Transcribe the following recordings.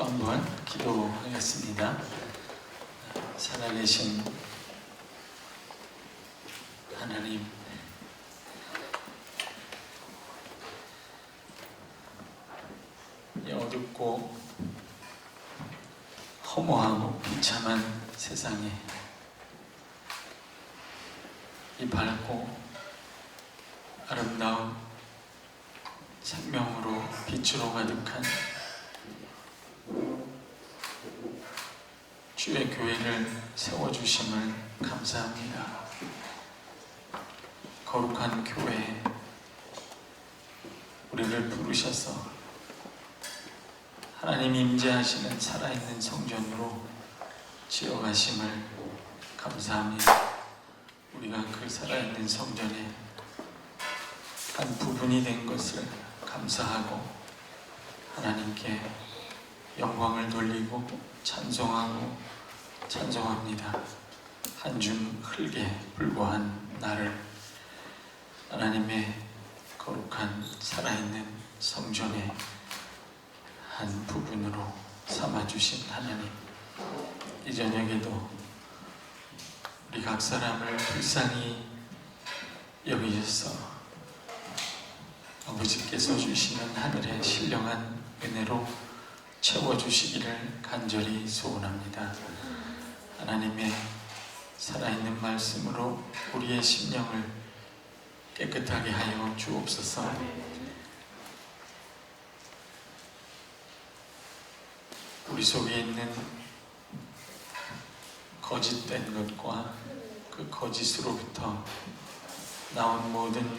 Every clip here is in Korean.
또 한 번 기도하겠습니다. 살아계신 하나님, 이 어둡고 허무하고 비참한 세상에 이 밝고 아름다운 생명으로 빛으로 가득한 주의 교회를 세워주심을 감사합니다. 거룩한 교회에 우리를 부르셔서 하나님 임재하시는 살아있는 성전으로 지어가심을 감사합니다. 우리가 그 살아있는 성전의 한 부분이 된 것을 감사하고 하나님께 영광을 돌리고 찬송합니다. 한 줌 흙에 불과한 나를 하나님의 거룩한 살아있는 성전의 한 부분으로 삼아주신 하나님, 이 저녁에도 우리 각 사람을 불쌍히 여기셔서 아버지께서 주시는 하늘의 신령한 은혜로 채워주시기를 간절히 소원합니다. 하나님의 살아있는 말씀으로 우리의 심령을 깨끗하게 하여 주옵소서. 우리 속에 있는 거짓된 것과 그 거짓으로부터 나온 모든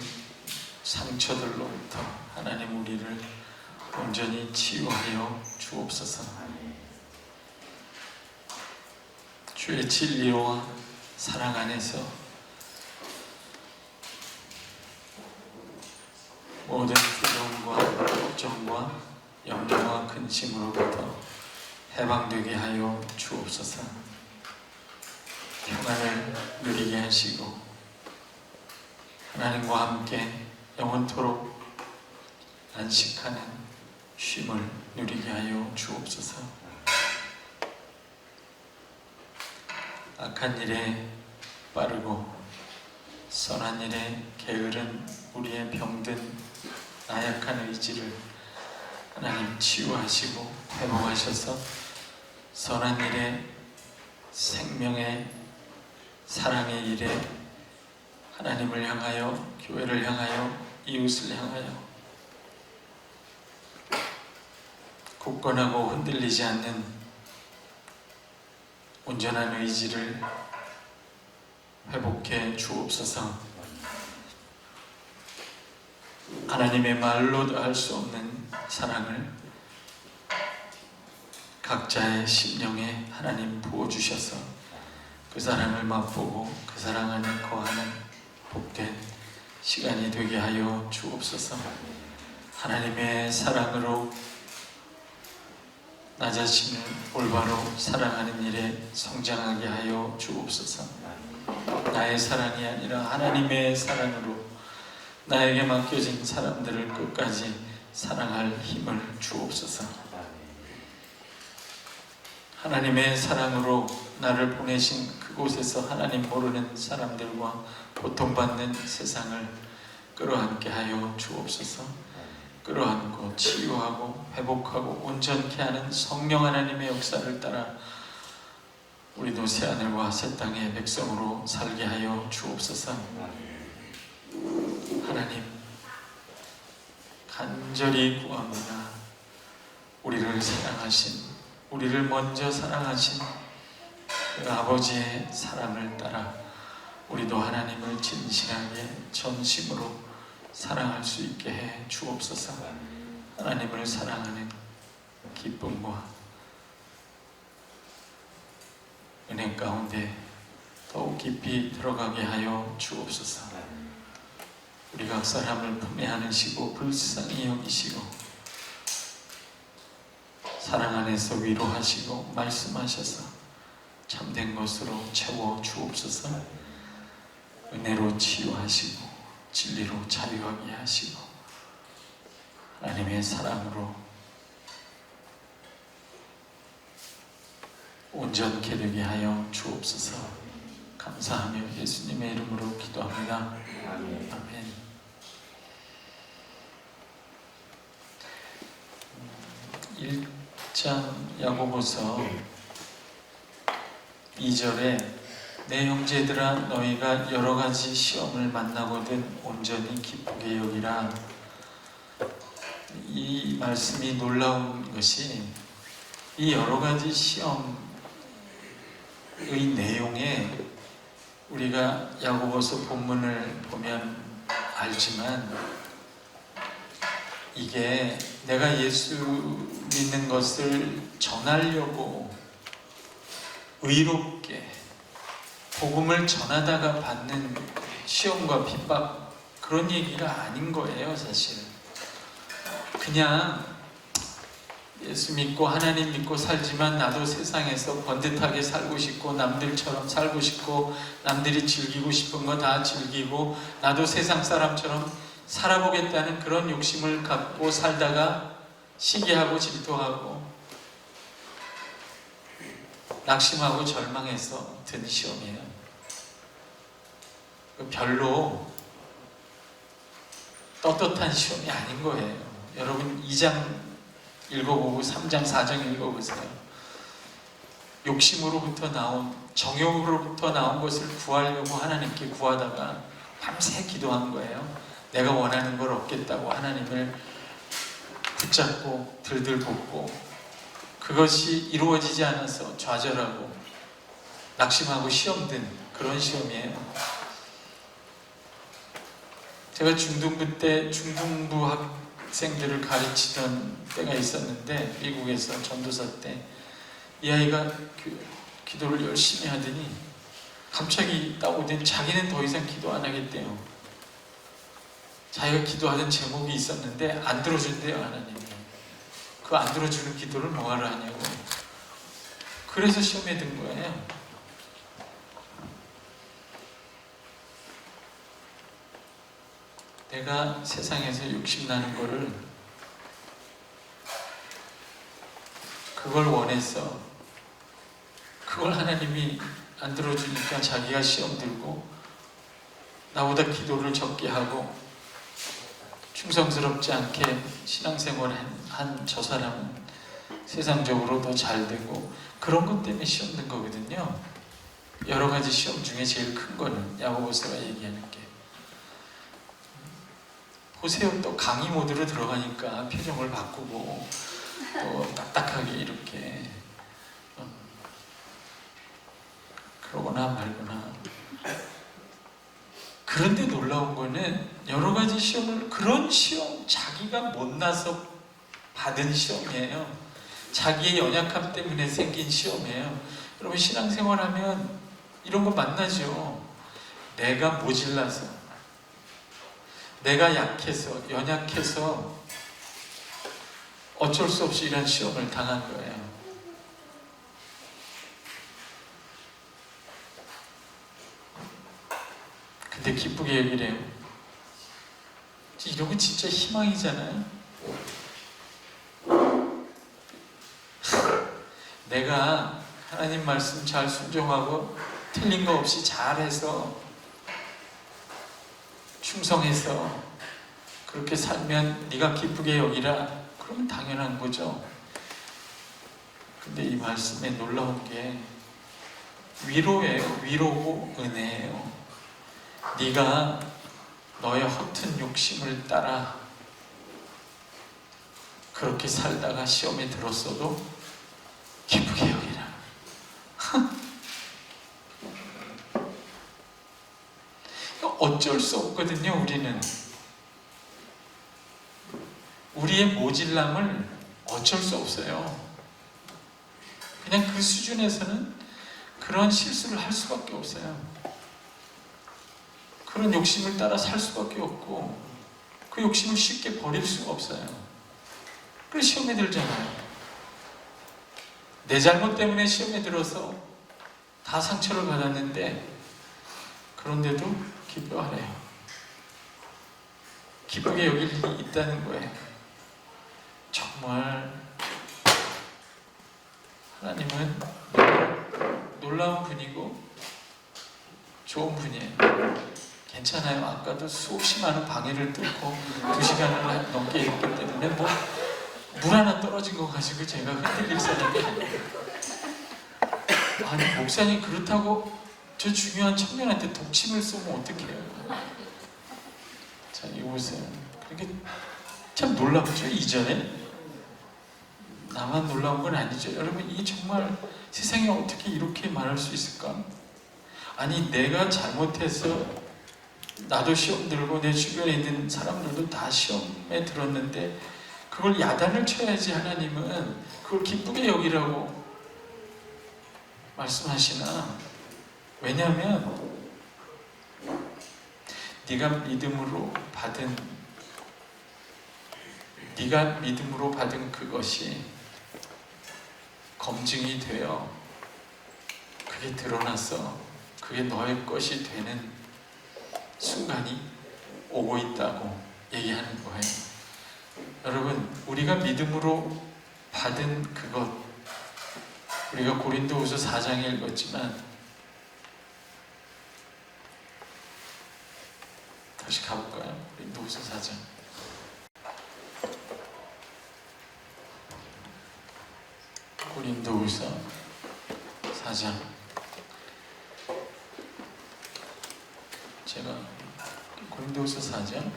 상처들로부터 하나님 우리를 온전히 치유하여 주옵소서. 주의 진리와 사랑 안에서 모든 두려움과 걱정과 염려와 근심으로부터 해방되게 하여 주옵소서. 평안을 누리게 하시고 하나님과 함께 영원토록 안식하는 쉼을 누리게 하여 주옵소서. 악한 일에 빠르고 선한 일에 게으른 우리의 병든 나약한 의지를 하나님 치유하시고 회복하셔서 선한 일에, 생명의, 사랑의 일에 하나님을 향하여, 교회를 향하여, 이웃을 향하여 굳건하고 흔들리지 않는 온전한 의지를 회복해 주옵소서. 하나님의 말로도 할 수 없는 사랑을 각자의 심령에 하나님 부어주셔서 그 사랑을 맛보고 그 사랑 안에 거하는 복된 시간이 되게 하여 주옵소서. 하나님의 사랑으로 나 자신을 올바로 사랑하는 일에 성장하게 하여 주옵소서. 나의 사랑이 아니라 하나님의 사랑으로 나에게 맡겨진 사람들을 끝까지 사랑할 힘을 주옵소서. 하나님의 사랑으로 나를 보내신 그곳에서 하나님 모르는 사람들과 고통받는 세상을 끌어안게 하여 주옵소서. 끌어안고 치유하고 회복하고 온전케 하는 성령 하나님의 역사를 따라 우리도 새하늘과 새 땅의 백성으로 살게 하여 주옵소서. 하나님, 간절히 구합니다. 우리를 사랑하신, 우리를 먼저 사랑하신 그 아버지의 사랑을 따라 우리도 하나님을 진실하게 전심으로 사랑할 수 있게 해 주옵소서. 하나님을 사랑하는 기쁨과 은혜 가운데 더욱 깊이 들어가게 하여 주옵소서. 우리 각 사람을 품에 안으시고 불쌍히 여기시고 사랑 안에서 위로하시고 말씀하셔서 참된 것으로 채워 주옵소서. 은혜로 치유하시고 진리로 자유하게 하시고 하나님의 사랑으로 온전케 되게 하여 주옵소서. 감사하며 예수님의 이름으로 기도합니다. 아멘. 1장 야고보서 2절에 내 형제들아 너희가 여러 가지 시험을 만나거든 온전히 기쁘게 여기라. 이 말씀이 놀라운 것이 이 여러 가지 시험의 내용에 우리가 야고보서 본문을 보면 알지만 이게 내가 예수 믿는 것을 전하려고 의롭게 복음을 전하다가 받는 시험과 핍박 그런 얘기가 아닌 거예요. 사실 그냥 예수 믿고 하나님 믿고 살지만 나도 세상에서 번듯하게 살고 싶고 남들처럼 살고 싶고 남들이 즐기고 싶은 거 다 즐기고 나도 세상 사람처럼 살아보겠다는 그런 욕심을 갖고 살다가 시기하고 질투하고 낙심하고 절망해서 든 시험이에요. 별로 떳떳한 시험이 아닌 거예요. 여러분 2장 읽어보고 3장 4장 읽어보세요. 욕심으로부터 나온 정욕으로부터 나온 것을 구하려고 하나님께 구하다가 밤새 기도한 거예요. 내가 원하는 걸 얻겠다고 하나님을 붙잡고 들들 볶고 그것이 이루어지지 않아서 좌절하고 낙심하고 시험 든 그런 시험이에요. 제가 중등부 때 중등부 학생들을 가르치던 때가 있었는데 미국에서 전도사 때 이 아이가 기도를 열심히 하더니 갑자기 딱 오더니 자기는 더 이상 기도 안 하겠대요. 자기가 기도하던 제목이 있었는데 안 들어준대요. 하나님이 그 안 들어주는 기도를 뭐하러 하냐고. 그래서 시험에 든 거예요. 내가 세상에서 욕심나는 거를 그걸 원해서 그걸 하나님이 안 들어주니까 자기가 시험 들고 나보다 기도를 적게 하고 충성스럽지 않게 신앙생활을 한 저 사람은 세상적으로 더 잘 되고 그런 것 때문에 시험 든 거거든요. 여러 가지 시험 중에 제일 큰 거는 야고보서가 얘기하는 게 보세요. 또 강의 모드로 들어가니까 표정을 바꾸고 또 딱딱하게 이렇게 그러거나 말거나. 그런데 놀라운 거는 여러 가지 시험을 그런 시험 자기가 못나서 받은 시험이에요. 자기의 연약함 때문에 생긴 시험이에요. 여러분 신앙생활하면 이런 거 만나죠. 내가 모질라서 내가 약해서 연약해서 어쩔 수 없이 이런 시험을 당한 거예요. 근데 기쁘게 여기래요. 이런 거 진짜 희망이잖아요. 내가 하나님 말씀 잘 순종하고 틀린 거 없이 잘해서 충성해서 그렇게 살면 네가 기쁘게 여기라. 그러면 당연한 거죠. 근데 이 말씀에 놀라운 게 위로예요. 위로고 은혜예요. 네가 너의 허튼 욕심을 따라 그렇게 살다가 시험에 들었어도 기쁘게 여기라. 어쩔 수 없거든요. 우리는 우리의 모질람을 어쩔 수 없어요. 그냥 그 수준에서는 그런 실수를 할 수밖에 없어요. 그런 욕심을 따라 살 수밖에 없고 그 욕심을 쉽게 버릴 수가 없어요. 그래서 시험에 들잖아요. 내 잘못 때문에 시험에 들어서 다 상처를 받았는데 그런데도 기뻐하래요. 기쁘게 여길 일이 있다는 거예요. 정말 하나님은 놀라운 분이고 좋은 분이에요. 괜찮아요. 아까도 수없이 많은 방해를 뚫고 2시간을 넘게 했기 때문에 뭐 물 하나 떨어진 거 가지고 제가 흔들릴 사람이 아니에요. 아니 목사님 그렇다고 저 중요한 청년한테 독침을 쏘면 어떡해요. 자 이거 보세요. 그러니까 참 놀랍죠. 이전에 나만 놀라운 건 아니죠. 여러분 이 정말 세상에 어떻게 이렇게 말할 수 있을까? 아니 내가 잘못해서 나도 시험 들고 내 주변에 있는 사람들도 다 시험에 들었는데 그걸 야단을 쳐야지 하나님은 그걸 기쁘게 여기라고 말씀하시나? 왜냐하면 네가 믿음으로 받은 그것이 검증이 되어 그게 드러나서 그게 너의 것이 되는 순간이 오고 있다고 얘기하는 거예요. 여러분 우리가 믿음으로 받은 그것, 우리가 고린도후서 4장에 읽었지만 다시 가볼까요? 고린도후서 4장. 고린도후서 4장. 제가 고린도후서 4장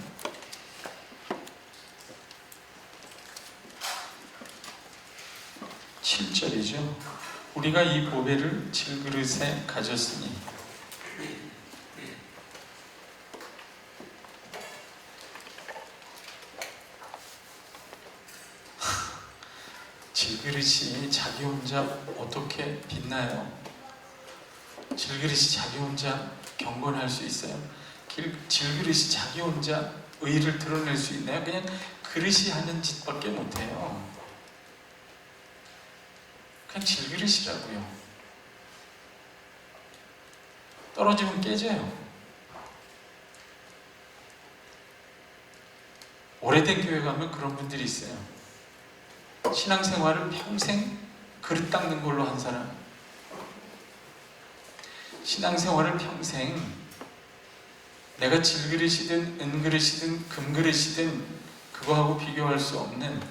7절이죠. 우리가 이 보배를 질그릇에 가졌으니 질그릇이 자기 혼자 어떻게 빛나요? 질그릇이 자기 혼자 경건할 수 있어요? 질그릇이 자기 혼자 의의를 드러낼 수 있나요? 그냥 그릇이 하는 짓밖에 못해요. 그냥 질그릇이라고요. 떨어지면 깨져요. 오래된 교회 가면 그런 분들이 있어요. 신앙생활을 평생 그릇 닦는 걸로 한 사람, 신앙생활을 평생 내가 질그릇이든 은그릇이든 금그릇이든 그거하고 비교할 수 없는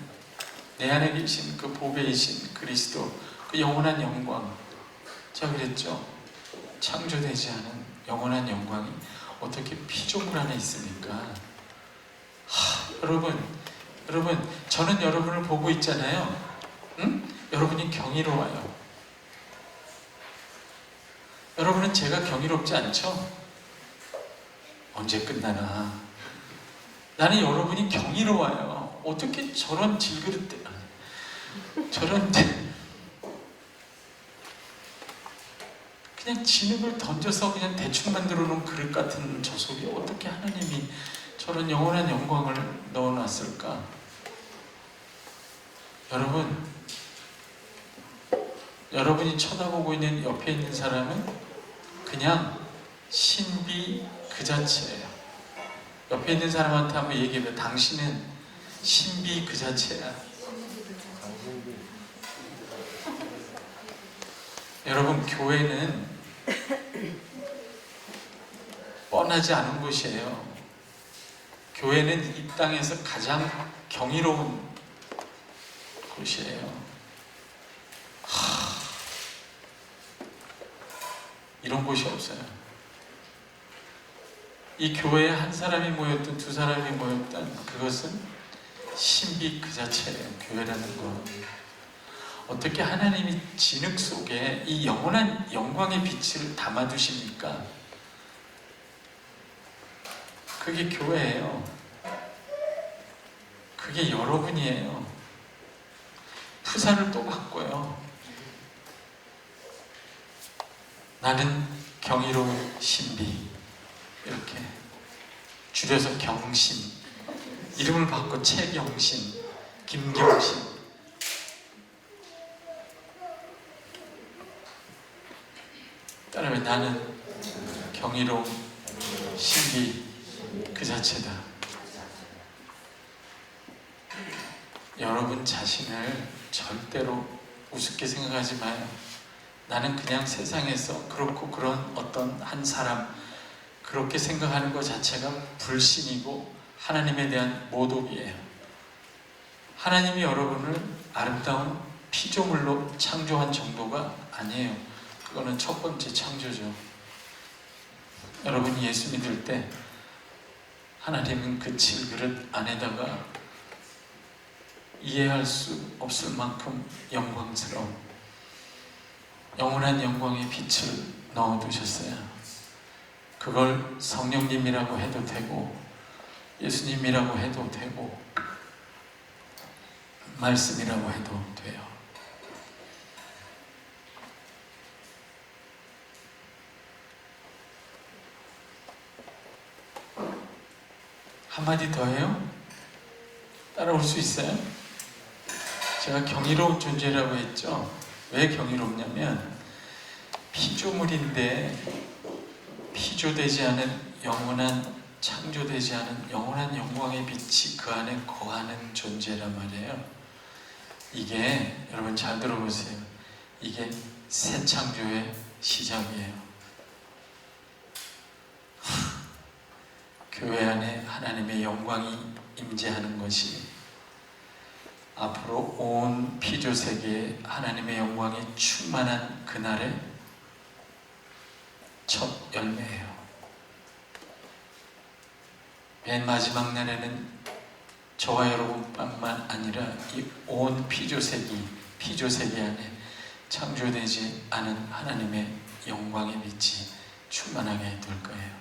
내 안에 계신 그 보배이신 그리스도, 그 영원한 영광. 제가 그랬죠. 창조되지 않은 영원한 영광이 어떻게 피조물 안에 있습니까? 여러분 저는 여러분을 보고 있잖아요. 응? 여러분이 경이로워요. 여러분은 제가 경이롭지 않죠? 언제 끝나나. 나는 여러분이 경이로워요. 어떻게 저런 질그릇들, 저런 그냥 진흙을 던져서 그냥 대충 만들어 놓은 그릇 같은 저 속에 어떻게 하나님이 저런 영원한 영광을 넣어놨을까? 여러분이 쳐다보고 있는 옆에 있는 사람은 그냥 신비 그 자체예요. 옆에 있는 사람한테 한번 얘기해봐요. 당신은 신비 그 자체야. 여러분 교회는 뻔하지 않은 곳이에요. 교회는 이 땅에서 가장 경이로운 곳이에요. 이런 곳이 없어요. 이 교회에 한 사람이 모였든 두 사람이 모였든 그것은 신비 그 자체예요. 교회라는 거. 어떻게 하나님이 진흙 속에 이 영원한 영광의 빛을 담아두십니까? 그게 교회예요. 그게 여러분이에요. 푸사를 또 바꿔요. 나는 경이로운 신비, 이렇게 줄여서 경신, 이름을 바꿔 최경신, 김경신. 따라해. 나는 경이로운 신비 그 자체다. 여러분 자신을 절대로 우습게 생각하지 마요. 나는 그냥 세상에서 그렇고 그런 어떤 한 사람, 그렇게 생각하는 것 자체가 불신이고 하나님에 대한 모독이에요. 하나님이 여러분을 아름다운 피조물로 창조한 정도가 아니에요. 그거는 첫 번째 창조죠. 여러분이 예수 믿을 때 하나님은 그 질그릇 안에다가 이해할 수 없을 만큼 영광스러운 영원한 영광의 빛을 넣어두셨어요. 그걸 성령님이라고 해도 되고 예수님이라고 해도 되고 말씀이라고 해도 돼요. 한마디 더 해요? 따라올 수 있어요? 제가 경이로운 존재라고 했죠? 왜 경이롭냐면 피조물인데 피조되지 않은 영원한, 창조되지 않은 영원한 영광의 빛이 그 안에 거하는 존재란 말이에요. 이게 여러분 잘 들어보세요. 이게 새 창조의 시작이에요. 교회 안에 하나님의 영광이 임재하는 것이 앞으로 온 피조세계에 하나님의 영광이 충만한 그날의 첫 열매예요. 맨 마지막 날에는 저와 여러분뿐만 아니라 이 온 피조세계 안에 창조되지 않은 하나님의 영광의 빛이 충만하게 될 거예요.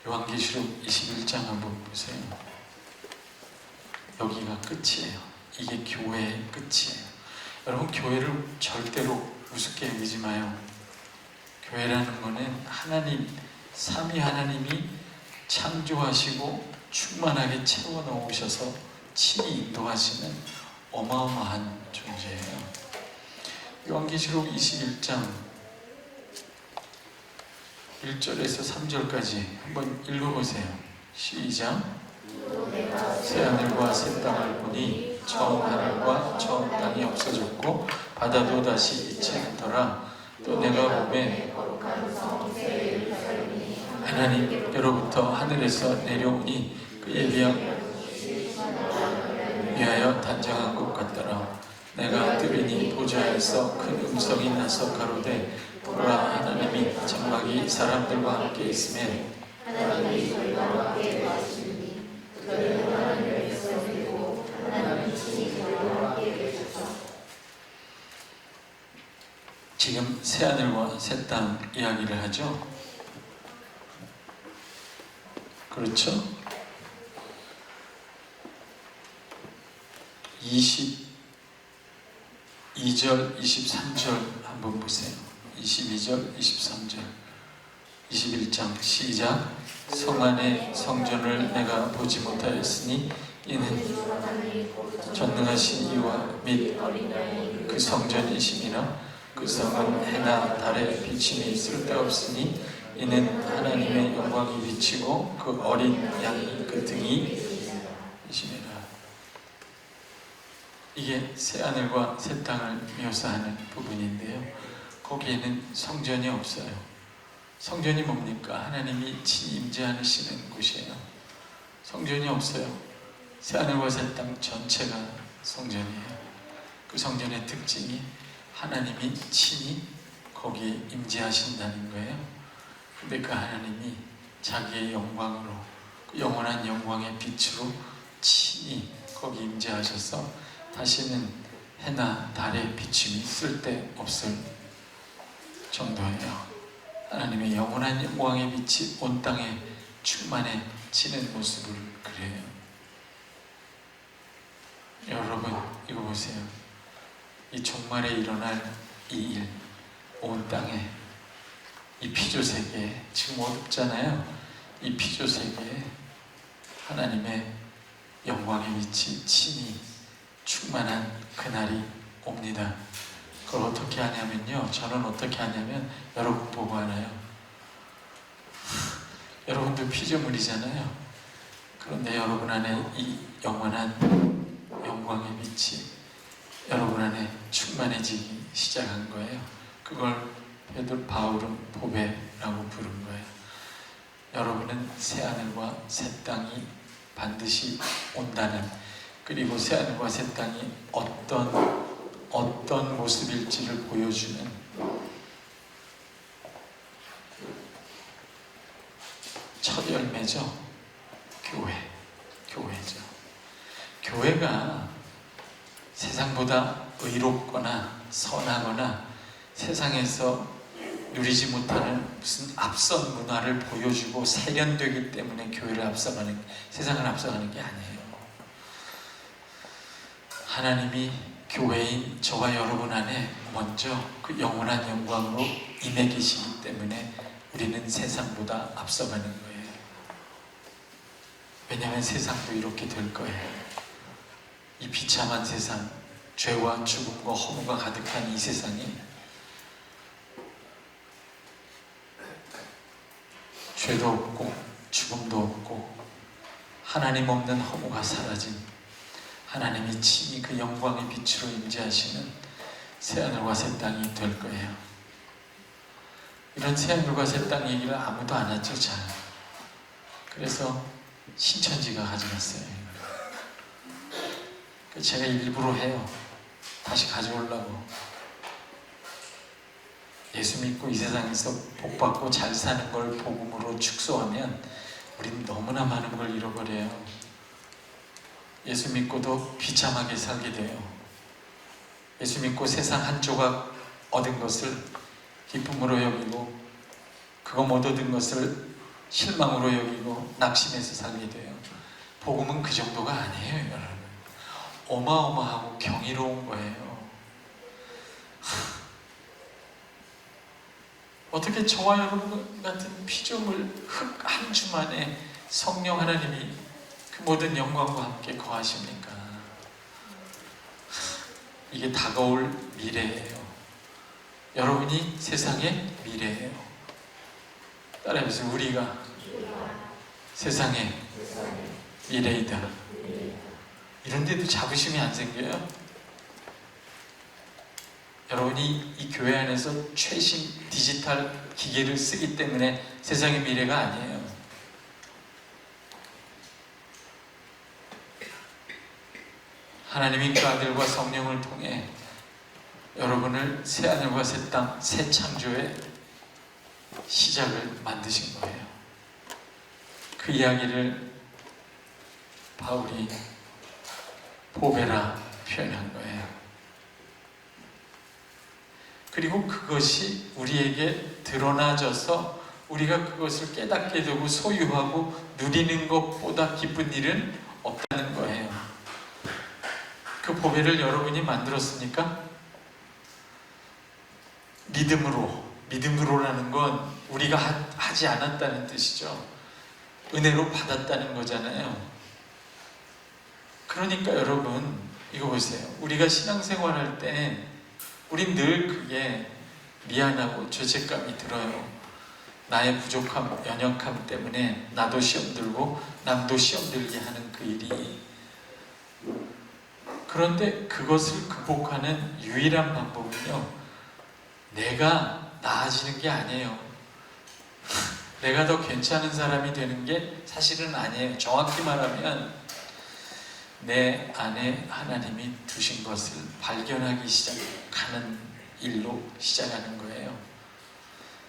요한계시록 21장 한번 보세요. 여기가 끝이에요. 이게 교회의 끝이에요. 여러분, 교회를 절대로 우습게 여기지 마요. 교회라는 것은 하나님, 삼위 하나님이 창조하시고 충만하게 채워 넣으셔서 친히 인도하시는 어마어마한 존재예요. 요한계시록 21장 1절에서 3절까지 한번 읽어보세요. 시작. 새하늘과 새 땅을 보니 처음 하늘과 처음 땅이 없어졌고 바다도 다시 있지 않더라. 또 내가 보매 하나님께로부터 하늘에서 내려오니 그에 위하여 단장한 것 같더라. 내가 들으니 보좌에서 큰 음성이 나서 가로되 보라, 하나님이 장막이 사람들과 함께 있으면 하나님이 저희와 함께 계시니 저희는 하나님의 백성이고 하나님이 친히 저희와 함께 계셔서. 지금 새하늘과 새 땅 이야기를 하죠. 그렇죠? 22절, 23절 한번 보세요. 22절, 23절 21장 시작. 성 안에 성전을 내가 보지 못하였으니 이는 전능하신 이와 및 그 성전이심이라. 그 성은 해나 달의 비침이 쓸데없으니 이는 하나님의 영광이 비치고 그 어린 양이 그 등이 이심이라. 이게 새하늘과 새 땅을 묘사하는 부분인데요. 거기에는 성전이 없어요. 성전이 뭡니까? 하나님이 친히 임재하시는 곳이에요. 성전이 없어요. 새하늘과 새 땅 전체가 성전이에요. 그 성전의 특징이 하나님이 친히 거기에 임재하신다는 거예요. 근데 그 하나님이 자기의 영광으로, 그 영원한 영광의 빛으로 친히 거기 임재하셔서 다시는 해나 달의 비침이 쓸데없을 정도예요. 하나님의 영원한 영광의 빛이 온 땅에 충만해지는 모습을 그려요. 여러분, 이거 보세요. 이 종말에 일어날 이 일, 온 땅에, 이 피조세계에, 지금 어둡잖아요. 이 피조세계에 하나님의 영광의 빛이 친히 충만한 그날이 옵니다. 그걸 어떻게 하냐면요. 저는 어떻게 하냐면 여러분 보고 하나요? 여러분도 피조물이잖아요. 그런데 여러분 안에 이 영원한 영광의 빛이 여러분 안에 충만해지기 시작한 거예요. 그걸 베드로 바울은 보배라고 부른 거예요. 여러분은 새하늘과 새 땅이 반드시 온다는, 그리고 새하늘과 새 땅이 어떤 모습일지를 보여주는 첫 열매죠. 교회죠. 교회가 세상보다 의롭거나 선하거나 세상에서 누리지 못하는 무슨 앞선 문화를 보여주고 세련되기 때문에 세상을 앞서가는 게 아니에요. 하나님이 교회인 저와 여러분 안에 먼저 그 영원한 영광으로 임해 계시기 때문에 우리는 세상보다 앞서가는 거예요. 왜냐하면 세상도 이렇게 될 거예요. 이 비참한 세상, 죄와 죽음과 허무가 가득한 이 세상이 죄도 없고 죽음도 없고 하나님 없는 허무가 사라진, 하나님이 친히 그 영광의 빛으로 임재하시는 새하늘과 새 땅이 될 거예요. 이런 새하늘과 새 땅 얘기를 아무도 안 하죠, 잘. 그래서 신천지가 가져갔어요. 제가 일부러 해요. 다시 가져오려고. 예수 믿고 이 세상에서 복받고 잘 사는 걸 복음으로 축소하면 우린 너무나 많은 걸 잃어버려요. 예수 믿고도 비참하게 살게 돼요. 예수 믿고 세상 한 조각 얻은 것을 기쁨으로 여기고, 그거 못 얻은 것을 실망으로 여기고 낙심해서 살게 돼요. 복음은 그 정도가 아니에요, 여러분. 어마어마하고 경이로운 거예요. 어떻게 저와 여러분 같은 피조물 흙 한 주만에 성령 하나님이 그 모든 영광과 함께 거하십니까? 이게 다가올 미래예요. 여러분이 세상의 미래예요. 따라해보세요. 우리가 세상의 미래이다. 이런데도 자부심이 안 생겨요? 여러분이 이 교회 안에서 최신 디지털 기계를 쓰기 때문에 세상의 미래가 아니에요. 하나님이 그 아들과 성령을 통해 여러분을 새 하늘과 새 땅, 새 창조의 시작을 만드신 거예요. 그 이야기를 바울이 보배라 표현한 거예요. 그리고 그것이 우리에게 드러나져서 우리가 그것을 깨닫게 되고 소유하고 누리는 것보다 기쁜 일은 없다는 거예요. 그 보배를 여러분이 만들었습니까? 믿음으로라는 건 우리가 하지 않았다는 뜻이죠. 은혜로 받았다는 거잖아요. 그러니까 여러분, 이거 보세요. 우리가 신앙생활할 때 우린 늘 그게 미안하고 죄책감이 들어요. 나의 부족함, 연약함 때문에 나도 시험 들고 남도 시험 들게 하는 그 일이. 그런데 그것을 극복하는 유일한 방법은요, 내가 나아지는 게 아니에요. 내가 더 괜찮은 사람이 되는 게 사실은 아니에요. 정확히 말하면 내 안에 하나님이 두신 것을 발견하기 시작하는 일로 시작하는 거예요.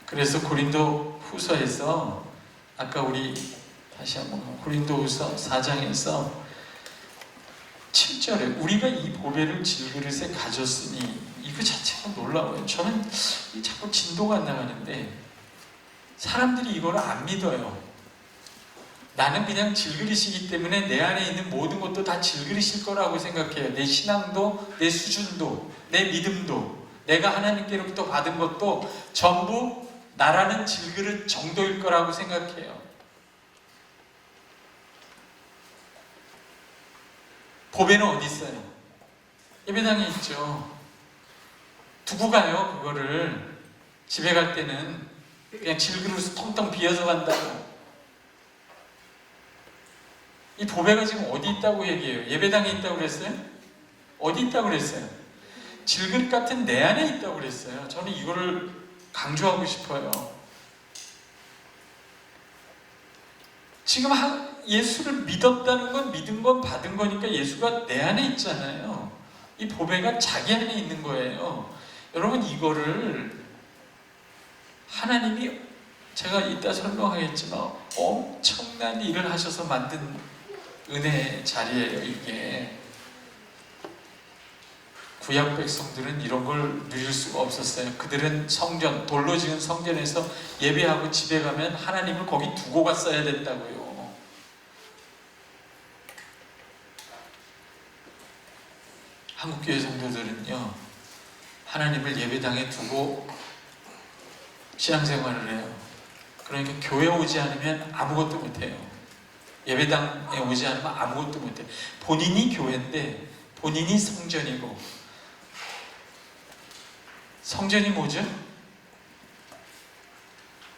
그래서 고린도 후서에서 아까 우리 다시 한번 고린도 후서 4장에서 7절에 우리가 이 보배를 질그릇에 가졌으니, 이거 자체가 놀라워요. 저는 자꾸 진도가 안 나가는데 사람들이 이걸 안 믿어요. 나는 그냥 질그릇이기 때문에 내 안에 있는 모든 것도 다 질그릇일 거라고 생각해요. 내 신앙도, 내 수준도, 내 믿음도, 내가 하나님께로부터 받은 것도 전부 나라는 질그릇 정도일 거라고 생각해요. 보배는 어디 있어요? 예배당에 있죠. 두고 가요. 그거를 집에 갈 때는 그냥 질그릇을 텅텅 비어서 간다고. 이 보배가 지금 어디 있다고 얘기해요? 예배당에 있다고 그랬어요? 어디 있다고 그랬어요? 질그릇 같은 내 안에 있다고 그랬어요. 저는 이거를 강조하고 싶어요. 지금 예수를 믿었다는 건, 믿은 건 받은 거니까 예수가 내 안에 있잖아요. 이 보배가 자기 안에 있는 거예요. 여러분, 이거를 하나님이, 제가 이따 설명하겠지만 엄청난 일을 하셔서 만든 은혜의 자리예요. 이게 구약 백성들은 이런 걸 누릴 수가 없었어요. 그들은 성전, 돌로 지은 성전에서 예배하고 집에 가면 하나님을 거기 두고 갔어야 됐다고요. 한국교회 성도들은요, 하나님을 예배당에 두고 신앙생활을 해요. 그러니까 교회 오지 않으면 아무것도 못해요. 예배당에 오지 않으면 아무것도 못해요. 본인이 교회인데 본인이 성전이고, 성전이 뭐죠?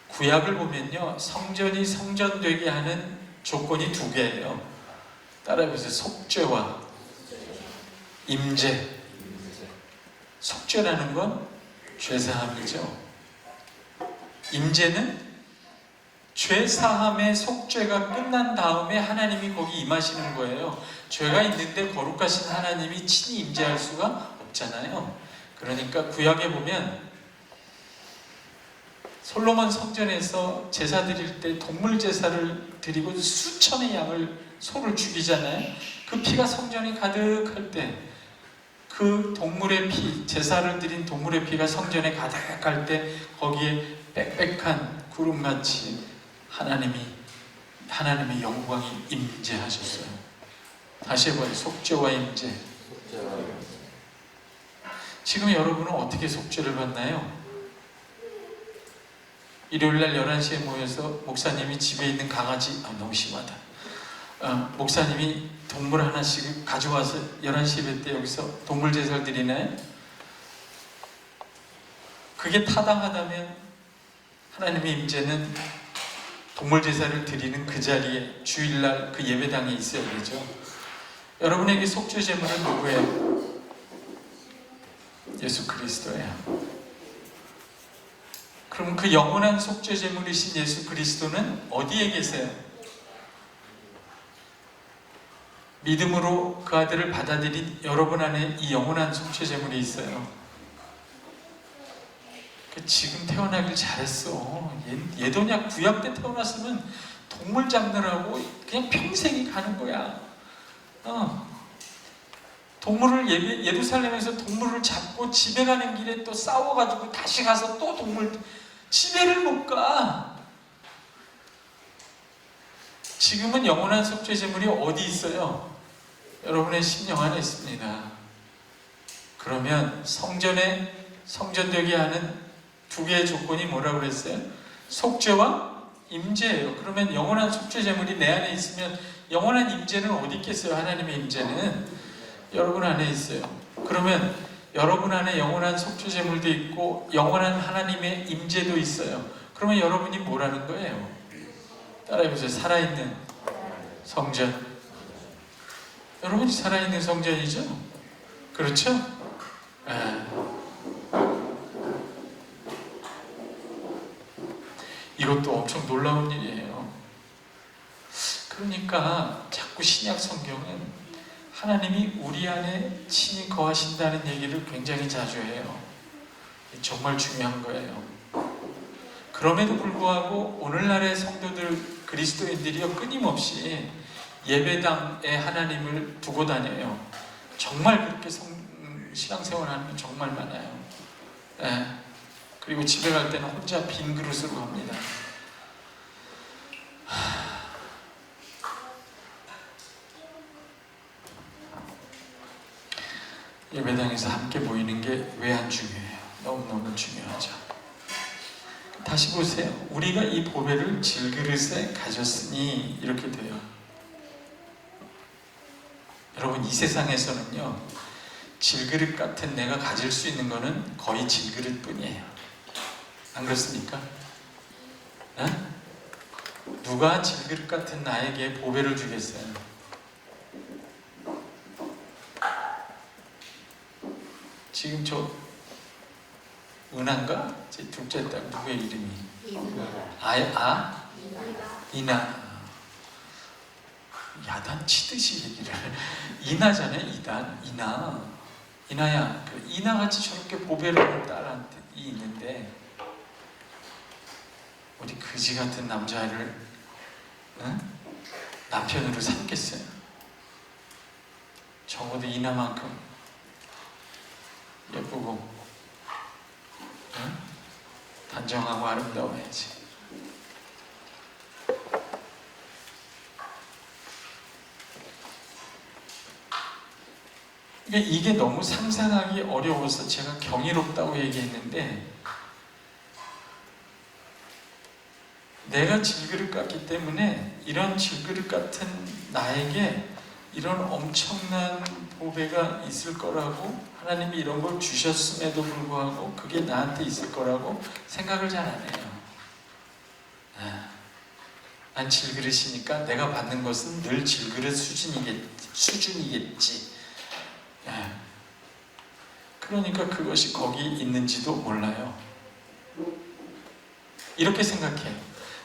구약을 보면요, 성전이 성전되게 하는 조건이 두 개예요. 따라해보세요. 속죄와 임재. 속죄라는 건 죄사함이죠. 임재는 죄사함의 속죄가 끝난 다음에 하나님이 거기 임하시는 거예요. 죄가 있는데 거룩하신 하나님이 친히 임재할 수가 없잖아요. 그러니까 구약에 보면 솔로몬 성전에서 제사 드릴 때 동물 제사를 드리고 수천의 양을, 소를 죽이잖아요. 그 피가 성전에 가득할 때, 그 동물의 피, 제사를 드린 동물의 피가 성전에 가득할 때 거기에 빽빽한 구름같이 하나님의 영광이 임재하셨어요. 다시 해봐요. 속죄와 임재. 지금 여러분은 어떻게 속죄를 받나요? 일요일날 11시에 모여서 목사님이 집에 있는 강아지, 너무 심하다. 목사님이 동물 하나씩 가져와서 11시 예배 때 여기서 동물 제사를 드리나요? 그게 타당하다면 하나님의 임재는 동물 제사를 드리는 그 자리에, 주일날 그 예배당에 있어야 되죠. 여러분에게 속죄 제물은 누구예요? 예수 그리스도예요. 그럼 그 영원한 속죄 제물이신 예수 그리스도는 어디에 계세요? 믿음으로 그 아들을 받아들인 여러분 안에 이 영원한 속죄 제물이 있어요. 지금 태어나길 잘했어. 예도냐, 구약 때 태어났으면 동물 잡느라고 그냥 평생이 가는 거야. 동물을 예루살렘에서 동물을 잡고 집에 가는 길에 또 싸워가지고 다시 가서 또 집에를 못 가. 지금은 영원한 속죄 제물이 어디 있어요? 여러분의 심령 안에 있습니다. 그러면 성전되게 하는 두 개의 조건이 뭐라고 그랬어요? 속죄와 임재예요. 그러면 영원한 속죄 제물이 내 안에 있으면 영원한 임재는 어디 있겠어요? 하나님의 임재는 여러분 안에 있어요. 그러면 여러분 안에 영원한 속죄 제물도 있고 영원한 하나님의 임재도 있어요. 그러면 여러분이 뭐라는 거예요? 따라해보세요. 살아있는 성전. 여러분이 살아있는 성전이죠? 그렇죠? 이것도 엄청 놀라운 일이에요. 그러니까 자꾸 신약 성경은 하나님이 우리 안에 친히 거하신다는 얘기를 굉장히 자주 해요. 정말 중요한 거예요. 그럼에도 불구하고 오늘날의 성도들, 그리스도인들이요, 끊임없이 예배당에 하나님을 두고 다녀요. 정말 그렇게 신앙생활 하는 분 정말 많아요. 그리고 집에 갈 때는 혼자 빈 그릇으로 갑니다. 예배당에서 함께 모이는 게 왜 안 중요해요? 너무너무 중요하죠. 다시 보세요. 우리가 이 보배를 질그릇에 가졌으니 이렇게 돼요. 여러분, 이 세상에서는요, 질그릇 같은 내가 가질 수 있는 거는 거의 질그릇 뿐이에요. 안 그렇습니까? 누가 질그릇 같은 나에게 보배를 주겠어요? 지금 저 은하인가? 제 둘째 딸 누구의 이름이? 이나. 야단치듯이 얘기를. 이나잖아요. 이나야, 그 이나같이 저렇게 보배로운 딸한테 있는데 우리 그지 같은 남자를 남편으로 삼겠어요? 적어도 이나만큼 예쁘고 단정하고 아름다워야지. 그러니까 이게 너무 상상하기 어려워서 제가 경이롭다고 얘기했는데, 내가 질그릇 같기 때문에 이런 질그릇 같은 나에게 이런 엄청난 보배가 있을 거라고, 하나님이 이런 걸 주셨음에도 불구하고 그게 나한테 있을 거라고 생각을 잘 안 해요. 난 질그릇이니까 내가 받는 것은 늘 질그릇 수준이겠지. 그러니까 그것이 거기 있는지도 몰라요. 이렇게 생각해요.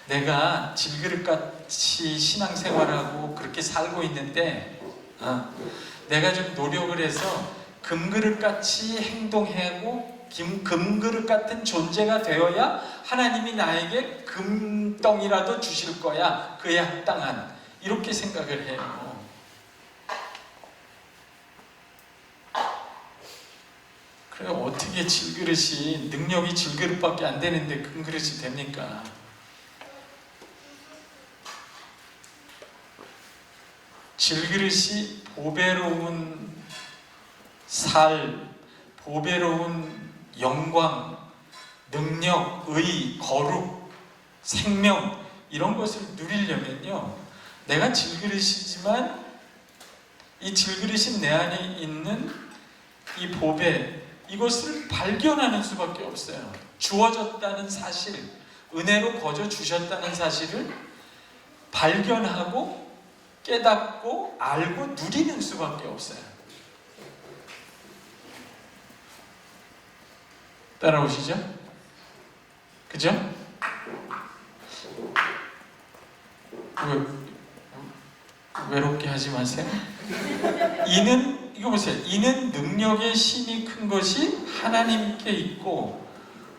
내가 질그릇같이 신앙생활하고 그렇게 살고 있는데 내가 좀 노력을 해서 금그릇같이 행동하고 금그릇 같은 존재가 되어야 하나님이 나에게 금덩이라도 주실 거야. 그에 합당한. 이렇게 생각을 해요. 그래, 어떻게 질그릇이, 능력이 질그릇밖에 안 되는데 금그릇이 됩니까? 질그릇이 보배로운 보배로운 영광, 능력, 의, 거룩, 생명, 이런 것을 누리려면요, 내가 질그릇이지만 이 질그릇인 내 안에 있는 이 보배, 이것을 발견하는 수밖에 없어요. 주어졌다는 사실, 은혜로 거저 주셨다는 사실을 발견하고 깨닫고 알고 누리는 수밖에 없어요. 따라오시죠? 그죠? 외롭게 하지 마세요. 이거 보세요. 이는 능력의 힘이 큰 것이 하나님께 있고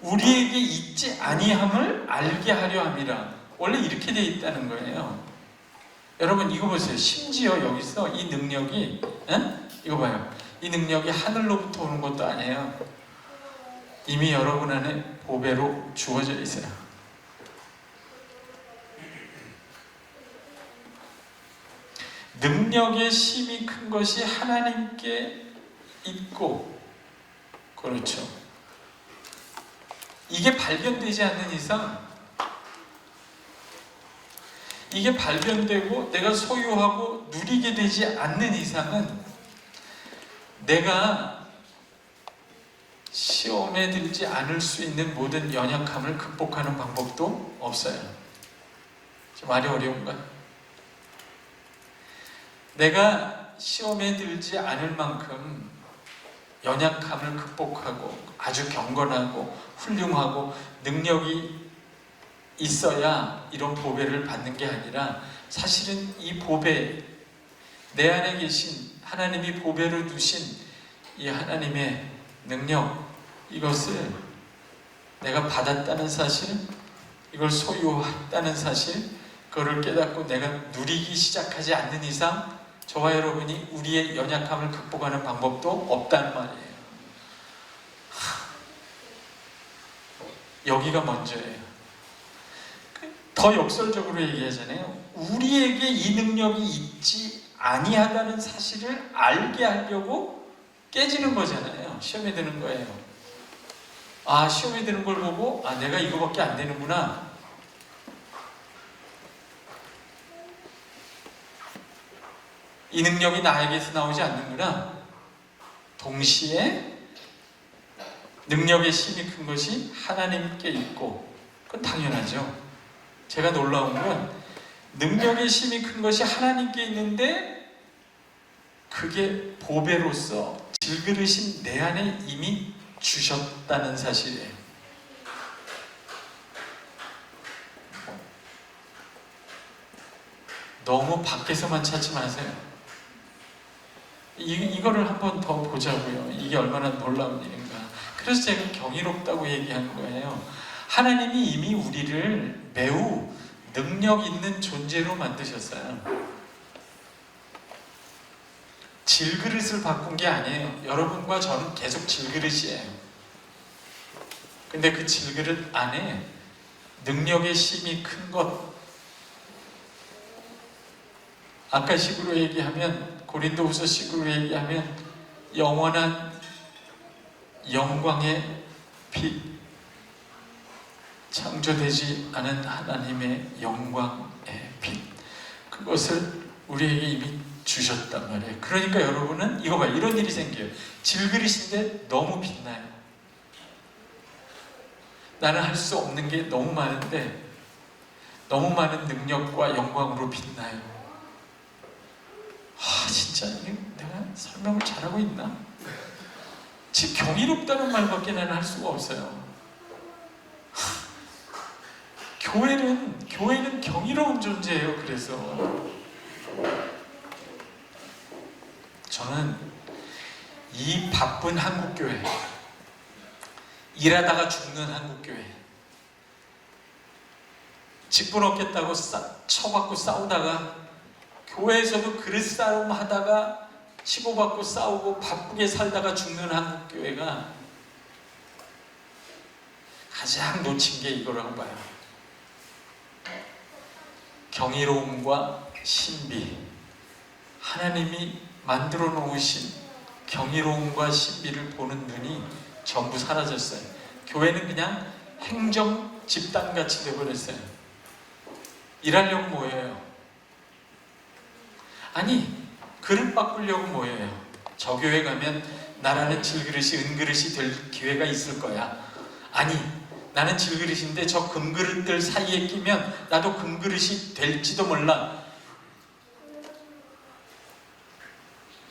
우리에게 있지 아니함을 알게 하려 함이라. 원래 이렇게 돼 있다는 거예요. 여러분 이거 보세요. 심지어 여기서 이 능력이 이거 봐요. 이 능력이 하늘로부터 오는 것도 아니에요. 이미 여러분 안에 보배로 주어져 있어요. 능력의 힘이 큰 것이 하나님께 있고, 그렇죠. 이게 발견되지 않는 이상, 이게 발견되고 내가 소유하고 누리게 되지 않는 이상은 내가 시험에 들지 않을 수 있는 모든 연약함을 극복하는 방법도 없어요. 말이 어려운가? 내가 시험에 들지 않을 만큼 연약함을 극복하고 아주 경건하고 훌륭하고 능력이 있어야 이런 보배를 받는 게 아니라, 사실은 이 보배, 내 안에 계신 하나님이 보배로 두신 이 하나님의 능력, 이것을 내가 받았다는 사실, 이걸 소유했다는 사실, 그거를 깨닫고 내가 누리기 시작하지 않는 이상 저와 여러분이 우리의 연약함을 극복하는 방법도 없다는 말이에요. 여기가 먼저예요. 더 역설적으로 얘기하잖아요. 우리에게 이 능력이 있지 아니하다는 사실을 알게 하려고 깨지는 거잖아요. 시험에 드는 거예요. 시험에 드는 걸 보고 내가 이거밖에 안 되는구나. 이 능력이 나에게서 나오지 않는구나. 동시에 능력의 힘이 큰 것이 하나님께 있고, 그건 당연하죠. 제가 놀라운 건 능력의 힘이 큰 것이 하나님께 있는데 그게 보배로서 질그릇인 내 안에 이미 주셨다는 사실이에요. 너무 밖에서만 찾지 마세요. 이거를 한번 더 보자고요. 이게 얼마나 놀라운 일인가. 그래서 제가 경이롭다고 얘기한 거예요. 하나님이 이미 우리를 매우 능력 있는 존재로 만드셨어요. 질그릇을 바꾼 게 아니에요. 여러분과 저는 계속 질그릇이에요. 근데 그 질그릇 안에 능력의 심이 큰 것, 아까 식으로 얘기하면, 고린도후서 식으로 얘기하면 영원한 영광의 빛, 창조되지 않은 하나님의 영광의 빛, 그것을 우리에게 이미 주셨단 말이에요. 그러니까 여러분은 이거 봐요. 이런 일이 생겨요. 질그릇인데 너무 빛나요. 나는 할 수 없는 게 너무 많은데 너무 많은 능력과 영광으로 빛나요. 진짜 이게 내가 설명을 잘하고 있나? 지금 경이롭다는 말밖에 나는 할 수가 없어요. 교회는 경이로운 존재예요. 그래서 저는 이 바쁜 한국교회, 일하다가 죽는 한국교회, 직분 얻겠다고 쳐받고 싸우다가 교회에서도 그릇 싸움 하다가 치고받고 싸우고 바쁘게 살다가 죽는 한국교회가 가장 놓친 게 이거라고 봐요. 경이로움과 신비, 하나님이 만들어 놓으신 경이로움과 신비를 보는 눈이 전부 사라졌어요. 교회는 그냥 행정 집단같이 되어버렸어요. 일하려고 모여요. 아니, 그릇 바꾸려고 모여요. 저 교회 가면 나라는 질그릇이 은그릇이 될 기회가 있을 거야. 아니, 나는 질그릇인데 저 금그릇들 사이에 끼면 나도 금그릇이 될지도 몰라.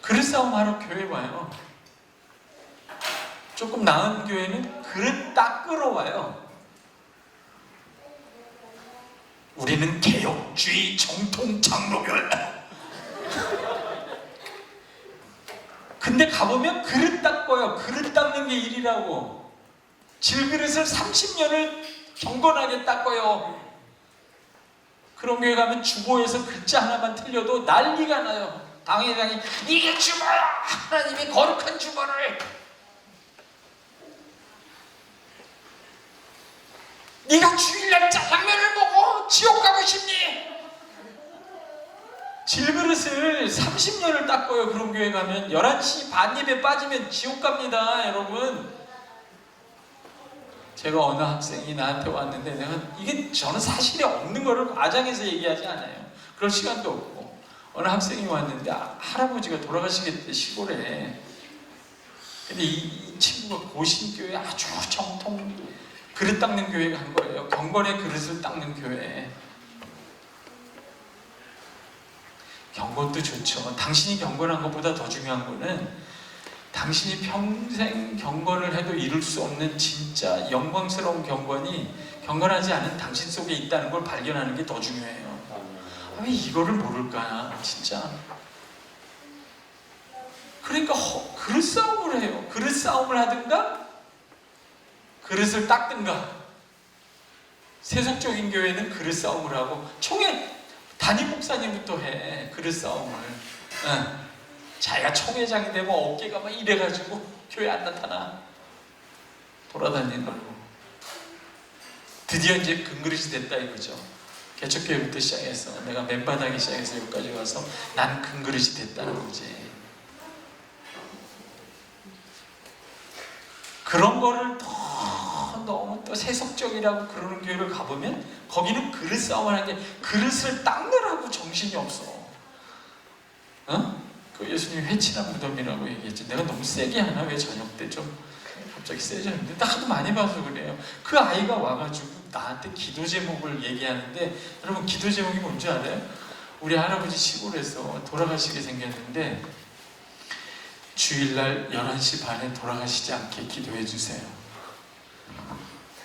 그릇 싸움 하러 교회 와요. 조금 나은 교회는 그릇 닦으러 와요. 우리는 개혁주의 정통 장로교회. 근데 가보면 그릇 닦아요. 그릇 닦는 게 일이라고. 질그릇을 30년을 경건하게 닦아요. 그런 교회 가면 주보에서 글자 하나만 틀려도 난리가 나요. 당회장이 이게 주보야! 하나님이 거룩한 주보를! 네가 주일날 짜장면을 먹어 지옥 가고 싶니? 질그릇을 30년을 닦아요. 그런 교회 가면 11시 반입에 빠지면 지옥 갑니다. 여러분, 제가 어느 학생이 나한테 왔는데 이게 저는 사실이 없는 거를 과장해서 얘기하지 않아요. 그럴 시간도 없고, 어느 학생이 왔는데 할아버지가 돌아가시겠대, 시골에. 근데 이 친구가 고신교회 아주 정통 그릇 닦는 교회 간 거예요. 경건의 그릇을 닦는 교회. 경건도 좋죠. 당신이 경건한 것보다 더 중요한 거는 당신이 평생 경건을 해도 이룰 수 없는 진짜 영광스러운 경건이 경건하지 않은 당신 속에 있다는 걸 발견하는 게 더 중요해요. 왜 이거를 모를까, 진짜. 그러니까 그릇 싸움을 해요. 그릇 싸움을 하든가 그릇을 닦든가. 세속적인 교회는 그릇 싸움을 하고, 총회 담임 목사님부터 해, 그릇 싸움을. 자기가 총회장이 되면 어깨가 막 이래가지고 교회 안 나타나. 돌아다니는 거고. 드디어 이제 금그릇이 됐다 이거죠. 개척교회부터 시작해서, 내가 맨바닥에 시작해서 여기까지 와서 난 금그릇이 됐다는 거지. 그런 거를 너무 또 세속적이라고 그러는 교회를 가보면 거기는 그릇 싸움을 하는 게, 그릇을 닦느라고 정신이 없어. 그 예수님이 회칠한 무덤이라고 얘기했지. 내가 너무 세게 하나? 왜 저녁 때 좀 갑자기 세졌는데? 나 하도 많이 봐서 그래요. 그 아이가 와가지고 나한테 기도 제목을 얘기하는데, 여러분 기도 제목이 뭔지 알아요? 우리 할아버지 시골에서 돌아가시게 생겼는데 주일날 11시 반에 돌아가시지 않게 기도해 주세요.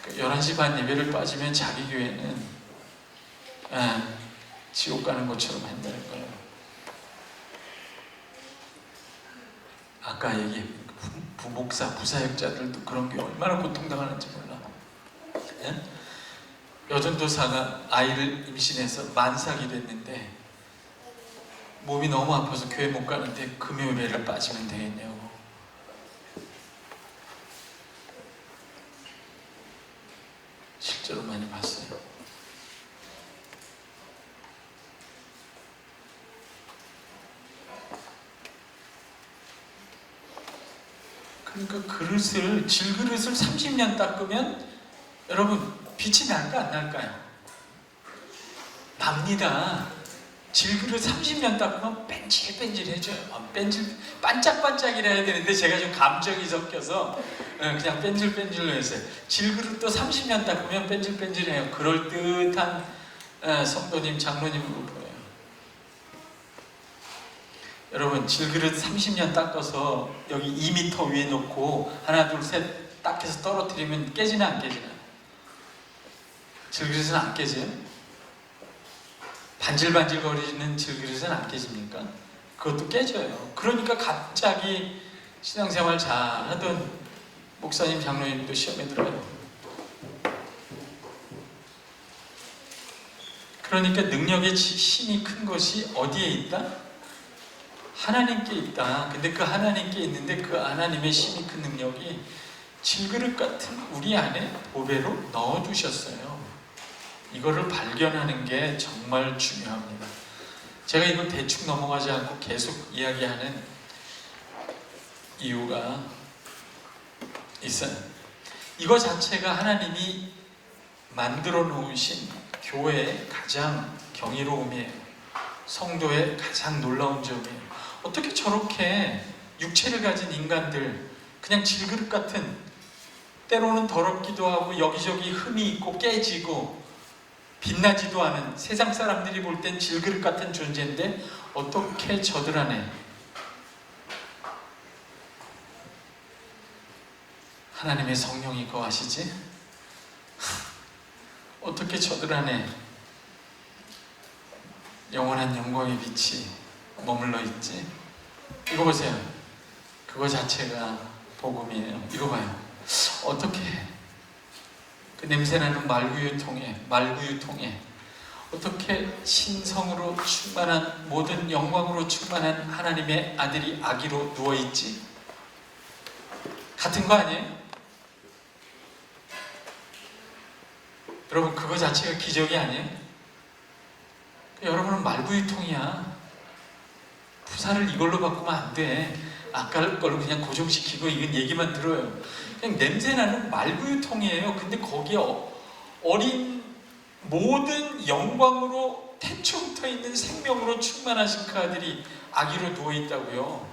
11시 반 예배를 빠지면 자기 교회는 지옥 가는 것처럼 한다는 거예요. 아까 얘기했던 부목사, 부사역자들도 그런 게 얼마나 고통당하는지 몰라. 예? 여전도사가 아이를 임신해서 만삭이 됐는데 몸이 너무 아파서 교회 못 가는데 금요일에를 빠지면 되겠냐고. 실제로 많이 봤어요. 그러니까 질그릇을 30년 닦으면 여러분 빛이 날까 안 날까요? 납니다. 질그릇 30년 닦으면 뺀질뺀질해져요. 반짝반짝이라 해야 되는데 제가 좀 감정이 섞여서 그냥 뺀질뺀질로 했어요. 질그릇도 30년 닦으면 뺀질뺀질해요. 그럴듯한 성도님, 장로님으로 보여요. 여러분 질그릇 30년 닦아서 여기 2m 위에 놓고 하나 둘 셋 딱 해서 떨어뜨리면 깨지나 안 깨지나? 질그릇은 안 깨져요? 반질반질거리는 질그릇은 안 깨집니까? 그것도 깨져요. 그러니까 갑자기 신앙생활 잘하던 목사님, 장로님도 시험에 들어요. 그러니까 능력의 힘이 큰 것이 어디에 있다? 하나님께 있다. 근데 그 하나님께 있는데 그 하나님의 힘이 큰 능력이 질그릇 같은 우리 안에 보배로 넣어두셨어요. 이거를 발견하는 게 정말 중요합니다. 제가 이거 대충 넘어가지 않고 계속 이야기하는 이유가 있어요. 이거 자체가 하나님이 만들어 놓으신 교회의 가장 경이로움이에요. 성도의 가장 놀라운 점이에요. 어떻게 저렇게 육체를 가진 인간들, 그냥 질그릇 같은, 때로는 더럽기도 하고 여기저기 흠이 있고 깨지고 빛나지도 않은 세상 사람들이 볼 땐 질그릇 같은 존재인데 어떻게 저들 안에 하나님의 성령이 거하시지? 어떻게 저들 안에 영원한 영광의 빛이 머물러 있지? 이거 보세요. 그거 자체가 복음이에요. 이거 봐요. 어떻게 그 냄새나는 말구유통에 어떻게 신성으로 충만한, 모든 영광으로 충만한 하나님의 아들이 아기로 누워있지? 같은 거 아니에요? 여러분 그거 자체가 기적이 아니에요? 여러분은 말구유통이야. 부사를 이걸로 바꾸면 안 돼. 아까 걸로 그냥 고정시키고 이건 얘기만 들어요. 그냥 냄새나는 말구유통이에요. 근데 거기에 어린 모든 영광으로 태초 트어있는 생명으로 충만하신 그 아들이 아기로 누워있다고요.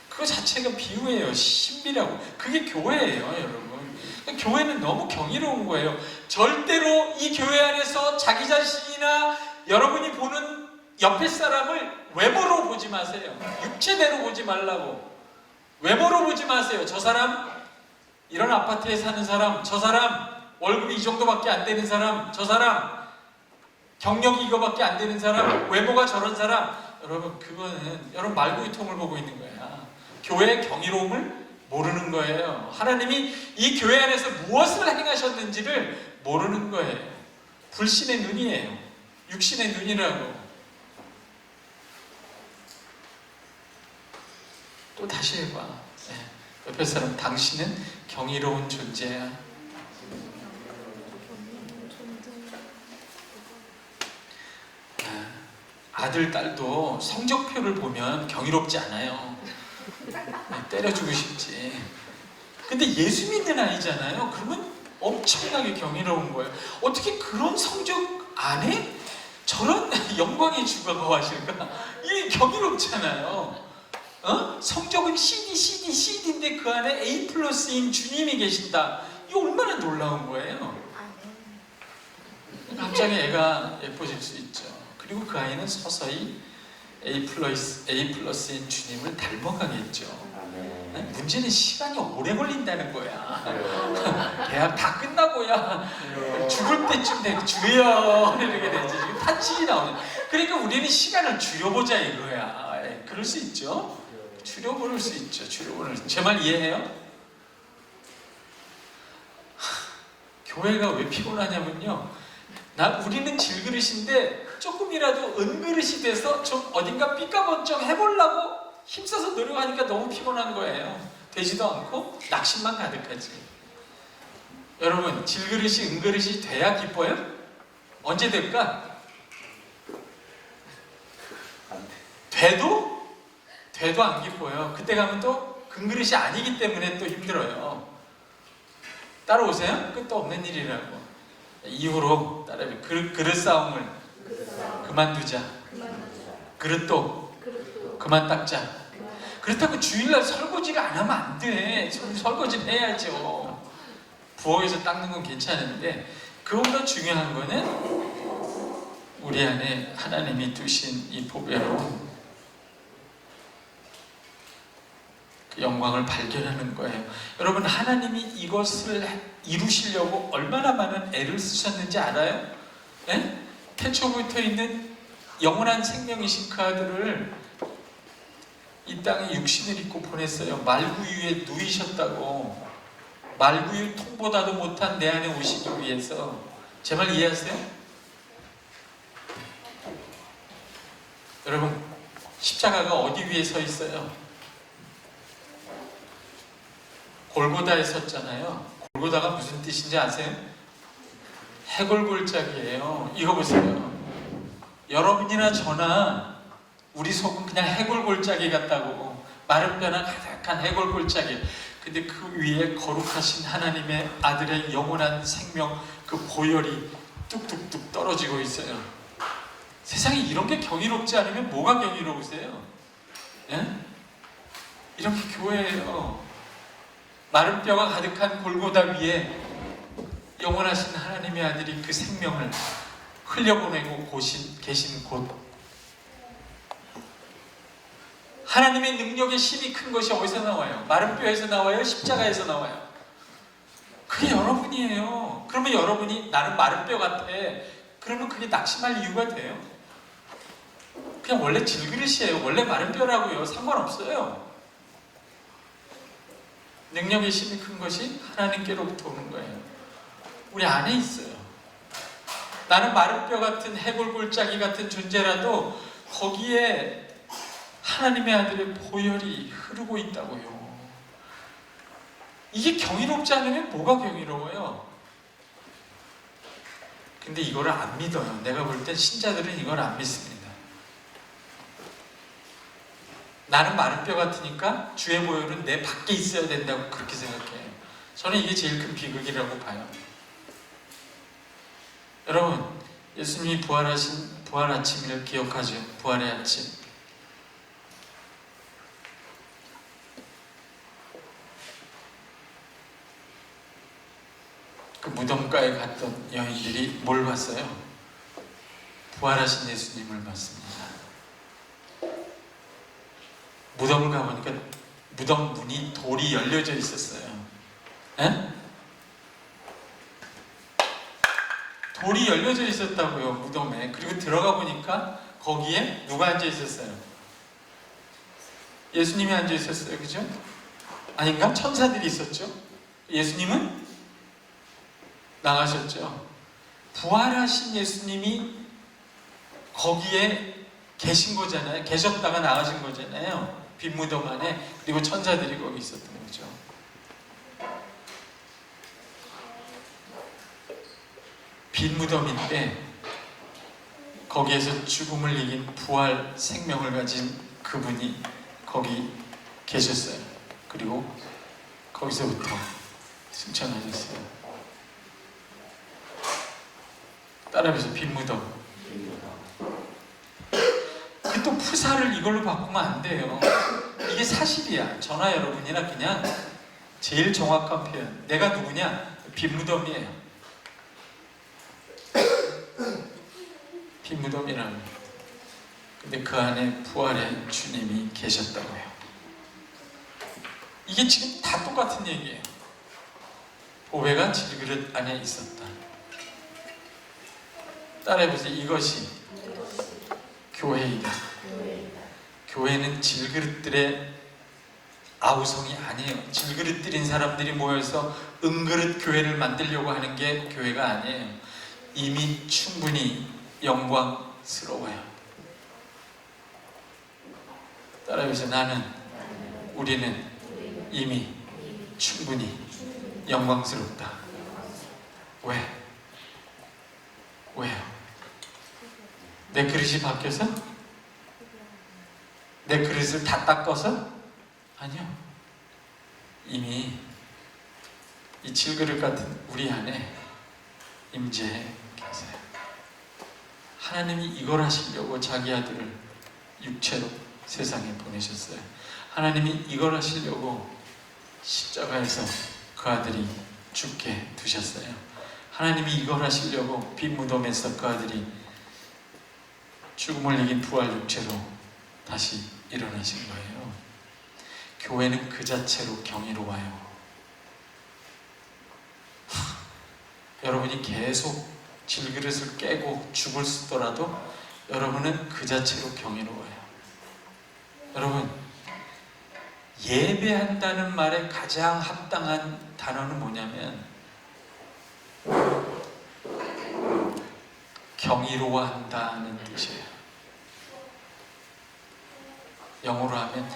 그거 자체가 비유예요. 신비라고. 그게 교회예요, 여러분. 교회는 너무 경이로운 거예요. 절대로 이 교회 안에서 자기 자신이나 여러분이 보는 옆에 사람을 외모로 보지 마세요. 육체대로 보지 말라고. 외모로 보지 마세요. 저 사람, 이런 아파트에 사는 사람, 저 사람, 월급이 이 정도밖에 안 되는 사람, 저 사람, 경력이 이거밖에 안 되는 사람, 외모가 저런 사람. 여러분 그거는 여러분 말구유통을 보고 있는 거야. 교회의 경이로움을 모르는 거예요. 하나님이 이 교회 안에서 무엇을 행하셨는지를 모르는 거예요. 불신의 눈이에요. 육신의 눈이라고. 또 다시 해봐. 옆에 사람, 당신은 경이로운 존재야. 아들, 딸도 성적표를 보면 경이롭지 않아요. 때려주고 싶지. 근데 예수 믿는 아이잖아요. 그러면 엄청나게 경이로운 거예요. 어떻게 그런 성적 안에 저런 영광의 주가 거하실까? 이게 경이롭잖아요. 성적은 CD인데 그 안에 A+인 주님이 계신다. 이거 얼마나 놀라운 거예요. 갑자기 애가 예뻐질 수 있죠. 그리고 그 아이는 서서히 A+N 주님을 닮아가겠죠. 문제는 시간이 오래 걸린다는 거야. 계약 다 끝나고야 죽을 때쯤 되고 주여 이렇게 되지. 지금 탄식이 나오죠. 그러니까 우리는 시간을 줄여보자 이거야. 그럴 수 있죠. 줄여볼 수 있죠. 제 말 이해해요? 교회가 왜 피곤하냐면요, 우리는 질그릇인데 조금이라도 은그릇이 돼서 좀 어딘가 삐까번쩍 해보려고 힘써서 노력하니까 너무 피곤한 거예요. 되지도 않고 낙심만 가득하지. 여러분, 질그릇이 은그릇이 돼야 기뻐요? 언제 될까? 돼도 안 기뻐요. 그때 가면 또 금그릇이 아니기 때문에 또 힘들어요. 따라오세요? 끝도 없는 일이라고. 이후로 따라해. 그릇 싸움을 그만두자. 그릇도 그만 닦자. 그렇다고 주일날 설거지를 안 하면 안 돼. 설거지를 해야죠. 부엌에서 닦는 건 괜찮은데, 그보다 중요한 거는 우리 안에 하나님이 두신 이 보배로 그 영광을 발견하는 거예요. 여러분, 하나님이 이것을 이루시려고 얼마나 많은 애를 쓰셨는지 알아요? 네? 태초부터 있는 영원한 생명이신 그 아들을 이 땅에 육신을 입고 보냈어요. 말구유에 누이셨다고. 말구유 통보다도 못한 내 안에 오시기 위해서. 제 말 이해하세요? 여러분, 십자가가 어디 위에 서 있어요? 골고다에 섰잖아요. 골고다가 무슨 뜻인지 아세요? 해골골짜기예요. 이거 보세요. 여러분이나 저나 우리 속은 그냥 해골골짜기 같다고. 마른 뼈나 가득한 해골골짜기. 근데 그 위에 거룩하신 하나님의 아들의 영원한 생명, 그 보혈이 뚝뚝뚝 떨어지고 있어요. 세상에 이런 게 경이롭지 않으면 뭐가 경이로우세요? 예? 이런 게 교회예요. 마른 뼈가 가득한 골고다 위에 영원하신 하나님의 아들이 그 생명을 흘려보내고 계신 곳. 하나님의 능력의 힘이 큰 것이 어디서 나와요? 마른 뼈에서 나와요? 십자가에서 나와요? 그게 여러분이에요. 그러면 여러분이 나는 마른 뼈 같아. 그러면 그게 낙심할 이유가 돼요? 그냥 원래 질그릇이에요. 원래 마른 뼈라고요. 상관없어요. 능력의 힘이 큰 것이 하나님께로부터 오는 거예요. 우리 안에 있어요. 나는 마른 뼈 같은 해골골짜기 같은 존재라도 거기에 하나님의 아들의 보혈이 흐르고 있다고요. 이게 경이롭지 않으면 뭐가 경이로워요? 근데 이거를 안 믿어요. 내가 볼 땐 신자들은 이걸 안 믿습니다. 나는 마른 뼈 같으니까 주의 보혈은 내 밖에 있어야 된다고 그렇게 생각해요. 저는 이게 제일 큰 비극이라고 봐요. 여러분, 예수님이 부활하신 부활 아침을 기억하죠? 부활의 아침. 그 무덤가에 갔던 여인들이 뭘 봤어요? 부활하신 예수님을 봤습니다. 무덤을 가보니까 무덤 문이 돌이 열려져 있었어요. 에? 돌이 열려져 있었다고요, 무덤에. 그리고 들어가 보니까 거기에 누가 앉아 있었어요? 예수님이 앉아 있었어요. 그죠? 아닌가? 천사들이 있었죠? 예수님은 나가셨죠. 부활하신 예수님이 거기에 계신 거잖아요. 계셨다가 나가신 거잖아요. 빈 무덤 안에. 그리고 천사들이 거기 있었던 거죠. 빈 무덤인데 거기에서 죽음을 이긴 부활 생명을 가진 그분이 거기 계셨어요. 그리고 거기서부터 승천하셨어요. 따라해서 빈 무덤. 그 또 푸사를 이걸로 바꾸면 안 돼요. 이게 사실이야. 저나 여러분이나 그냥 제일 정확한 표현. 내가 누구냐? 빈 무덤이에요. 빈 무덤이라는. 근데 그 안에 부활의 주님이 계셨다고 해요. 이게 지금 다 똑같은 얘기예요. 보배가 질그릇 안에 있었다. 따라해보세요. 이것이 교회이다. 교회는 질그릇들의 아우성이 아니에요. 질그릇들인 사람들이 모여서 은그릇 교회를 만들려고 하는 게 교회가 아니에요. 이미 충분히 영광스러워요. 따라해보세요. 나는, 우리는 이미 충분히 영광스럽다. 왜? 왜요? 내 그릇이 바뀌어서? 내 그릇을 다 닦아서? 아니요. 이미 이 질그릇 같은 우리 안에 임재해 계세요. 하나님이 이걸 하시려고 자기 아들을 육체로 세상에 보내셨어요. 하나님이 이걸 하시려고 십자가에서 그 아들이 죽게 두셨어요. 하나님이 이걸 하시려고 빈 무덤에서 그 아들이 죽음을 이긴 부활 육체로 다시 일어나신 거예요. 교회는 그 자체로 경이로워요. 여러분이 계속 질그릇을 깨고 죽을 쓰더라도 여러분은 그 자체로 경이로워요. 여러분, 예배한다는 말에 가장 합당한 단어는 뭐냐면 경이로워한다는 뜻이에요. 영어로 하면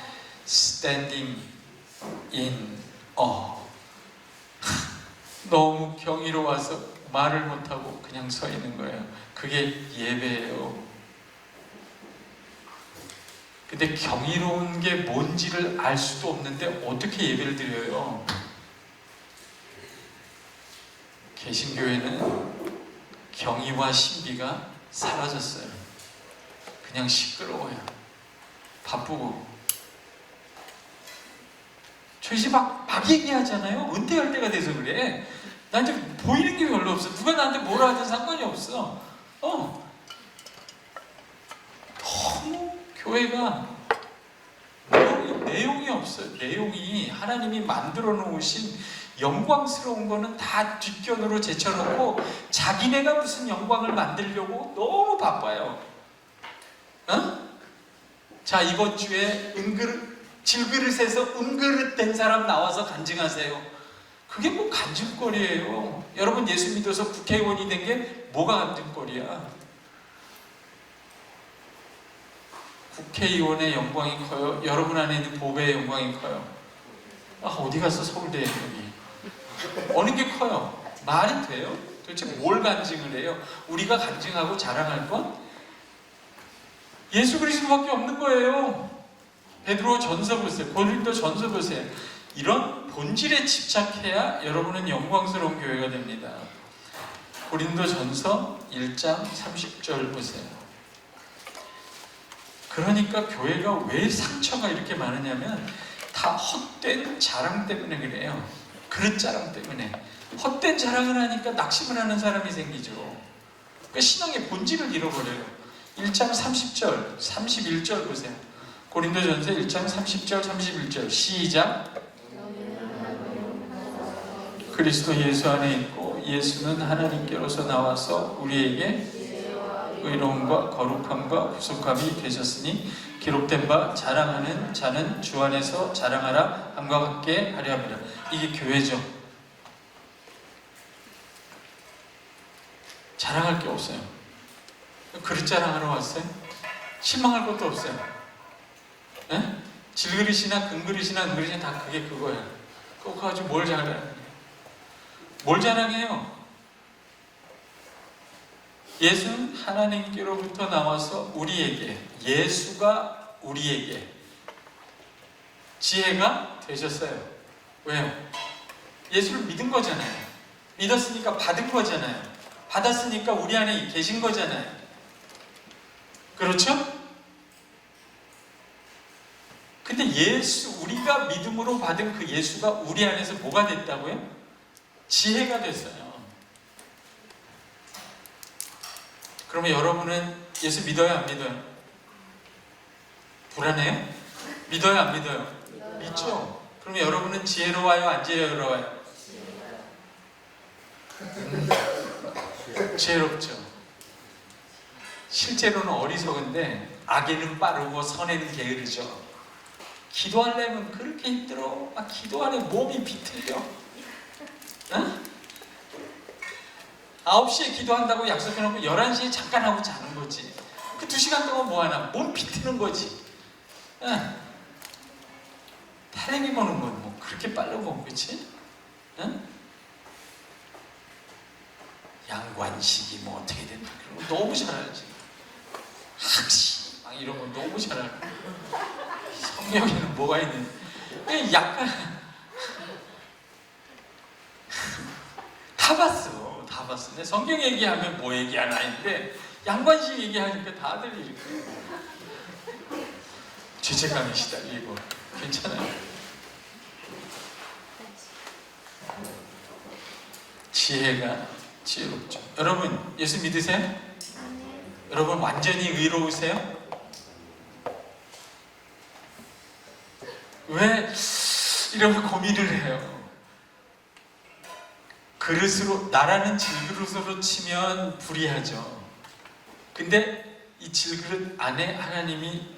standing in awe. 너무 경이로워서 말을 못하고 그냥 서 있는 거예요. 그게 예배예요. 근데 경이로운 게 뭔지를 알 수도 없는데 어떻게 예배를 드려요? 개신교회는 경의와 신비가 사라졌어요. 그냥 시끄러워요. 바쁘고. 저 이제 막 얘기하잖아요. 은퇴할 때가 돼서 그래. 나 이제 보이는 게 별로 없어. 누가 나한테 뭐라 하든 상관이 없어. 너무 교회가 내용이 없어요. 내용이 하나님이 만들어 놓으신 영광스러운 거는 다 뒷견으로 제쳐놓고 자기네가 무슨 영광을 만들려고 너무 바빠요. 자, 이번 주에 질그릇에서 은그릇 된 사람 나와서 간증하세요. 그게 뭐 간증거리예요. 여러분 예수 믿어서 국회의원이 된 게 뭐가 간증거리야? 국회의원의 영광이 커요? 여러분 안에 있는 보배의 영광이 커요? 어디 가서 서울대에 여기 어느 게 커요? 말이 돼요? 도대체 뭘 간증을 해요? 우리가 간증하고 자랑할 건 예수 그리스도밖에 없는 거예요. 베드로 전서 보세요. 고린도 전서 보세요. 이런 본질에 집착해야 여러분은 영광스러운 교회가 됩니다. 고린도 전서 1장 30절 보세요. 그러니까 교회가 왜 상처가 이렇게 많으냐면 다 헛된 자랑 때문에 그래요. 그릇 자랑 때문에. 헛된 자랑을 하니까 낙심을 하는 사람이 생기죠. 그러니까 신앙의 본질을 잃어버려요. 1장 30절, 31절 보세요. 고린도전서 1장 30절, 31절 시작. 그리스도 예수 안에 있고 예수는 하나님께로서 나와서 우리에게 의로움과 거룩함과 구속함이 되셨으니 기록된 바 자랑하는 자는 주 안에서 자랑하라 함과 같게 하려 합니다. 이게 교회죠. 자랑할 게 없어요. 그릇 자랑하러 왔어요? 실망할 것도 없어요. 네? 질그릇이나 금그릇이나 은그릇이나 다 그게 그거예요. 그거 가지고 뭘 자랑해요? 뭘 자랑해요? 예수는 하나님께로부터 나와서 우리에게, 예수가 우리에게 지혜가 되셨어요. 왜요? 예수를 믿은 거잖아요. 믿었으니까 받은 거잖아요. 받았으니까 우리 안에 계신 거잖아요. 그렇죠? 근데 우리가 믿음으로 받은 그 예수가 우리 안에서 뭐가 됐다고요? 지혜가 됐어요. 그러면 여러분은 예수 믿어요, 안 믿어요? 불안해요? 믿어요, 안 믿어요? 믿죠? 그럼 여러분은 지혜로워요, 안 지혜로워요? 지혜롭죠. 실제로는 어리석은데 악에는 빠르고 선에는 게으르죠. 기도하려면 그렇게 힘들어. 막 기도하려 몸이 비틀려. 응? 9시에 기도한다고 약속해놓고 11시에 잠깐 하고 자는 거지. 그 2시간 동안 뭐하나? 몸 비트는 거지. 응? 텔레비 보는 건 뭐 그렇게 빠르고, 그치? 응? 양관식이 뭐 어떻게 된다 그런 거 너무 잘 알지. 학식 막 이런 거 너무 잘 알고. 성경에는 뭐가 있는지 약간 다 봤어. 근데 성경 얘기하면 뭐 얘기하나 했는데 양관식 얘기하니까 다들 이렇게 죄책감에 시달리고. 괜찮아요. 지혜롭죠. 여러분 예수 믿으세요? 여러분 완전히 의로우세요? 왜 이런 고민을 해요? 그릇으로, 나라는 질그릇으로 치면 불의하죠. 근데 이 질그릇 안에 하나님이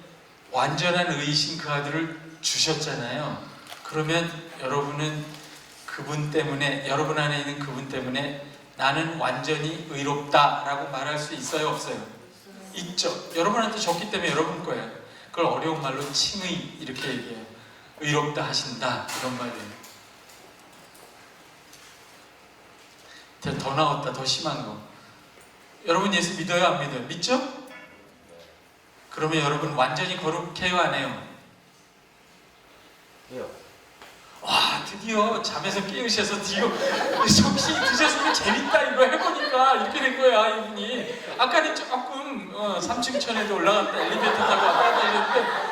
완전한 의이신 그 아들을 주셨잖아요. 그러면 여러분은 그분 때문에, 여러분 안에 있는 그분 때문에 나는 완전히 의롭다라고 말할 수 있어요, 없어요? 있죠. 여러분한테 줬기 때문에 여러분 거예요. 그걸 어려운 말로 칭의 이렇게 얘기해요. 의롭다 하신다, 이런 말이에요. 더 나왔다, 더 심한 거. 여러분 예수 믿어요, 안 믿어요? 믿죠? 그러면 여러분 완전히 거룩해요, 안 해요? 와, 드디어 잠에서 깨우셔서 정신이 드셨으면 재밌다 이거 해보니까 이렇게 된 거야, 이분이. 아까는 조금 3층 천에도 올라갔다 엘리베이터 타고 왔다 갔다 했는데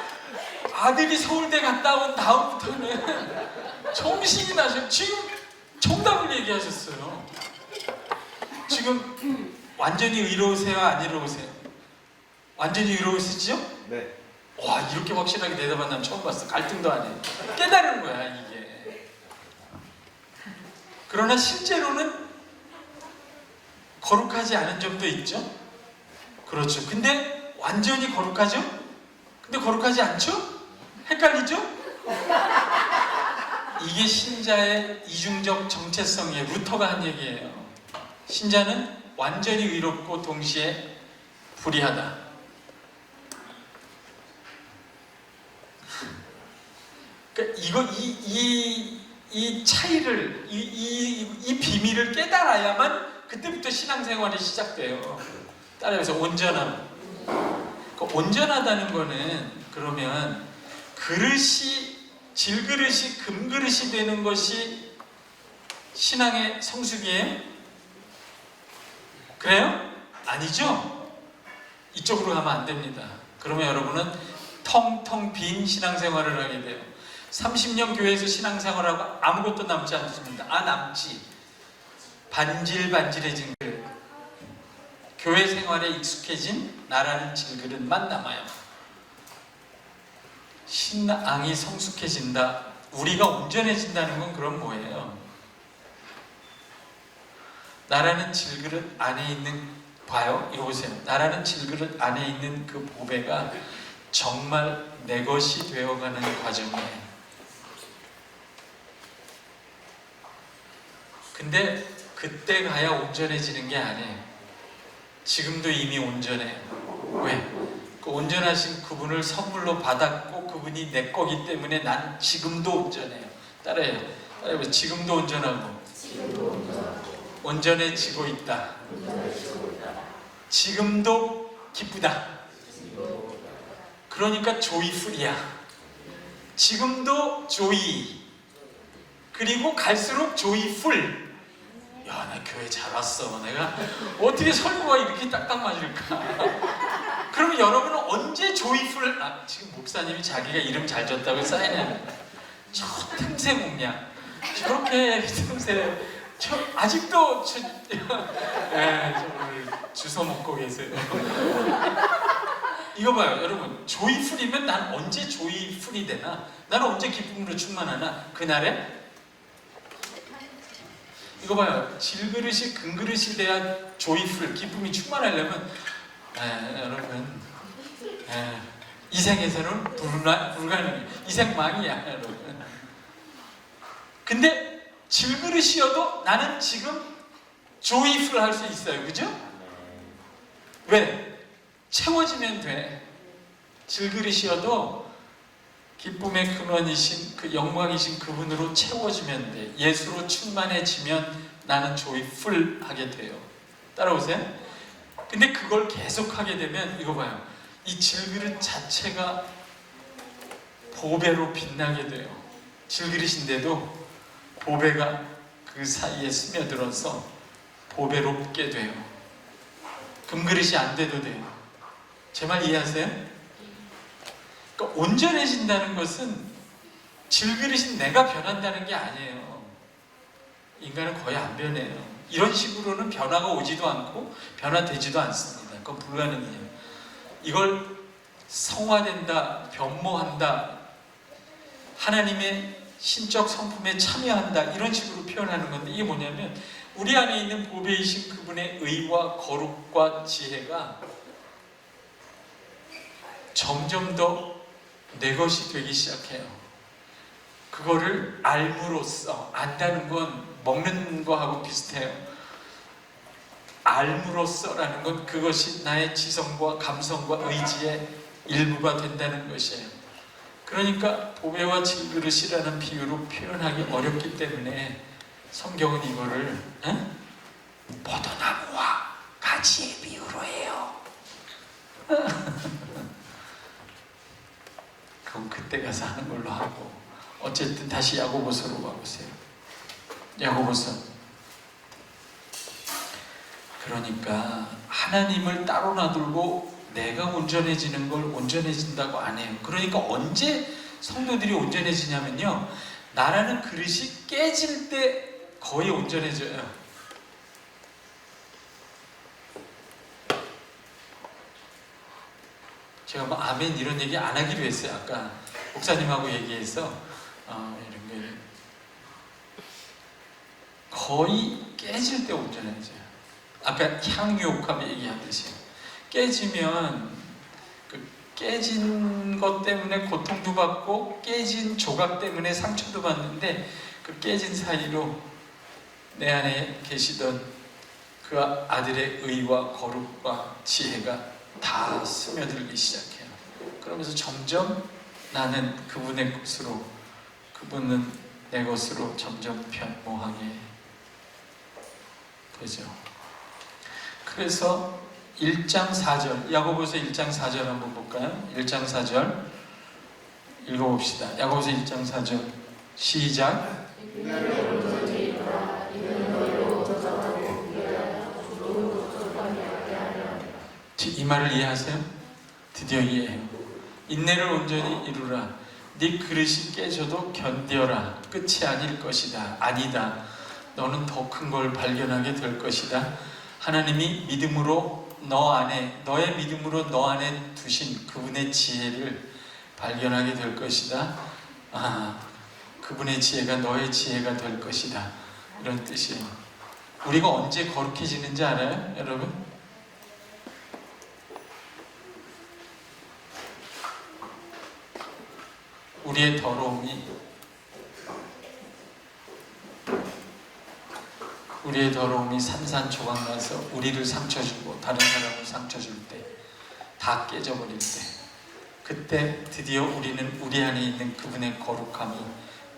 아들이 서울대 갔다 온 다음부터는 정신이 나셔. 지금 정답을 얘기하셨어요. 지금 완전히 의로우세요, 안 의로우세요? 완전히 의로우시죠? 네. 와, 이렇게 확실하게 대답한 사람 처음 봤어. 갈등도 안 해. 깨달은 거야, 이게. 그러나 실제로는 거룩하지 않은 점도 있죠? 그렇죠. 근데 완전히 거룩하죠? 근데 거룩하지 않죠? 헷갈리죠? 이게 신자의 이중적 정체성이에요. 루터가 한 얘기예요. 신자는 완전히 의롭고 동시에 불의하다. 그러니까 이 차이를, 이 비밀을 깨달아야만 그때부터 신앙생활이 시작돼요. 따라해서 온전함. 그러니까 온전하다는 거는 그러면 질그릇이 금그릇이 되는 것이 신앙의 성숙이에요? 그래요? 아니죠? 이쪽으로 가면 안 됩니다. 그러면 여러분은 텅텅 빈 신앙생활을 하게 돼요. 30년 교회에서 신앙생활하고 아무것도 남지 않습니다. 남지. 반질반질해진 그릇. 교회 생활에 익숙해진 나라는 질그릇만 남아요. 신앙이 성숙해진다. 우리가 온전해진다는 건 그럼 뭐예요? 나라는 질그릇 안에 있는, 봐요, 이거 보세요. 나라는 질그릇 안에 있는 그 보배가 정말 내 것이 되어가는 과정이에요. 근데 그때 가야 온전해지는 게 아니에요. 지금도 이미 온전해요. 왜? 그 온전하신 그분을 선물로 받았고 그분이 내 거기 때문에 난 지금도 온전해요. 따라해요. 지금도 온전하고 온전해지고 있다. 지금도 기쁘다. 그러니까 조이풀이야. 지금도 조이. 그리고 갈수록 조이풀. 야, 나 교회 잘 왔어. 내가 어떻게 설교가 이렇게 딱딱 맞을까? 그러면 여러분은 언제 조이풀? 지금 목사님이 자기가 이름 잘 줬다고 사인해. 저 틈새 공략. 저렇게 틈새. 아직도 주워 먹고 계세요. 이거 봐요, 여러분. 조이풀이면 난 언제 조이풀이 되나? 나는 언제 기쁨으로 충만하나? 그날에? 이거 봐요. 질그릇이 금그릇이 돼야 조이풀, 기쁨이 충만하려면 여러분 이 생에서는 불가능해요. 이 생 망이야, 여러분. 근데 질그릇이어도 나는 지금 조이풀 할 수 있어요. 그죠? 왜? 채워지면 돼. 질그릇이어도 기쁨의 근원이신 그 영광이신 그분으로 채워지면 돼. 예수로 충만해지면 나는 조이풀 하게 돼요. 따라오세요? 근데 그걸 계속하게 되면 이거 봐요. 이 질그릇 자체가 보배로 빛나게 돼요. 질그릇인데도 보배가 그 사이에 스며들어서 보배롭게 돼요. 금그릇이 안 돼도 돼요. 제 말 이해하세요? 그러니까 온전해진다는 것은 질그릇인 내가 변한다는 게 아니에요. 인간은 거의 안 변해요. 이런 식으로는 변화가 오지도 않고 변화되지도 않습니다. 그건 불가능해요. 이걸 성화된다, 변모한다, 하나님의 신적 성품에 참여한다, 이런 식으로 표현하는 건데, 이게 뭐냐면 우리 안에 있는 보배이신 그분의 의와 거룩과 지혜가 점점 더 내 것이 되기 시작해요. 그거를 알므로써, 안다는 건 먹는 거하고 비슷해요. 알므로써라는 건 그것이 나의 지성과 감성과 의지의 일부가 된다는 것이에요. 그러니까 보배와 질그릇이라는 비유로 표현하기 어렵기 때문에 성경은 이거를 포도나무와 가지의 비유로 해요. 그럼 그때 가서 하는 걸로 하고, 어쨌든 다시 야고보서로 가보세요. 야고보서. 그러니까 하나님을 따로 놔두고 내가 온전해지는 걸 온전해진다고 안 해요. 그러니까 언제 성도들이 온전해지냐면요, 나라는 그릇이 깨질 때 거의 온전해져요. 제가 뭐 아멘 이런 얘기 안 하기로 했어요. 아까 목사님하고 얘기해서 이런 게 거의 깨질 때 온전해져요. 아까 향유옥합 얘기하듯이 깨지면 그 깨진 것 때문에 고통도 받고 깨진 조각 때문에 상처도 받는데, 그 깨진 사이로 내 안에 계시던 그 아들의 의와 거룩과 지혜가 다 스며들기 시작해요. 그러면서 점점 나는 그분의 것으로, 그분은 내 것으로 점점 변모하게 되죠. 그래서 1장 4절, 야고보서 1장 4절 한번 볼까요? 1장 4절 읽어봅시다. 야고보서 1장 4절 시작. 이 말을 이해하세요? 드디어 이해해요. 인내를 온전히 이루라. 네 그릇이 깨져도 견뎌라. 끝이 아닐 것이다. 아니다. 너는 더 큰 걸 발견하게 될 것이다. 하나님이 믿음으로 너 안에, 너의 믿음으로 너 안에 두신 그분의 지혜를 발견하게 될 것이다. 그분의 지혜가 너의 지혜가 될 것이다. 이런 뜻이에요. 우리가 언제 거룩해지는지 알아요, 여러분? 우리의 더러움이 산산조각 나서 우리를 상처 주고 다른 사람을 상처 줄 때, 다 깨져버릴 때, 그때 드디어 우리는 우리 안에 있는 그분의 거룩함이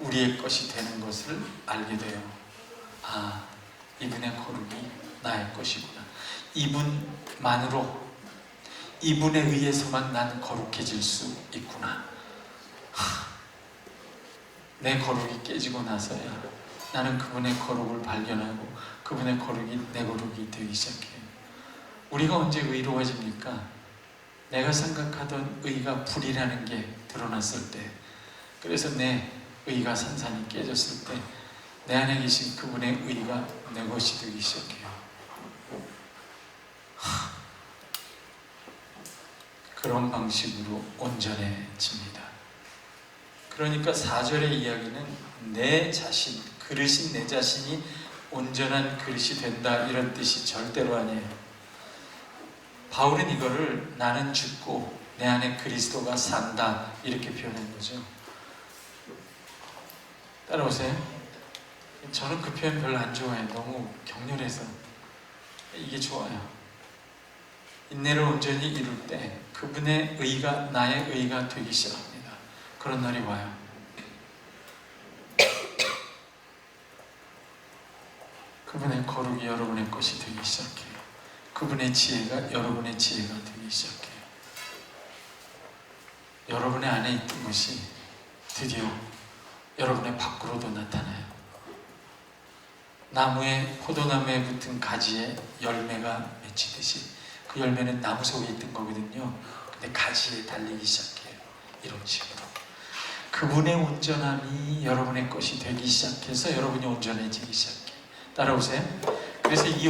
우리의 것이 되는 것을 알게 돼요. 이분의 거룩이 나의 것이구나. 이분만으로, 이분에 의해서만 나는 거룩해질 수 있구나. 내 거룩이 깨지고 나서야 나는 그분의 거룩을 발견하고 그분의 거룩이 내 거룩이 되기 시작해요. 우리가 언제 의로워집니까? 내가 생각하던 의가 불이라는 게 드러났을 때, 그래서 내 의가 산산이 깨졌을 때 내 안에 계신 그분의 의가 내 것이 되기 시작해요. 그런 방식으로 온전해집니다. 그러니까 4절의 이야기는 내 자신, 그릇인 내 자신이 온전한 그릇이 된다 이런 뜻이 절대로 아니에요. 바울은 이거를 나는 죽고 내 안에 그리스도가 산다 이렇게 표현한 거죠. 따라오세요. 저는 그 표현 별로 안 좋아해요. 너무 격렬해서. 이게 좋아요. 인내를 온전히 이룰 때 그분의 의가 나의 의가 되기 시작합니다. 그런 날이 와요. 그분의 거룩이 여러분의 것이 되기 시작해요. 그분의 지혜가 여러분의 지혜가 되기 시작해요. 여러분의 안에 있던 것이 드디어 여러분의 밖으로도 나타나요. 포도나무에 붙은 가지에 열매가 맺히듯이 그 열매는 나무 속에 있던 거거든요. 근데 가지에 달리기 시작해요. 이런 식으로 그분의 온전함이 여러분의 것이 되기 시작해서 여러분이 온전해지기 시작해요. 따라오세요. 그래서 이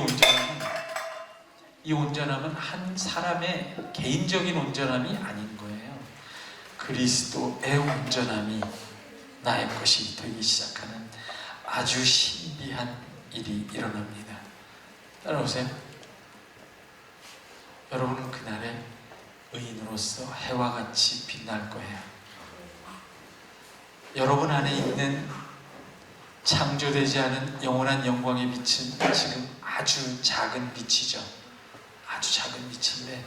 온전함은 한 사람의 개인적인 온전함이 아닌 거예요. 그리스도의 온전함이 나의 것이 되기 시작하는 아주 신비한 일이 일어납니다. 따라오세요. 여러분은 그날에 의인으로서 해와 같이 빛날 거예요. 여러분 안에 있는 창조되지 않은 영원한 영광의 빛은 지금 아주 작은 빛이죠. 아주 작은 빛인데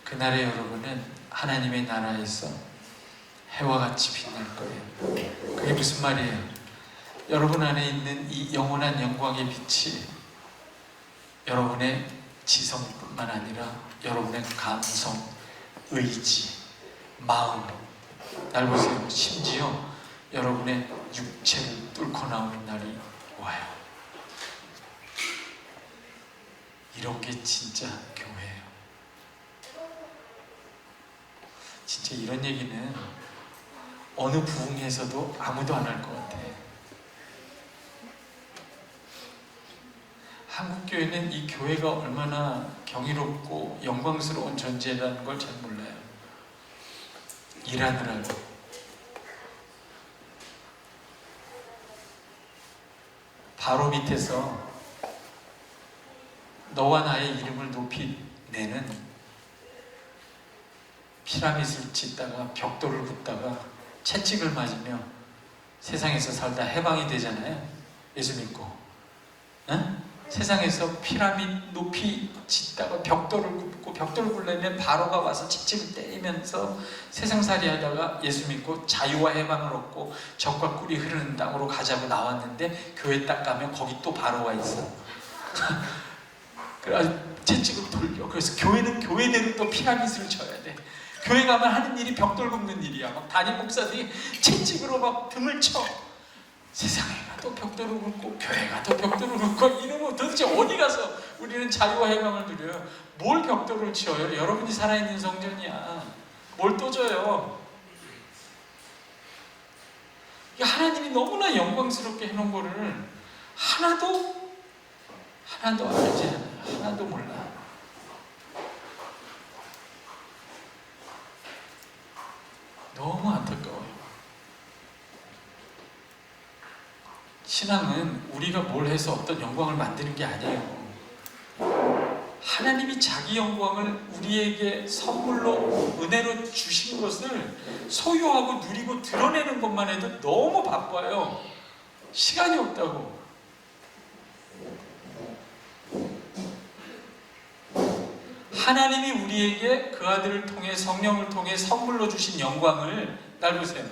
그날에 여러분은 하나님의 나라에서 해와 같이 빛날 거예요. 그게 무슨 말이에요? 여러분 안에 있는 이 영원한 영광의 빛이 여러분의 지성뿐만 아니라 여러분의 감성, 의지, 마음, 날 보세요. 심지어 여러분의 육체를 뚫고 나오는 날이 와요. 이런 게 진짜 교회예요. 진짜 이런 얘기는 어느 부흥에서도 아무도 안 할 것 같아요. 한국교회는 이 교회가 얼마나 경이롭고 영광스러운 존재라는 걸 잘 몰라요. 일하느라고. 바로 밑에서 너와 나의 이름을 높이 내는 피라밋을 짓다가 벽돌을 붓다가 채찍을 맞으며 세상에서 살다 해방이 되잖아요. 예수 믿고. 응? 세상에서 피라밋 높이 짓다가 벽돌을 굽고 벽돌을 굴려면 바로가 와서 채찍을 때리면서 세상살이 하다가 예수 믿고 자유와 해방을 얻고 젖과 꿀이 흐르는 땅으로 가자고 나왔는데 교회 딱 가면 거기 또 바로가 있어. 그래서 채찍을 돌려. 그래서 교회는 교회대로 또 피라밋을 쳐야 돼. 교회 가면 하는 일이 벽돌 굽는 일이야. 막 담임 목사들이 채찍으로 막 등을 쳐. 세상에 가도 벽돌을 긋고 교회 가도 벽돌을 긋고 이러면 도대체 어디 가서 우리는 자유와 해방을 누려요? 뭘 벽돌을 치어요? 여러분이 살아있는 성전이야. 뭘 또 줘요? 하나님이 너무나 영광스럽게 해놓은 거를 하나도 알지 않아요. 하나도 몰라. 너무 안타까워요. 신앙은 우리가 뭘 해서 어떤 영광을 만드는 게 아니에요. 하나님이 자기 영광을 우리에게 선물로 은혜로 주신 것을 소유하고 누리고 드러내는 것만 해도 너무 바빠요. 시간이 없다고. 하나님이 우리에게 그 아들을 통해 성령을 통해 선물로 주신 영광을 날 보세요.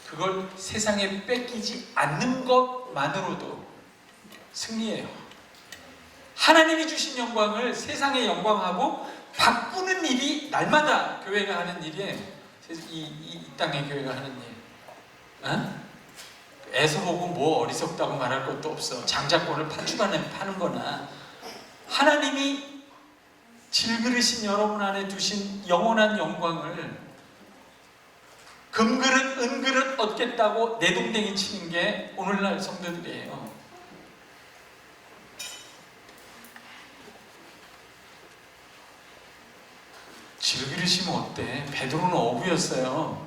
그걸 세상에 뺏기지 않는 것만으로도 승리예요. 하나님이 주신 영광을 세상의 영광하고 바꾸는 일이 날마다 교회가 하는 일이에요. 이 땅의 교회가 하는 일. 어? 애서 보고 뭐 어리석다고 말할 것도 없어. 장자권을 파는 거나 하나님이 질그릇인 여러분 안에 두신 영원한 영광을 금그릇 은그릇 얻겠다고 내동댕이 치는 게 오늘날 성도들이에요. 질그릇이면 어때? 베드로는 어부였어요.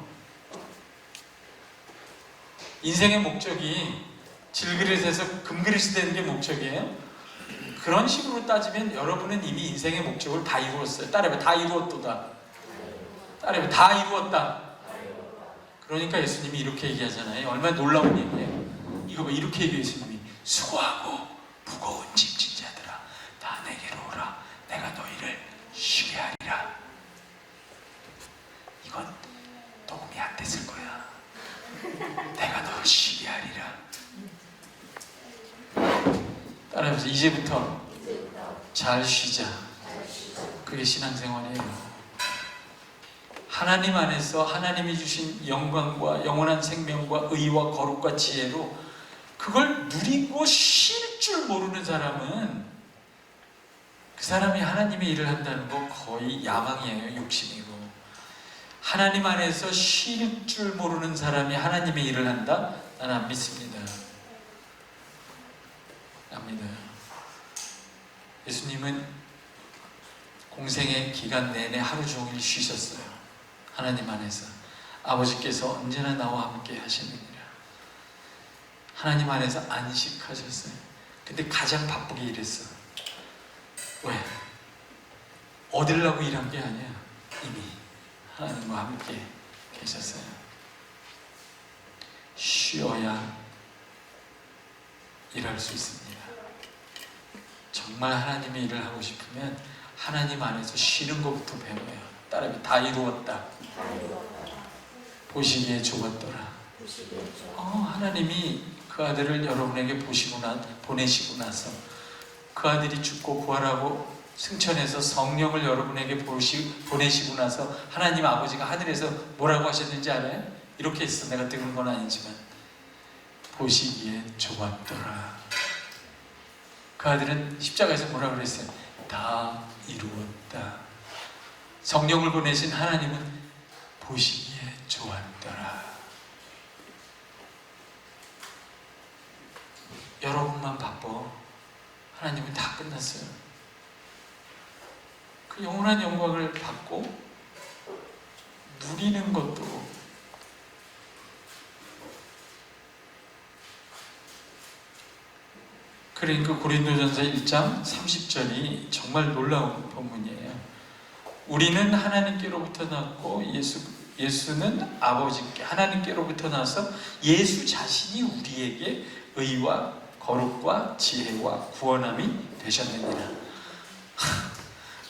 인생의 목적이 질그릇에서 금그릇이 되는 게 목적이에요? 그런 식으로 따지면 여러분은 이미 인생의 목적을 다 이루었어요. 따라해봐. 다 이루었도다. 따라해봐. 다 이루었다. 그러니까 예수님이 이렇게 얘기하잖아요. 얼마나 놀라운 얘기예요. 이거 봐. 이렇게 얘기해요. 예수님이. 수고하고 무거운 짐진 자들아, 다 내게로 오라. 내가 너희를 쉬게 하리라. 이건 녹음이 안 됐을 거야. 내가 너를 쉬게 하리라. 따라해보세요. 이제부터 잘 쉬자. 그게 신앙생활이에요. 하나님 안에서 하나님이 주신 영광과 영원한 생명과 의와 거룩과 지혜로 그걸 누리고 쉴 줄 모르는 사람은 그 사람이 하나님의 일을 한다는 거 거의 야망이에요. 욕심이고. 하나님 안에서 쉴 줄 모르는 사람이 하나님의 일을 한다? 나는 안 믿습니다. 안 믿어요. 예수님은 공생의 기간 내내 하루 종일 쉬셨어요. 하나님 안에서. 아버지께서 언제나 나와 함께 하시느니라. 하나님 안에서 안식하셨어요. 근데 가장 바쁘게 일했어. 왜? 얻으려고 일한 게 아니야. 이미 하나님과 함께 계셨어요. 쉬어야 일할 수 있습니다. 정말 하나님의 일을 하고 싶으면 하나님 안에서 쉬는 것부터 배워요. 따라해. 다 이루었다. 보시기에 좁았더라. 하나님이 그 아들을 여러분에게 보내시고 나서 그 아들이 죽고 부활하고 승천해서 성령을 여러분에게 보내시고 나서 하나님 아버지가 하늘에서 뭐라고 하셨는지 알아요? 이렇게 했어. 내가 들은 건 아니지만 보시기에 좁았더라. 그 아들은 십자가에서 뭐라고 그랬어요? 다 이루었다. 성령을 보내신 하나님은 보시기에 좋았더라. 여러분만 바빠. 하나님은 다 끝났어요. 그 영원한 영광을 받고 누리는 것도 그러니까 고린도전서 1장 30절이 정말 놀라운 본문이에요. 우리는 하나님께로부터 났고 예수는 아버지께 하나님께로부터 나서 예수 자신이 우리에게 의와 거룩과 지혜와 구원함이 되셨느니라.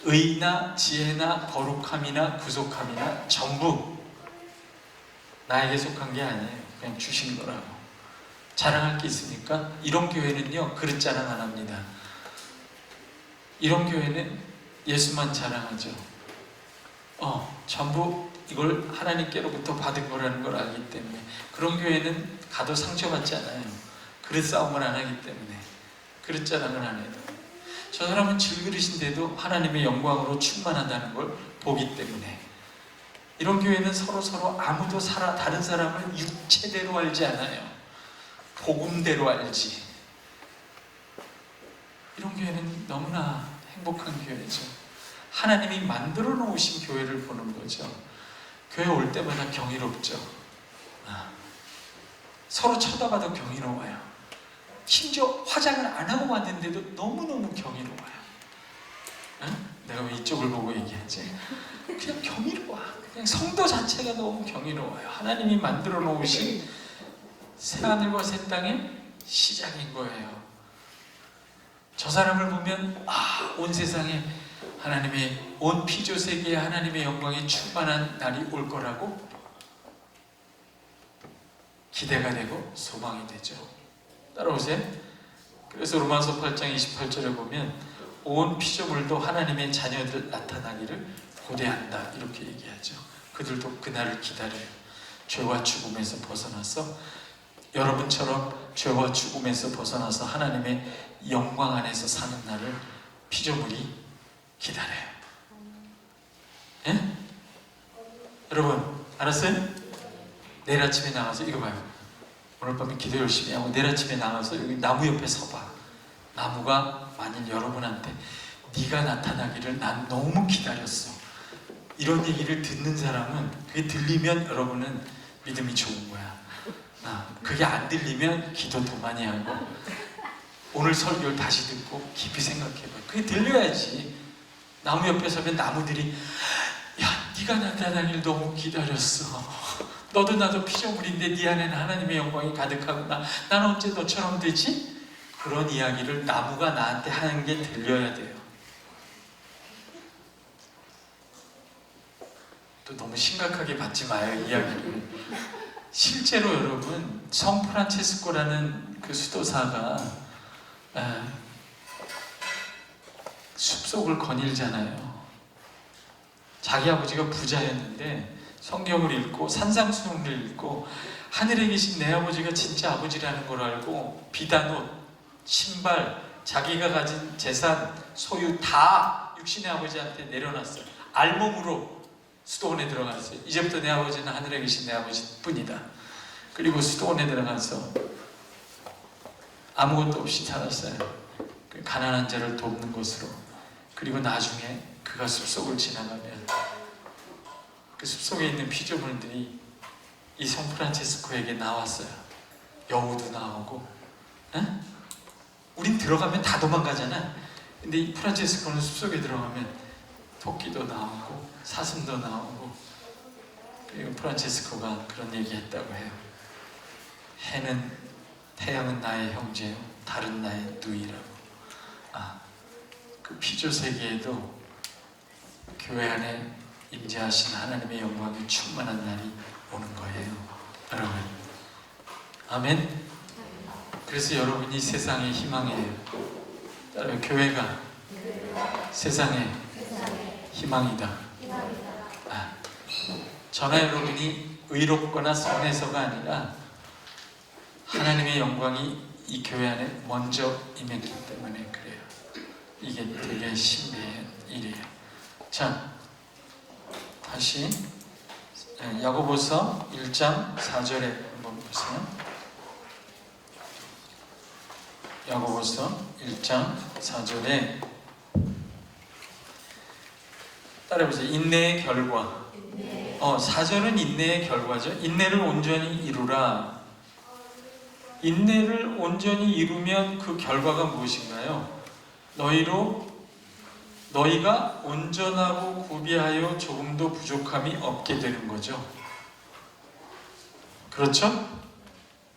의나 지혜나 거룩함이나 구속함이나 전부 나에게 속한 게 아니에요. 그냥 주신 거라고. 자랑할 게 있습니까? 이런 교회는요, 그릇 자랑 안 합니다. 이런 교회는 예수만 자랑하죠. 전부 이걸 하나님께로부터 받은 거라는 걸 알기 때문에. 그런 교회는 가도 상처받지 않아요. 그릇 싸움을 안 하기 때문에. 그릇 자랑을 안 해도. 저 사람은 질그릇인데도 하나님의 영광으로 충만하다는 걸 보기 때문에. 이런 교회는 서로 아무도 다른 사람을 육체대로 알지 않아요. 복음대로 알지. 이런 교회는 너무나 행복한 교회죠. 하나님이 만들어 놓으신 교회를 보는 거죠. 교회 올 때마다 경이롭죠. 서로 쳐다봐도 경이로워요. 심지어 화장을 안 하고 왔는데도 너무너무 경이로워요. 내가 왜 이쪽을 보고 얘기하지? 그냥 경이로워. 그냥 성도 자체가 너무 경이로워요. 하나님이 만들어 놓으신 새하늘과 새 땅의 시작인 거예요. 저 사람을 보면 온 세상에 하나님의 온 피조 세계에 하나님의 영광이 충만한 날이 올 거라고 기대가 되고 소망이 되죠. 따라오세요. 그래서 로마서 8장 28절에 보면 온 피조물도 하나님의 자녀들 나타나기를 고대한다 이렇게 얘기하죠. 그들도 그날을 기다려요. 죄와 죽음에서 벗어나서 여러분처럼 죄와 죽음에서 벗어나서 하나님의 영광 안에서 사는 날을 피조물이 기다려요. 예? 여러분 알았어요? 내일 아침에 나가서 이거 봐요. 오늘 밤에 기도 열심히 하고 내일 아침에 나가서 여기 나무 옆에 서봐. 나무가 만일 여러분한테 네가 나타나기를 난 너무 기다렸어. 이런 얘기를 듣는 사람은 그게 들리면 여러분은 믿음이 좋은 거야. 그게 안 들리면 기도 더 많이 하고 오늘 설교를 다시 듣고 깊이 생각해봐. 그게 들려야지. 나무 옆에 서면 나무들이 야, 네가 나타나길 너무 기다렸어. 너도 나도 피조물인데 네 안에는 하나님의 영광이 가득하구나. 난 언제 너처럼 되지? 그런 이야기를 나무가 나한테 하는 게 들려야 돼요. 또 너무 심각하게 받지 마요, 이야기를. 실제로 여러분, 성 프란체스코라는 그 수도사가 숲속을 거닐잖아요. 자기 아버지가 부자였는데 성경을 읽고 산상수훈을 읽고 하늘에 계신 내 아버지가 진짜 아버지라는 걸 알고 비단옷, 신발, 자기가 가진 재산, 소유 다 육신의 아버지한테 내려놨어요. 알몸으로 수도원에 들어갔어요. 이제부터 내 아버지는 하늘에 계신 내 아버지뿐이다. 그리고 수도원에 들어가서 아무것도 없이 살았어요. 가난한 자를 돕는 것으로. 그리고 나중에 그가 숲속을 지나가면 그 숲속에 있는 피조물들이 이 성 프란체스코에게 나왔어요. 여우도 나오고, 우린 들어가면 다 도망가잖아. 근데 이 프란체스코는 숲속에 들어가면 토끼도 나오고 사슴도 나오고. 그리고 프란체스코가 그런 얘기했다고 해요. 태양은 나의 형제요, 달은 나의 누이라고. 그 피조 세계에도 교회 안에 임재하신 하나님의 영광이 충만한 날이 오는 거예요, 여러분. 아멘. 그래서 여러분이 세상의 희망이에요. 따라요. 교회가 세상의 희망이다. 저나 여러분이 의롭거나 선해서가 아니라 하나님의 영광이 이 교회 안에 먼저 임했기 때문에 그래요. 이게 되게 신비한 일이에요. 자, 다시 야고보서 1장 4절에 한번 보세요. 야고보서 1장 4절에 따라해보세요. 인내의 결과. 4절은 인내의 결과죠. 인내를 온전히 이루라. 인내를 온전히 이루면 그 결과가 무엇인가요? 너희가 온전하고 구비하여 조금도 부족함이 없게 되는 거죠. 그렇죠?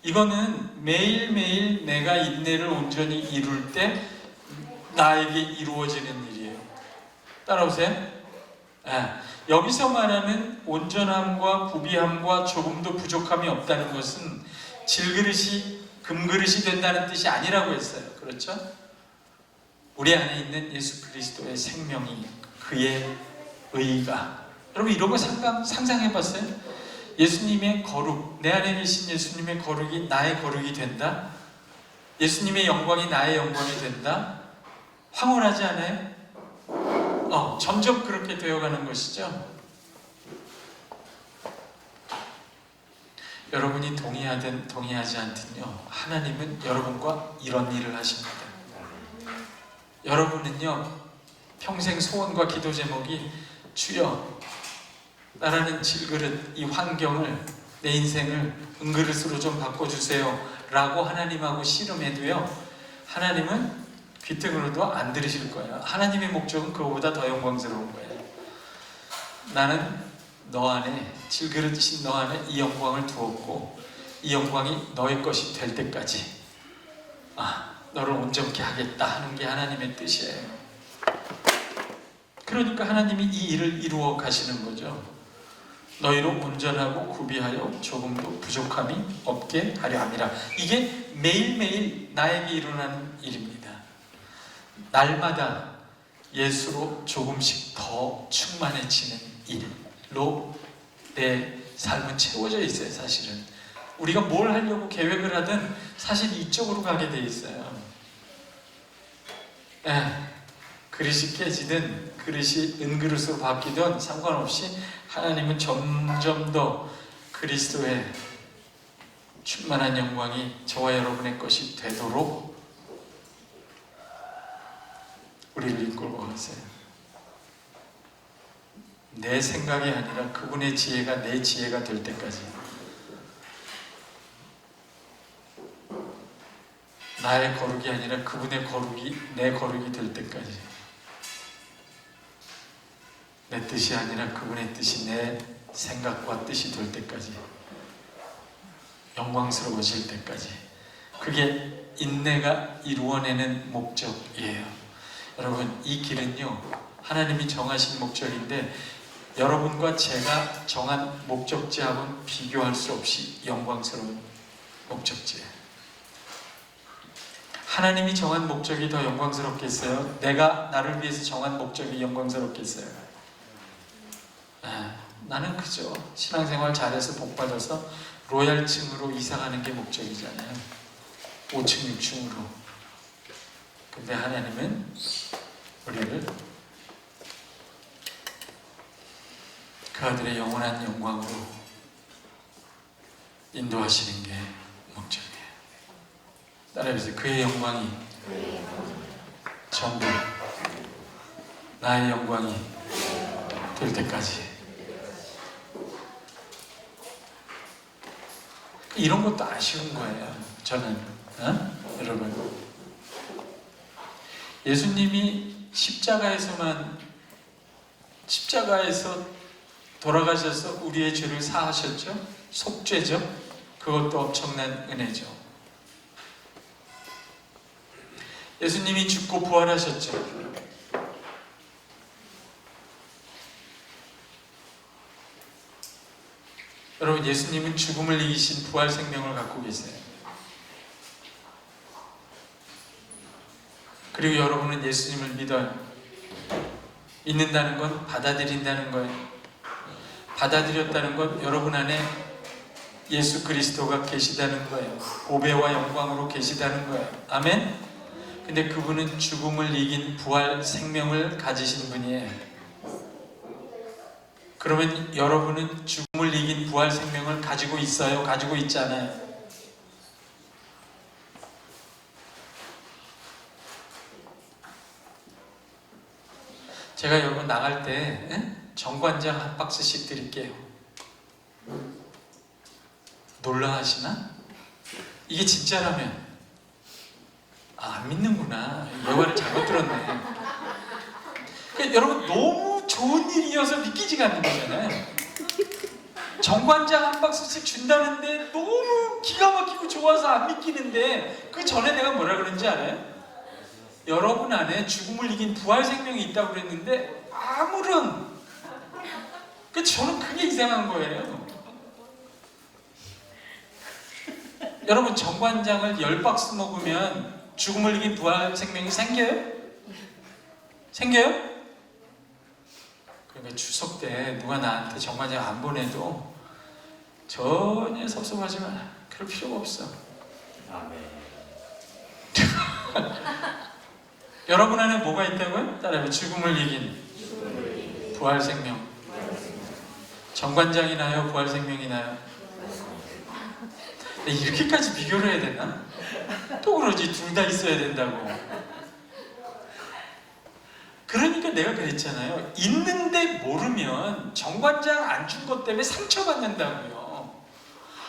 이거는 매일매일 내가 인내를 온전히 이룰 때 나에게 이루어지는 일이에요. 따라오세요. 여기서 말하는 온전함과 구비함과 조금도 부족함이 없다는 것은 질그릇이 금그릇이 된다는 뜻이 아니라고 했어요. 그렇죠? 우리 안에 있는 예수 그리스도의 생명이, 그의 의가, 여러분 이런 거 상상해 봤어요? 예수님의 거룩, 내 안에 계신 예수님의 거룩이 나의 거룩이 된다? 예수님의 영광이 나의 영광이 된다? 황홀하지 않아요? 점점 그렇게 되어가는 것이죠. 여러분이 동의하든 동의하지 않든요, 하나님은 여러분과 이런 일을 하십니다. 여러분은요, 평생 소원과 기도 제목이 주여 나라는 질그릇, 이 환경을, 내 인생을 은그릇으로 좀 바꿔주세요 라고 하나님하고 씨름해도요, 하나님은 귀등으로도 안 들으실 거예요. 하나님의 목적은 그거보다 더 영광스러운 거예요. 나는 너 안에, 질그릇이신 너 안에 이 영광을 두었고 이 영광이 너의 것이 될 때까지 너를 온전케 하겠다 하는 게 하나님의 뜻이에요. 그러니까 하나님이 이 일을 이루어 가시는 거죠. 너희로 온전하고 구비하여 조금도 부족함이 없게 하려 함이라. 이게 매일매일 나에게 일어나는 일입니다. 날마다 예수로 조금씩 더 충만해지는 일로 내 삶은 채워져 있어요. 사실은 우리가 뭘 하려고 계획을 하든 사실 이쪽으로 가게 돼 있어요. 그릇이 깨지든 그릇이 은그릇으로 바뀌든 상관없이 하나님은 점점 더 그리스도의 충만한 영광이 저와 여러분의 것이 되도록 우리를 이끌고 가세요. 내 생각이 아니라 그분의 지혜가 내 지혜가 될 때까지, 나의 거룩이 아니라 그분의 거룩이 내 거룩이 될 때까지, 내 뜻이 아니라 그분의 뜻이 내 생각과 뜻이 될 때까지, 영광스러워질 때까지, 그게 인내가 이루어내는 목적이에요. 여러분, 이 길은요 하나님이 정하신 목적인데 여러분과 제가 정한 목적지하고는 비교할 수 없이 영광스러운 목적지예요. 하나님이 정한 목적이 더 영광스럽겠어요? 내가 나를 위해서 정한 목적이 영광스럽겠어요? 나는 그저 신앙생활 잘해서 복받아서 로얄층으로 이사가는 게 목적이잖아요. 5층, 6층으로. 근데 하나님은 우리를 그 아들의 영원한 영광으로 인도하시는 게 목적이에요. 따라해보세요. 그의 영광이 전부 나의 영광이 될 때까지. 이런 것도 아쉬운 거예요. 저는 여러분, 예수님이 십자가에서 돌아가셔서 우리의 죄를 사하셨죠. 속죄죠. 그것도 엄청난 은혜죠. 예수님이 죽고 부활하셨죠. 여러분, 예수님은 죽음을 이기신 부활 생명을 갖고 계세요. 그리고 여러분은 예수님을 믿어요. 믿는다는 건 받아들인다는 거예요. 받아들였다는 건 여러분 안에 예수 그리스도가 계시다는 거예요. 보배와 영광으로 계시다는 거예요. 아멘? 근데 그분은 죽음을 이긴 부활 생명을 가지신 분이에요. 그러면 여러분은 죽음을 이긴 부활 생명을 가지고 있어요? 가지고 있잖아요. 제가 여러분 나갈 때 정관장 한 박스씩 드릴게요. 놀라하시나? 이게 진짜라면 안 믿는구나. 예화를 잘못 들었네. 그러니까 여러분, 너무 좋은 일이어서 믿기지가 않는 거잖아요. 정관장 한 박스씩 준다는데 너무 기가 막히고 좋아서 안 믿기는데, 그 전에 내가 뭐라 그랬는지 알아요? 여러분 안에 죽음을 이긴 부활 생명이 있다고 그랬는데 아무런, 저는 그게 이상한 거예요. 여러분, 정관장을 10박스 먹으면 죽음을 이긴 부활 생명이 생겨요? 생겨요? 그러니까 추석 때 누가 나한테 정관장 안 보내도 전혀 섭섭하지 마. 그럴 필요가 없어. 아멘. 여러분 안에 뭐가 있다고요? 따라해요. 죽음을 이긴 부활 생명. 정관장이 나요? 부활 생명이 나요? 이렇게까지 비교를 해야 되나? 또 그러지, 둘 다 있어야 된다고. 그러니까 내가 그랬잖아요. 있는데 모르면 정관장 안 준 것 때문에 상처받는다고요.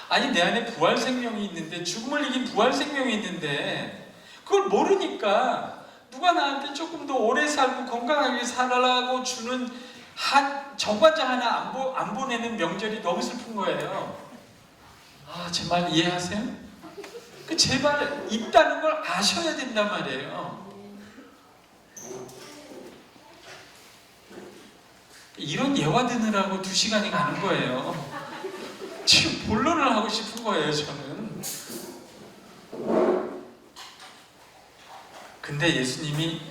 아니, 내 안에 부활 생명이 있는데, 죽음을 이긴 부활 생명이 있는데 그걸 모르니까 누가 나한테 조금 더 오래 살고 건강하게 살아라고 주는 정관장 하나 안 보내는 명절이 너무 슬픈 거예요. 제 말 이해하세요? 제발 있다는 걸 아셔야 된단 말이에요. 이런 예화 드느라고 2시간이 가는 거예요. 지금 본론을 하고 싶은 거예요, 저는. 근데 예수님이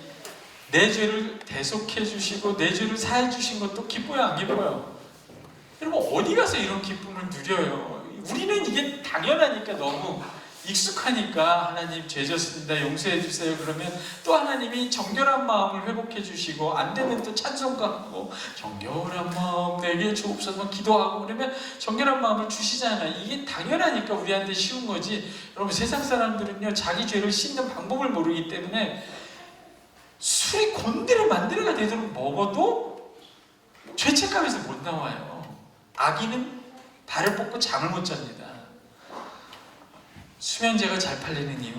내 죄를 대속해 주시고 내 죄를 사해 주신 것도 기뻐요, 안 기뻐요? 여러분, 어디 가서 이런 기쁨을 누려요? 우리는 이게 당연하니까, 너무 익숙하니까 하나님 죄 졌습니다, 용서해 주세요 그러면 또 하나님이 정결한 마음을 회복해 주시고, 안 되면 또 찬송가 하고 정결한 마음 내게 주옵소서 기도하고 그러면 정결한 마음을 주시잖아요. 이게 당연하니까 우리한테 쉬운 거지. 여러분, 세상 사람들은요 자기 죄를 씻는 방법을 모르기 때문에 술이 곤드레 만드레가 되도록 먹어도 죄책감에서 못 나와요. 아기는 발을 뻗고 잠을 못 잡니다. 수면제가 잘 팔리는 이유,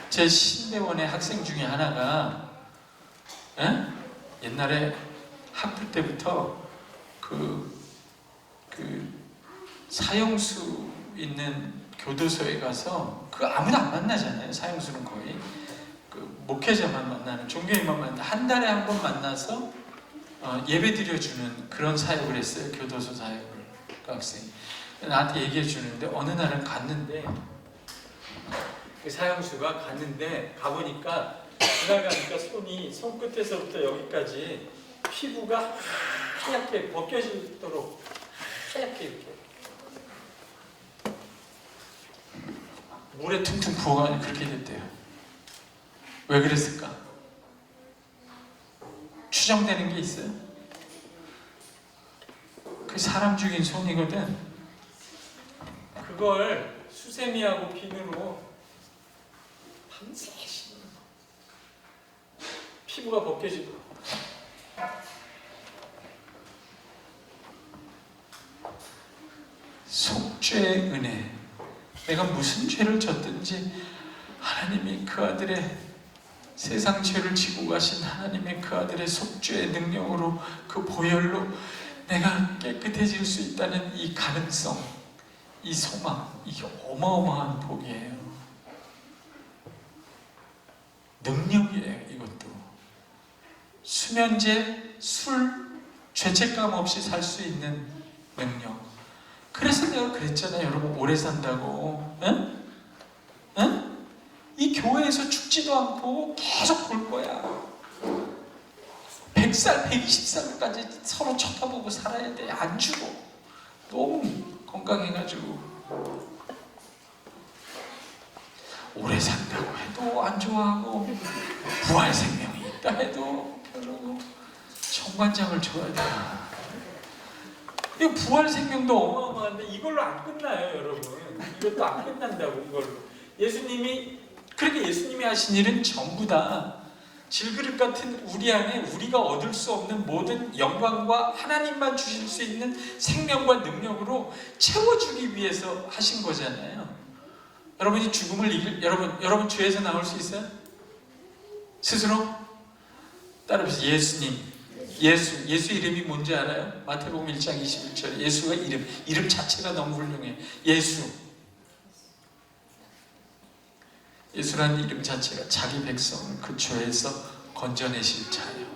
제 신대원의 학생 중에 하나가 옛날에 학부 때부터 그 사형수 있는 교도소에 가서 아무도 안 만나잖아요. 사형수는 거의 목회자만 만나는, 종교인만 만나, 한 달에 한 번 만나서 예배 드려주는 그런 사역을 했어요. 교도소 사역을. 그 학생이 나한테 얘기해 주는데, 어느 날은 갔는데, 그 사형수가 갔는데, 가보니까 그날 가니까 손끝에서부터 여기까지 피부가 하얗게 벗겨지도록 하얗게 이렇게 물에 퉁퉁 부어가지고 그렇게 됐대요. 왜 그랬을까? 추정되는 게 있어요. 그 사람 죽인 손이거든. 그걸 수세미하고 비누로 밤새 피부가 벗겨지고, 속죄의 은혜. 내가 무슨 죄를 졌든지 하나님이 그 아들의, 세상 죄를 지고 가신 하나님의 그 아들의 속죄의 능력으로, 그 보혈로 내가 깨끗해질 수 있다는 이 가능성, 이 소망, 이게 어마어마한 복이에요. 능력이에요. 이것도 수면제, 술, 죄책감 없이 살 수 있는 능력. 그래서 내가 그랬잖아요. 여러분, 오래 산다고. 응? 응? 이 교회에서 죽지도 않고 계속 볼 거야. 100살, 120살까지 서로 쳐다보고 살아야 돼. 안 죽어. 너무 건강해가지고. 오래 산다고 해도 안 좋아하고, 부활 생명이 있다 해도 별로고, 정관장을 줘야 돼. 이 부활 생명도 어마어마한데 이걸로 안 끝나요, 여러분. 이것도 안 끝난다고, 이걸로. 예수님이 하신 일은 전부 다 질그릇 같은 우리 안에 우리가 얻을 수 없는 모든 영광과 하나님만 주실 수 있는 생명과 능력으로 채워주기 위해서 하신 거잖아요. 여러분이 죽음을 이길, 여러분 죄에서 나올 수 있어요? 스스로? 따라해서 예수님. 예수 이름이 뭔지 알아요? 마태복음 1장 21절에 예수가 이름 자체가 너무 훌륭해. 예수라는 이름 자체가 자기 백성을 그 죄에서 건져내실 자예요.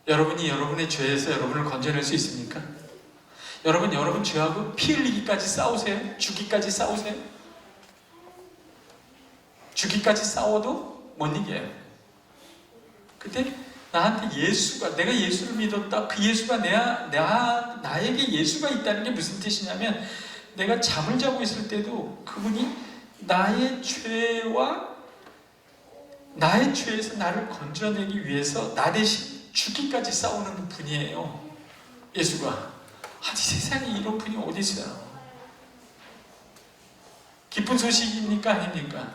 여러분이 여러분의 죄에서 여러분을 건져낼 수 있습니까? 여러분 죄하고 피 흘리기까지 싸우세요? 죽기까지 싸우세요? 죽기까지 싸워도 못 이겨요. 근데 나한테 내가 예수를 믿었다. 그 예수가 나에게 예수가 있다는 게 무슨 뜻이냐면, 내가 잠을 자고 있을 때도 그분이 나의 죄에서 나를 건져내기 위해서 나 대신 죽기까지 싸우는 분이에요. 예수가. 아니, 세상에 이런 분이 어디 있어요? 기쁜 소식입니까? 아닙니까?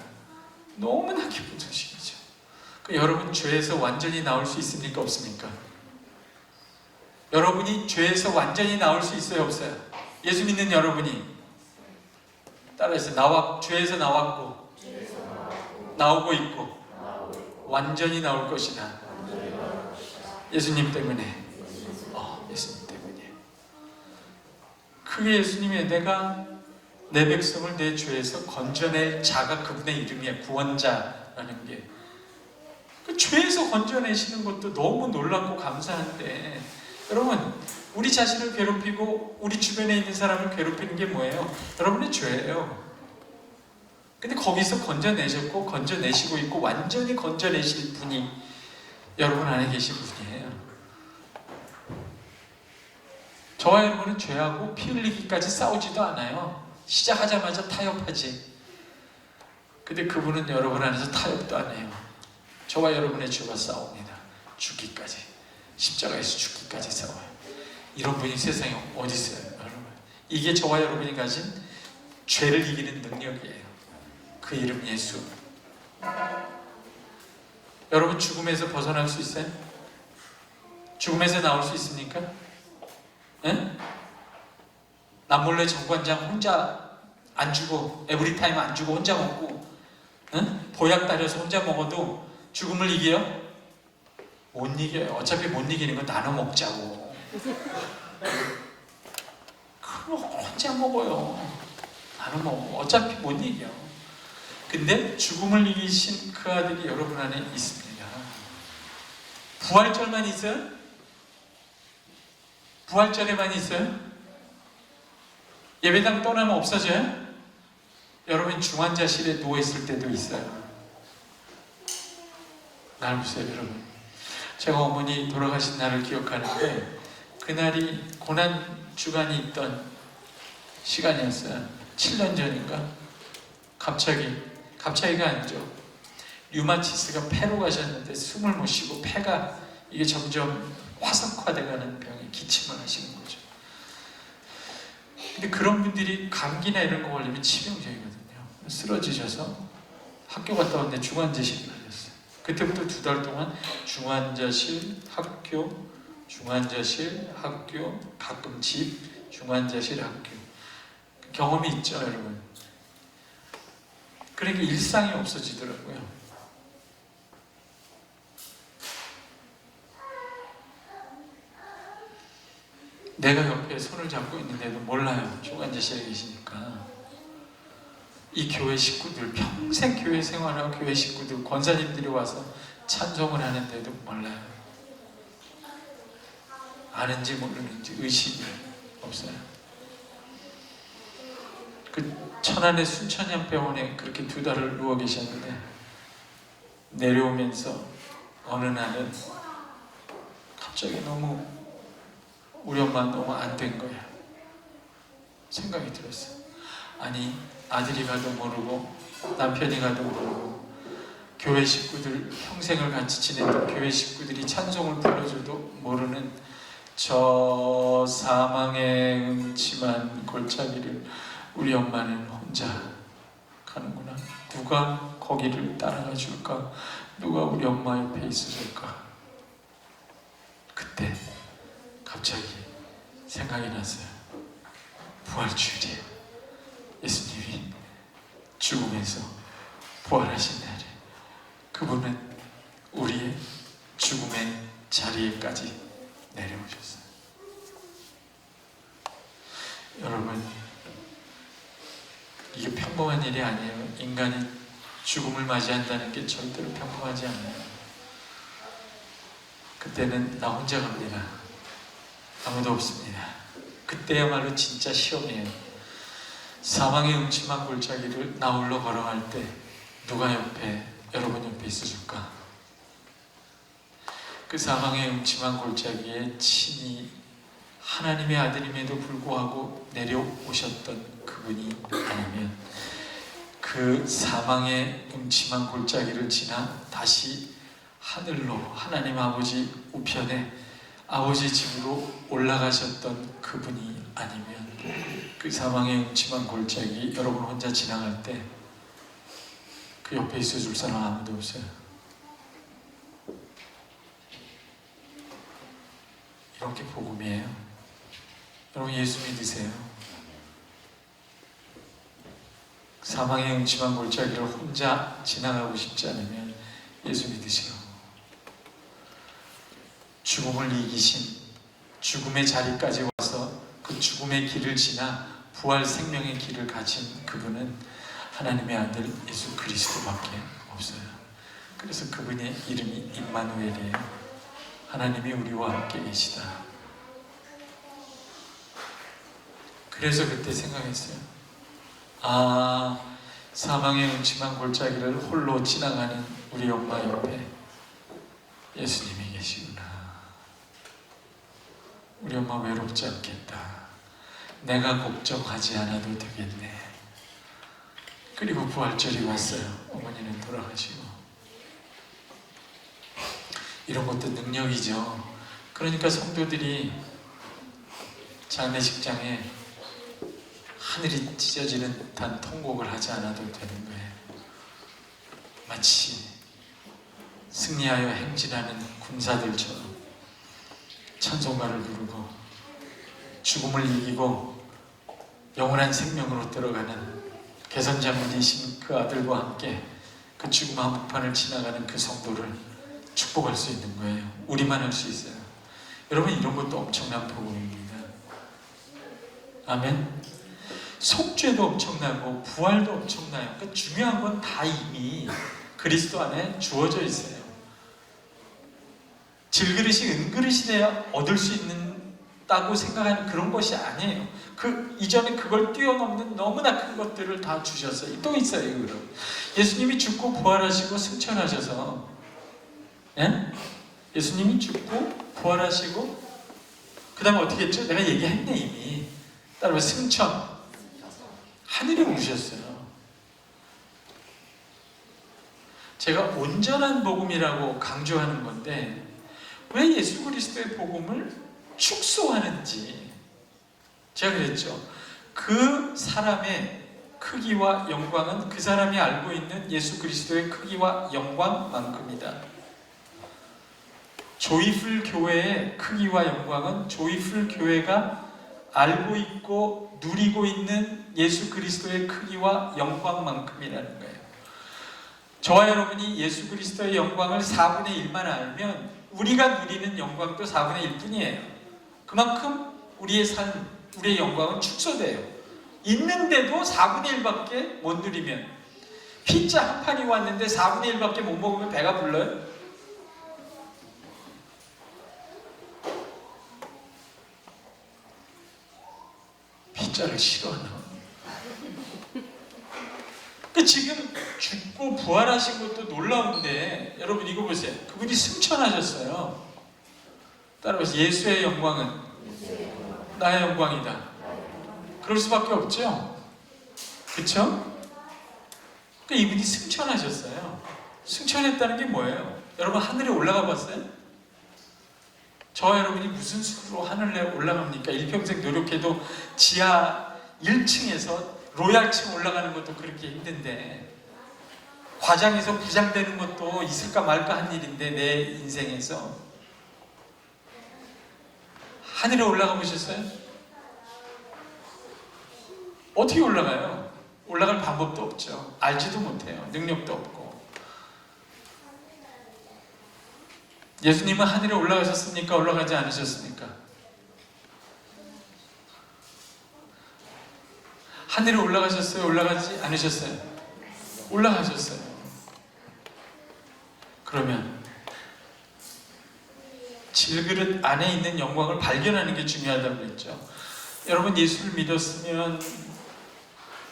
너무나 기쁜 소식이죠. 여러분 죄에서 완전히 나올 수 있습니까? 없습니까? 여러분이 죄에서 완전히 나올 수 있어요? 없어요? 예수 믿는 여러분이 따라해서 죄에서 나왔고 나오고 있고 완전히 나올 것이다. 예수님 때문에. 예수님 때문에. 그게 예수님의, 내가 내 백성을 내 죄에서 건져낼 자가 그분의 이름이야. 구원자라는 게. 그 죄에서 건져내시는 것도 너무 놀랍고 감사한데, 여러분, 우리 자신을 괴롭히고 우리 주변에 있는 사람을 괴롭히는 게 뭐예요? 여러분의 죄예요. 근데 거기서 건져내셨고 건져내시고 있고 완전히 건져내실 분이 여러분 안에 계신 분이에요. 저와 여러분은 죄하고 피 흘리기까지 싸우지도 않아요. 시작하자마자 타협하지. 근데 그분은 여러분 안에서 타협도 안 해요. 저와 여러분의 죄와 싸웁니다. 죽기까지. 십자가에서 죽기까지 싸워요. 이런 분이 세상에 어디 있어요, 여러분? 이게 저와 여러분이 가진 죄를 이기는 능력이에요. 그 이름 예수. 여러분 죽음에서 벗어날 수 있어요? 죽음에서 나올 수 있습니까? 예? 남몰래 정관장 혼자 안 주고 에브리타임 안 주고 혼자 먹고 보약 따려서 혼자 먹어도 죽음을 이겨요? 못 이겨요. 어차피 못 이기는 건 나눠 먹자고. 그럼 혼자 먹어요. 나눠 먹어. 어차피 못 이겨. 근데 죽음을 이기신 그 아들이 여러분 안에 있습니다. 부활절만 있어요? 부활절에만 있어요? 예배당 떠나면 없어져요? 여러분 중환자실에 누워있을 때도 있어요. 날 보세요 여러분. 제가 어머니 돌아가신 날을 기억하는데 그날이 고난주간이 있던 시간이었어요. 7년 전인가? 갑자기가 아니죠. 류마티스가 폐로 가셨는데 숨을 못 쉬고 폐가 이게 점점 화석화돼가는 병에 기침을 하시는 거죠. 근데 그런 분들이 감기나 이런 거 걸리면 치명적이거든요. 쓰러지셔서 학교 갔다 왔는데 중환자실에 가셨어요. 그때부터 2달 동안 중환자실, 학교, 중환자실, 학교, 가끔 집, 중환자실, 학교. 경험이 있죠, 여러분. 그러니까 일상이 없어지더라고요. 내가 옆에 손을 잡고 있는데도 몰라요. 중환자실에 계시니까. 이 교회 식구들, 평생 교회 생활하고 교회 식구들, 권사님들이 와서 찬송을 하는데도 몰라요. 아는지 모르는지 의식이 없어요. 그 천안의 순천향병원에 그렇게 2달을 누워 계셨는데 내려오면서 어느 날은 갑자기 너무 우리 엄마 너무 안 된 거예요. 생각이 들었어요. 아니 아들이 가도 모르고 남편이 가도 모르고 교회 식구들 평생을 같이 지냈던 교회 식구들이 찬송을 불러줘도 모르는 저 사망의 음침한 골짜기를 우리 엄마는 혼자 가는구나. 누가 거기를 따라가 줄까? 누가 우리 엄마 옆에 있어줄까? 그때 갑자기 생각이 났어요. 부활주일이에요. 예수님이 죽음에서 부활하신 날에 그분은 우리의 죽음의 자리에까지 내려오셨어요. 여러분, 이게 평범한 일이 아니에요. 인간이 죽음을 맞이한다는 게 절대로 평범하지 않아요. 그때는 나 혼자 갑니다. 아무도 없습니다. 그때야말로 진짜 시험이에요. 사망의 음침한 골짜기를 나 홀로 걸어갈 때 누가 여러분 옆에 있어줄까? 그 사망의 음침한 골짜기에 친히 하나님의 아들임에도 불구하고 내려오셨던 그분이 아니면 그 사망의 음침한 골짜기를 지나 다시 하늘로 하나님 아버지 우편에 아버지 집으로 올라가셨던 그분이 아니면 그 사망의 음침한 골짜기 여러분 혼자 지나갈 때 그 옆에 있어줄 사람 아무도 없어요. 이렇게 복음이에요. 여러분 예수 믿으세요. 사망의 음침한 골짜기를 혼자 지나가고 싶지 않으면 예수 믿으세요. 죽음을 이기신 죽음의 자리까지 와서 그 죽음의 길을 지나 부활 생명의 길을 가진 그분은 하나님의 아들 예수 그리스도밖에 없어요. 그래서 그분의 이름이 임마누엘이에요. 하나님이 우리와 함께 계시다. 그래서 그때 생각했어요. 아, 사망의 음침한 골짜기를 홀로 지나가는 우리 엄마 옆에 예수님이 계시구나. 우리 엄마 외롭지 않겠다. 내가 걱정하지 않아도 되겠네. 그리고 부활절이 왔어요. 어머니는 돌아가시고. 이런 것도 능력이죠. 그러니까 성도들이 장례식장에 하늘이 찢어지는 듯한 통곡을 하지 않아도 되는 거예요. 마치 승리하여 행진하는 군사들처럼 찬송가를 부르고 죽음을 이기고 영원한 생명으로 들어가는 개선자분이신 그 아들과 함께 그 죽음 한복판을 지나가는 그 성도를 축복할 수 있는 거예요. 우리만 할 수 있어요. 여러분, 이런 것도 엄청난 복음입니다. 아멘. 속죄도 엄청나고 부활도 엄청나요. 그러니까 중요한 건 다 이미 그리스도 안에 주어져 있어요. 질그릇이 은그릇이 돼야 얻을 수 있다고 생각하는 그런 것이 아니에요. 그 이전에 그걸 뛰어넘는 너무나 큰 것들을 다 주셨어요. 또 있어요. 그럼 예수님이 죽고 부활하시고 승천하셔서, 예? 예수님이 죽고 부활하시고 그 다음에 어떻게 했죠? 내가 얘기했네 이미. 따라서 승천, 하늘에 오르셨어요. 제가 온전한 복음이라고 강조하는 건데 왜 예수 그리스도의 복음을 축소하는지 제가 그랬죠. 그 사람의 크기와 영광은 그 사람이 알고 있는 예수 그리스도의 크기와 영광만큼이다. 조이풀 교회의 크기와 영광은 조이풀 교회가 알고 있고 누리고 있는 예수 그리스도의 크기와 영광만큼이라는 거예요. 저와 여러분이 예수 그리스도의 영광을 4분의 1만 알면 우리가 누리는 영광도 4분의 1 뿐이에요. 그만큼 우리의 삶, 우리의 영광은 축소돼요. 있는데도 4분의 1밖에 못 누리면, 피자 한 판이 왔는데 4분의 1밖에 못 먹으면 배가 불러요? 피자를 싫어하나? 지금 죽고 부활하신 것도 놀라운데 여러분 이거 보세요. 그분이 승천하셨어요. 따라서 예수의 영광은 나의 영광이다. 그럴 수밖에 없죠. 그쵸? 그러니까 이분이 승천하셨어요. 승천했다는 게 뭐예요? 여러분 하늘에 올라가 봤어요? 저와 여러분이 무슨 수로 하늘에 올라갑니까? 일평생 노력해도 지하 1층에서 로얄층 올라가는 것도 그렇게 힘든데, 과장에서 부장 되는 것도 있을까 말까 한 일인데, 내 인생에서 하늘에 올라가 보셨어요? 어떻게 올라가요? 올라갈 방법도 없죠. 알지도 못해요. 능력도 없고. 예수님은 하늘에 올라가셨습니까? 올라가지 않으셨습니까? 하늘에 올라가셨어요? 올라가지 않으셨어요? 올라가셨어요. 그러면 질그릇 안에 있는 영광을 발견하는 게 중요하다고 그랬죠. 여러분 예수를 믿었으면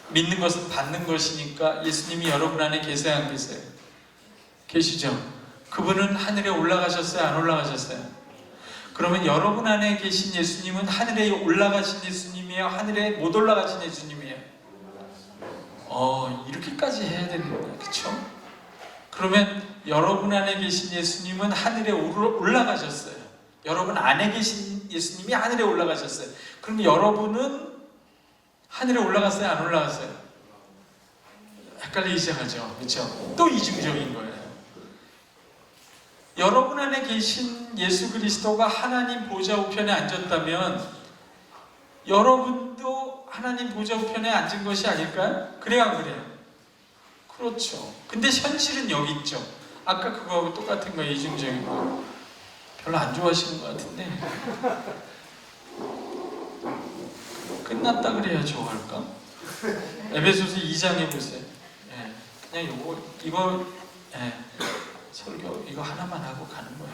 믿는 것은 받는 것이니까 예수님이 여러분 안에 계세요? 안 계세요? 계시죠? 그분은 하늘에 올라가셨어요? 안 올라가셨어요? 그러면 여러분 안에 계신 예수님은 하늘에 올라가신 예수님이에요? 하늘에 못 올라가신 예수님이에요? 이렇게까지 해야 되는 거예요. 그렇죠? 그러면 여러분 안에 계신 예수님은 하늘에 올라가셨어요. 여러분 안에 계신 예수님이 하늘에 올라가셨어요. 그럼 여러분은 하늘에 올라갔어요? 안 올라갔어요? 헷갈리기 시작하죠. 그렇죠? 또 이중적인 거예요. 여러분 안에 계신 예수 그리스도가 하나님 보좌 우편에 앉았다면 여러분도 하나님 보좌 우편에 앉은 것이 아닐까요? 그래요, 안 그래요? 그렇죠. 근데 현실은 여기 있죠. 아까 그거하고 똑같은 거, 이중적인 거. 별로 안 좋아하시는 것 같은데 끝났다 그래야 좋아할까? 에베소서 2장에 보세요. 그냥 이거 설교 이거 하나만 하고 가는 거예요.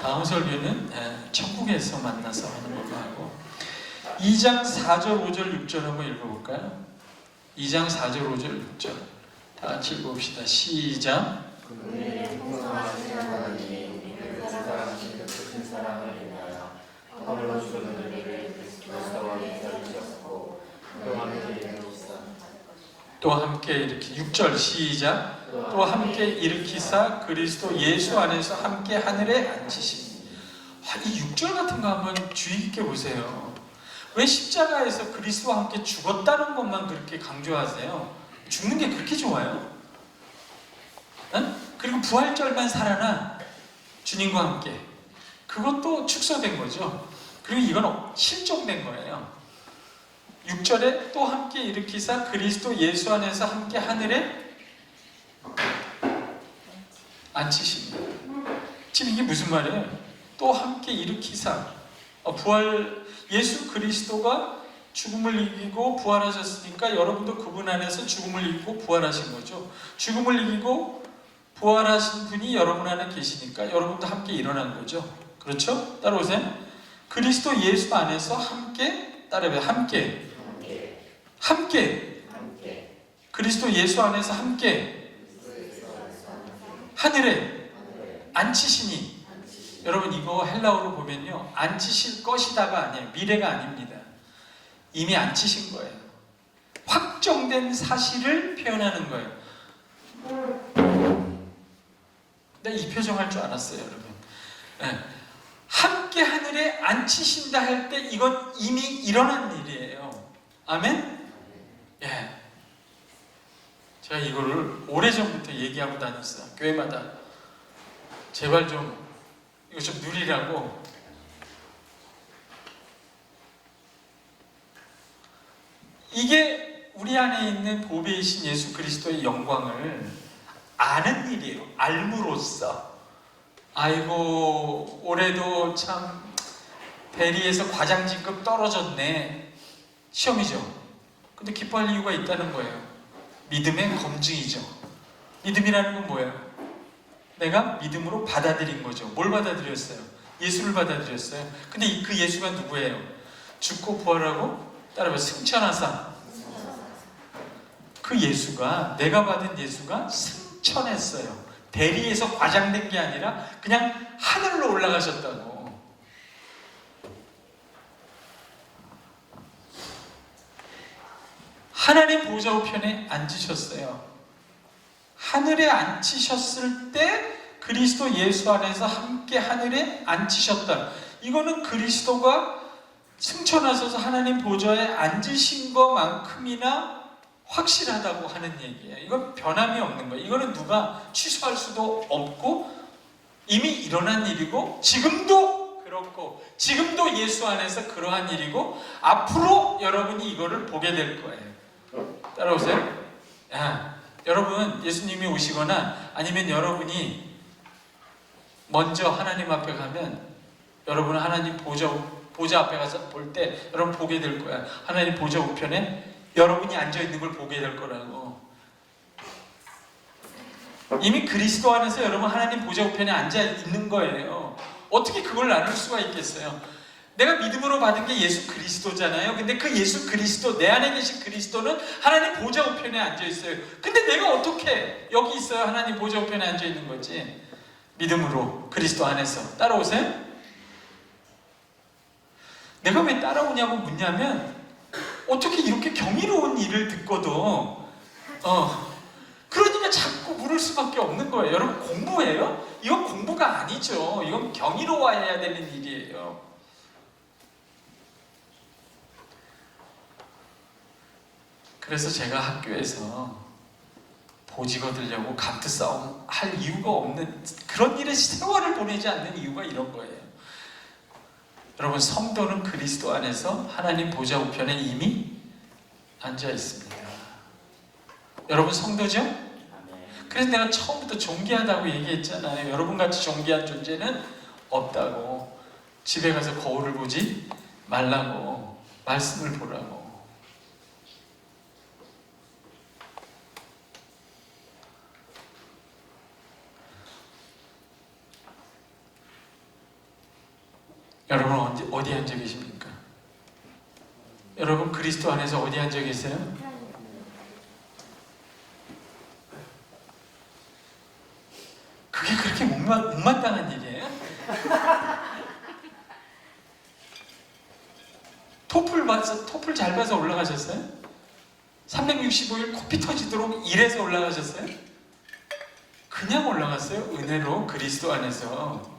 다음 설교는 천국에서 만나서 하는 걸로 하고, 2장 4절 5절 6절 한번 읽어볼까요? 2장 4절 5절 6절 다 같이 읽어봅시다. 시작. 그분의 풍성하신 하나님이 우리를 사랑하신 그 크신 사랑을 인하여 아버지로 주는 우리를 그리스도와 함께 살리셨고 또 함께 일으키사 또 함께 일으키 6절 시작. 또 함께 일으키사 그리스도 예수 안에서 함께 하늘에 앉히시니. 이 6절 같은 거 한번 주의 깊게 보세요. 왜 십자가에서 그리스도와 함께 죽었다는 것만 그렇게 강조하세요? 죽는 게 그렇게 좋아요? 그리고 부활절만 살아나 주님과 함께. 그것도 축소된 거죠. 그리고 이건 실종된 거예요. 6절에 또 함께 일으키사 그리스도 예수 안에서 함께 하늘에 앉히십니다. 지금 이게 무슨 말이에요? 또 함께 일으키사 부활 예수 그리스도가 죽음을 이기고 부활하셨으니까 여러분도 그분 안에서 죽음을 이기고 부활하신 거죠. 죽음을 이기고 부활하신 분이 여러분 안에 계시니까 여러분도 함께 일어난 거죠. 그렇죠? 따라오세요. 그리스도 예수 안에서 함께 따라해요. 함께 그리스도 예수 안에서 함께 하늘에 앉히시니. 여러분 이거 헬라어로 보면요, 앉히실 것이다가 아니에요. 미래가 아닙니다. 이미 앉히신 거예요. 확정된 사실을 표현하는 거예요. 내가 이 표정할 줄 알았어요, 여러분. 네. 함께 하늘에 앉히신다 할 때 이건 이미 일어난 일이에요. 아멘? 예. 제가 이거를 오래전부터 얘기하고 다녔어요. 교회마다. 제발 좀 이거 좀 누리라고. 이게 우리 안에 있는 보배이신 예수 그리스도의 영광을 아는 일이에요. 알므로써. 아이고 올해도 참 대리에서 과장 진급 떨어졌네. 시험이죠. 근데 기뻐할 이유가 있다는 거예요. 믿음의 검증이죠. 믿음이라는 건 뭐예요? 내가 믿음으로 받아들인 거죠. 뭘 받아들였어요? 예수를 받아들였어요. 근데 그 예수가 누구예요? 죽고 부활하고 따라서 승천하사. 그 예수가, 내가 받은 예수가 승천했어요. 대리에서 과장된 게 아니라 그냥 하늘로 올라가셨다고. 하나님 보좌 우편에 앉으셨어요. 하늘에 앉히셨을 때 그리스도 예수 안에서 함께 하늘에 앉히셨다. 이거는 그리스도가 승천하셔서 하나님 보좌에 앉으신 것만큼이나 확실하다고 하는 얘기예요. 이건 변함이 없는 거예요. 이거는 누가 취소할 수도 없고 이미 일어난 일이고 지금도 그렇고 지금도 예수 안에서 그러한 일이고 앞으로 여러분이 이거를 보게 될 거예요. 따라오세요. 여러분 예수님이 오시거나 아니면 여러분이 먼저 하나님 앞에 가면 여러분은 하나님 보좌 앞에 가서 볼 때 여러분 보게 될 거야. 하나님 보좌 우편에 여러분이 앉아있는 걸 보게 될 거라고. 이미 그리스도 안에서 여러분 하나님 보좌 우편에 앉아있는 거예요. 어떻게 그걸 나눌 수가 있겠어요? 내가 믿음으로 받은 게 예수 그리스도잖아요. 근데 그 예수 그리스도, 내 안에 계신 그리스도는 하나님 보좌 우편에 앉아있어요. 근데 내가 어떻게 여기 있어요? 하나님 보좌 우편에 앉아있는 거지. 믿음으로 그리스도 안에서. 따라오세요? 내가 왜 따라오냐고 묻냐면 어떻게 이렇게 경이로운 일을 듣고도 그러니까 자꾸 물을 수밖에 없는 거예요. 여러분 공부해요? 이건 공부가 아니죠. 이건 경이로워야 되는 일이에요. 그래서 제가 학교에서 보직 얻으려고 감투 싸움 할 이유가 없는, 그런 일에 세월을 보내지 않는 이유가 이런 거예요. 여러분 성도는 그리스도 안에서 하나님 보좌 우편에 이미 앉아 있습니다. 여러분 성도죠? 그래서 내가 처음부터 존귀하다고 얘기했잖아요. 여러분같이 존귀한 존재는 없다고. 집에 가서 거울을 보지 말라고. 말씀을 보라고. 여러분 어디 앉아 계십니까? 여러분 그리스도 안에서 어디 앉아 계세요? 그게 그렇게 못마땅한 일이에요? 토플 잘 봐서 올라가셨어요? 365일 코피 터지도록 일해서 올라가셨어요? 그냥 올라갔어요? 은혜로 그리스도 안에서.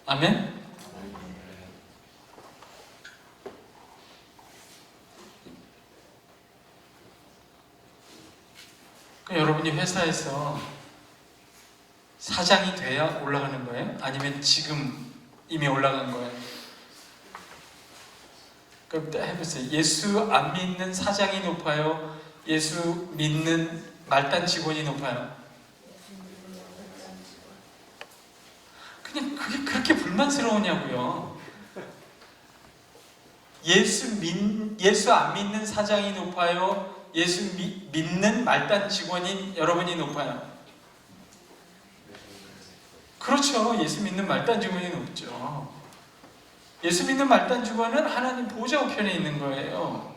아멘? 회사에서 사장이 돼야 올라가는 거예요? 아니면 지금 이미 올라간 거예요? 그럼 해보세요. 예수 안 믿는 사장이 높아요? 예수 믿는 말단 직원이 높아요? 그냥 그게 그렇게 불만스러우냐고요. 예수 안 믿는 사장이 높아요? 예수 믿는 말단 직원인 여러분이 높아요? 그렇죠. 예수 믿는 말단 직원이 높죠. 예수 믿는 말단 직원은 하나님 보좌 우편에 있는 거예요.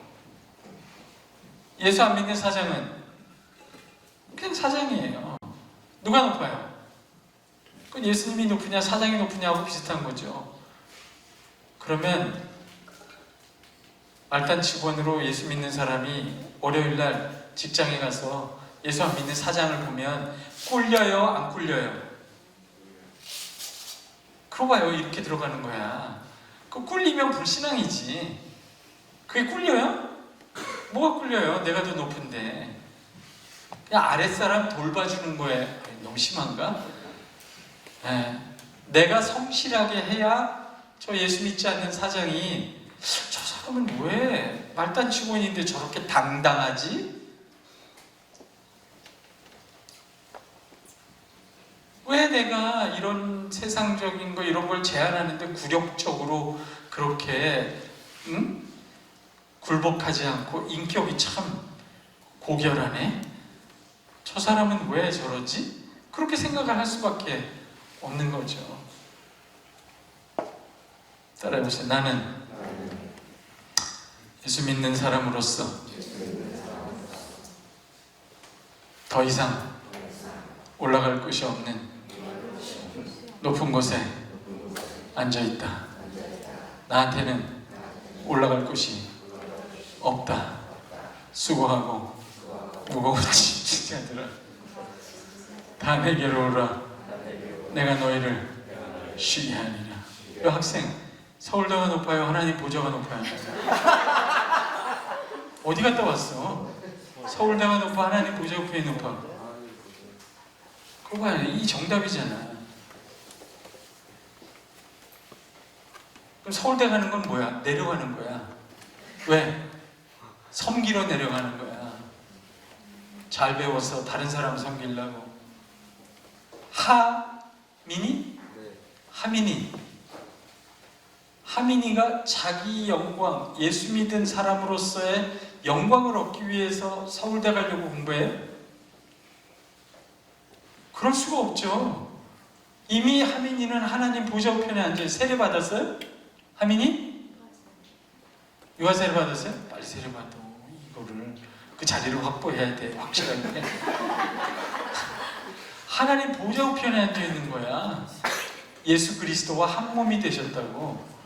예수 안 믿는 사장은 그냥 사장이에요. 누가 높아요? 그건 예수님이 높으냐 사장이 높으냐하고 비슷한 거죠. 그러면 말단 직원으로 예수 믿는 사람이 월요일날 직장에 가서 예수 안 믿는 사장을 보면 꿀려요? 안 꿀려요? 그거 봐요. 이렇게 들어가는 거야. 그 꿀리면 불신앙이지. 그게 꿀려요? 뭐가 꿀려요? 내가 더 높은데. 그냥 아랫사람 돌봐주는 거에 너무 심한가? 네. 내가 성실하게 해야 저 예수 믿지 않는 사장이 저 사람은 왜 말단 직원인데 저렇게 당당하지? 왜 내가 이런 세상적인 거 이런 걸 제안하는데 굴욕적으로 그렇게 굴복하지 않고 인격이 참 고결하네? 저 사람은 왜 저러지? 그렇게 생각을 할 수밖에 없는 거죠. 따라해보세요. 나는 예수 믿는 사람으로서 더 이상 올라갈 곳이 없는 높은 곳에 앉아있다. 나한테는 올라갈 곳이 없다. 수고하고 무거운 짐자들아 다 내게로 오라. 내가 너희를 쉬게 하리라. 이 학생, 서울대가 높아요? 하나님 보좌가 높아요? 어디 갔다 왔어? 서울대가 높아? 하나님 보좌 옆에 높아? 그거 봐요. 이 정답이잖아. 그럼 서울대 가는 건 뭐야? 내려가는 거야. 왜? 섬기러 내려가는 거야. 잘 배워서 다른 사람 섬기려고. 하민이가 자기 영광, 예수 믿은 사람으로서의 영광을 얻기 위해서 서울대 가려고 공부해요? 그럴 수가 없죠. 이미 하민이는 하나님 보좌 우편에 앉아 세례 받았어요? 하민이? 유아 세례 받았어요? 빨리 세례 받아. 이거를 그 자리를 확보해야 돼. 확실하게. 하나님 보좌 우편에 앉아 있는 거야. 예수 그리스도와 한 몸이 되셨다고.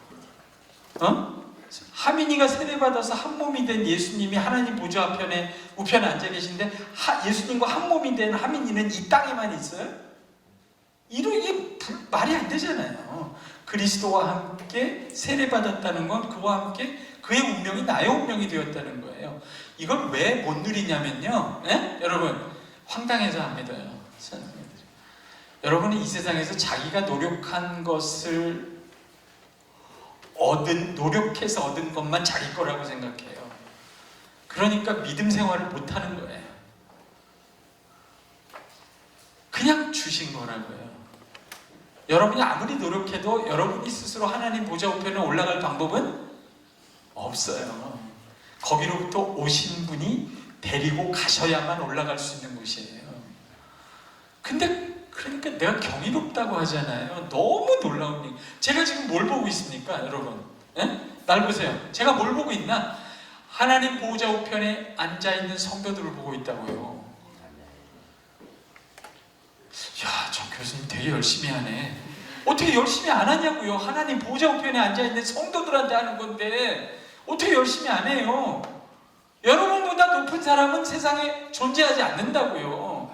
하민이가 세례 받아서 한 몸이 된 예수님이 하나님 보좌 우편에 앉아 계신데 예수님과 한 몸이 된 하민이는 이 땅에만 있어요? 이게 말이 안 되잖아요. 그리스도와 함께 세례 받았다는 건 그와 함께 그의 운명이 나의 운명이 되었다는 거예요. 이걸 왜 못 누리냐면요, 여러분 황당해서 안 믿어요. 여러분은 이 세상에서 자기가 노력한 것을 노력해서 얻은 것만 자기 거라고 생각해요. 그러니까 믿음 생활을 못하는 거예요. 그냥 주신 거라고요. 여러분이 아무리 노력해도 여러분이 스스로 하나님 보좌 우편에 올라갈 방법은 없어요. 거기로부터 오신 분이 데리고 가셔야만 올라갈 수 있는 곳이에요. 근데 그러니까 내가 경이롭다고 하잖아요. 너무 놀라운 얘기. 제가 지금 뭘 보고 있습니까, 여러분? 날 보세요. 제가 뭘 보고 있나? 하나님 보좌 우편에 앉아있는 성도들을 보고 있다고요. 야, 저 교수님 되게 열심히 하네. 어떻게 열심히 안 하냐고요. 하나님 보좌 우편에 앉아있는 성도들한테 하는 건데 어떻게 열심히 안 해요. 여러분보다 높은 사람은 세상에 존재하지 않는다고요.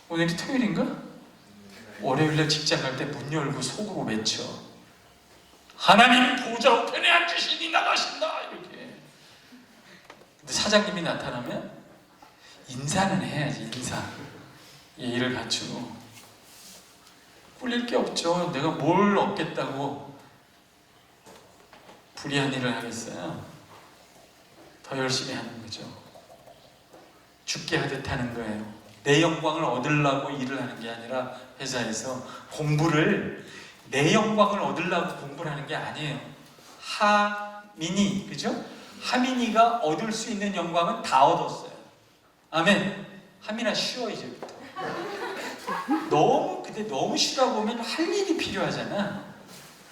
오늘이 토요일인가? 월요일날 직장 갈 때 문 열고 속으로 외쳐. 하나님 보좌 우편에 앉으시니 나가신다. 이렇게. 사장님이 나타나면 인사는 해야지. 인사 예의를 갖추고. 꿀릴 게 없죠. 내가 뭘 얻겠다고 불의한 일을 하겠어요? 더 열심히 하는 거죠. 죽게 하듯 하는 거예요. 내 영광을 얻으려고 일을 하는 게 아니라 회사에서 공부를 내 영광을 얻으려고 공부를 하는 게 아니에요. 하민이, 그죠? 하민이가 얻을 수 있는 영광은 다 얻었어요. 아멘. 하민아 쉬어 이제부터. 근데 너무 쉬다 보면 할 일이 필요하잖아.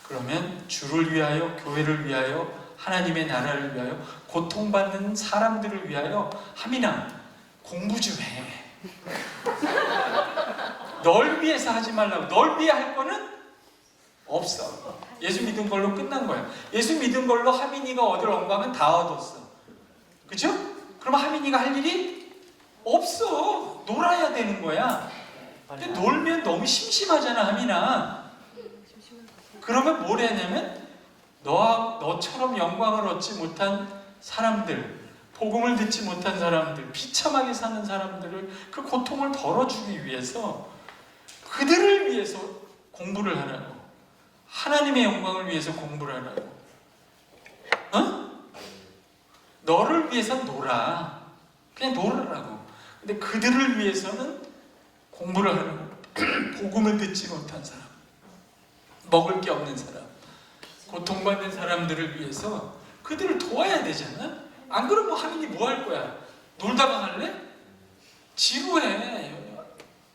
그러면 주를 위하여, 교회를 위하여, 하나님의 나라를 위하여, 고통받는 사람들을 위하여 하민아 공부 좀 해. 널 위해서 하지 말라고. 널 위해 할 거는 없어. 예수 믿은 걸로 끝난 거야. 예수 믿은 걸로 하민이가 얻을 영광은 다 얻었어. 그죠? 그럼 하민이가 할 일이 없어. 놀아야 되는 거야. 근데 놀면 너무 심심하잖아, 하민아. 그러면 뭘 해냐면 너처럼 영광을 얻지 못한 사람들, 복음을 듣지 못한 사람들, 비참하게 사는 사람들을 그 고통을 덜어주기 위해서 그들을 위해서 공부를 하라고. 하나님의 영광을 위해서 공부를 하라고. 어? 너를 위해서 놀아. 그냥 놀으라고. 근데 그들을 위해서는 공부를 하라고. 복음을 듣지 못한 사람, 먹을 게 없는 사람, 고통받는 사람들을 위해서 그들을 도와야 되잖아. 안 그러면 하민이 뭐 할 거야? 놀다가 갈래? 지루해.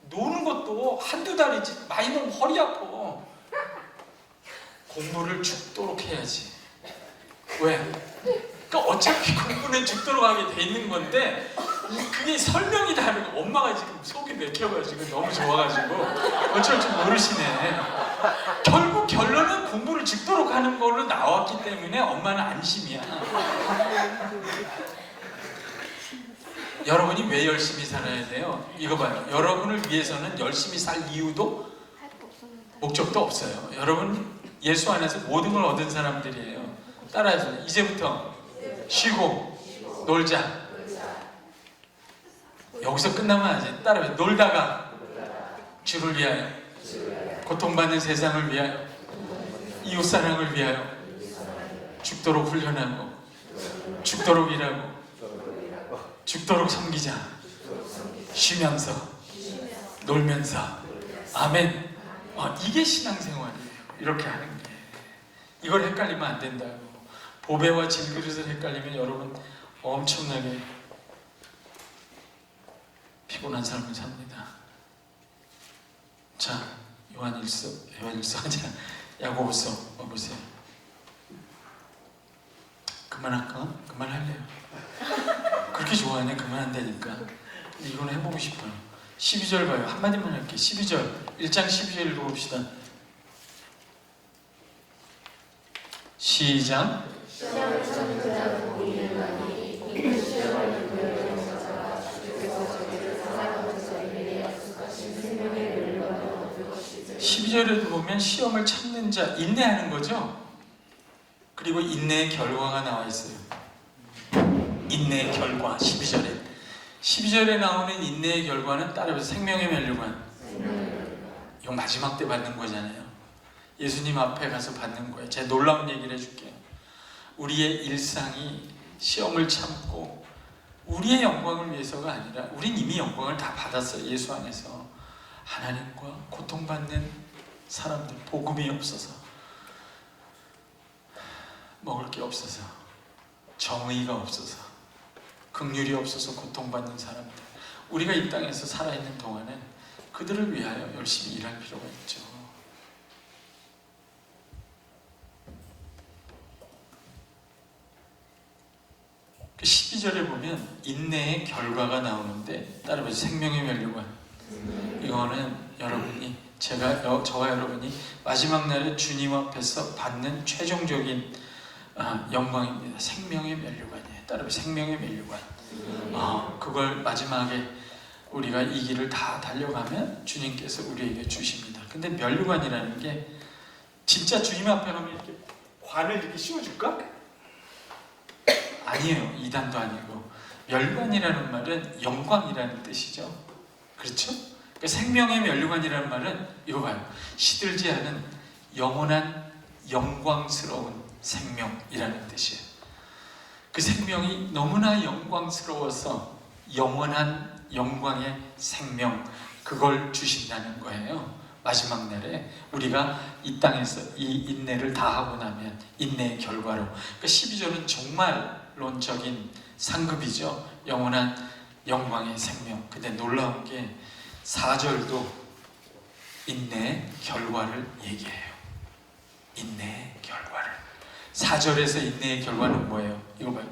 노는 것도 한두 달이지 많이 놀면 허리 아파. 공부를 죽도록 해야지. 왜? 그러니까 어차피 공부는 죽도록 하게 돼 있는 건데 그게 설명이 다르고 엄마가 지금 속이 맥혀가지고 너무 좋아가지고 어쩔 줄 모르시네. 결국 결론은 공부를 죽도록 하는 걸로 나왔기 때문에 엄마는 안심이야. 여러분이 왜 열심히 살아야 돼요? 이거 봐요. 여러분을 위해서는 열심히 살 이유도 목적도 없어요. 여러분 예수 안에서 모든 걸 얻은 사람들이에요. 따라하세요. 이제부터 쉬고 놀자. 여기서 끝나면 안 돼. 따라해. 놀다가 주를 위하여, 고통받는 세상을 위하여, 이웃사랑을 위하여 죽도록 훈련하고 죽도록 일하고 죽도록 섬기자. 쉬면서 놀면서. 아멘. 이게 신앙생활이에요. 이렇게 하는 게. 이걸 헷갈리면 안 된다고. 보배와 질그릇을 헷갈리면 여러분 엄청나게 피곤한 삶을 삽니다. 자, 요한일서 아니라 야고보서 보세요. 그만할까? 그만할래요. 그렇게 좋아하네. 그만한다니까. 근데 이건 해보고 싶어요. 12절 봐요. 한마디만 할게요. 12절 1장 12절 읽어봅시다. 시작. (12절에도) 보면 시험을 참는 자, 인내하는 거죠. 그리고 인내의 결과가 나와 있어요. 인내의 결과. 12절에 나오는 인내의 결과는 따라서 생명의 면류관. 이거 마지막 때 받는 거잖아요. 예수님 앞에 가서 받는 거예요. 제가 놀라운 얘기를 해줄게요. 우리의 일상이 시험을 참고 우리의 영광을 위해서가 아니라 우린 이미 영광을 다 받았어요. 예수 안에서. 하나님과 고통받는 사람들, 복음이 없어서, 먹을 게 없어서, 정의가 없어서, 긍휼이 없어서 고통받는 사람들, 우리가 이 땅에서 살아있는 동안은 그들을 위하여 열심히 일할 필요가 있죠. 그 12절에 보면 인내의 결과가 나오는데 따라서 생명의 면류관. 이거는 여러분이 저와 여러분이 마지막 날에 주님 앞에서 받는 최종적인 영광입니다. 생명의 면류관이에요. 따라서 생명의 면류관. 그걸 마지막에 우리가 이 길을 다 달려가면 주님께서 우리에게 주십니다. 근데 면류관이라는 게 진짜 주님 앞에 가면 이렇게 관을 이렇게 씌워줄까? 아니에요. 이단도 아니고 멸관이라는 말은 영광이라는 뜻이죠. 그렇죠? 그러니까 생명의 멸관이라는 말은 이거 봐요. 시들지 않은 영원한 영광스러운 생명이라는 뜻이에요. 그 생명이 너무나 영광스러워서 영원한 영광의 생명, 그걸 주신다는 거예요. 마지막 날에 우리가 이 땅에서 이 인내를 다 하고 나면 인내의 결과로, 그러니까 12절은 정말론적인 상급이죠. 영원한 영광의 생명. 근데 놀라운 게 4절도 인내의 결과를 얘기해요. 인내의 결과를. 4절에서 인내의 결과는 뭐예요? 이거 봐요.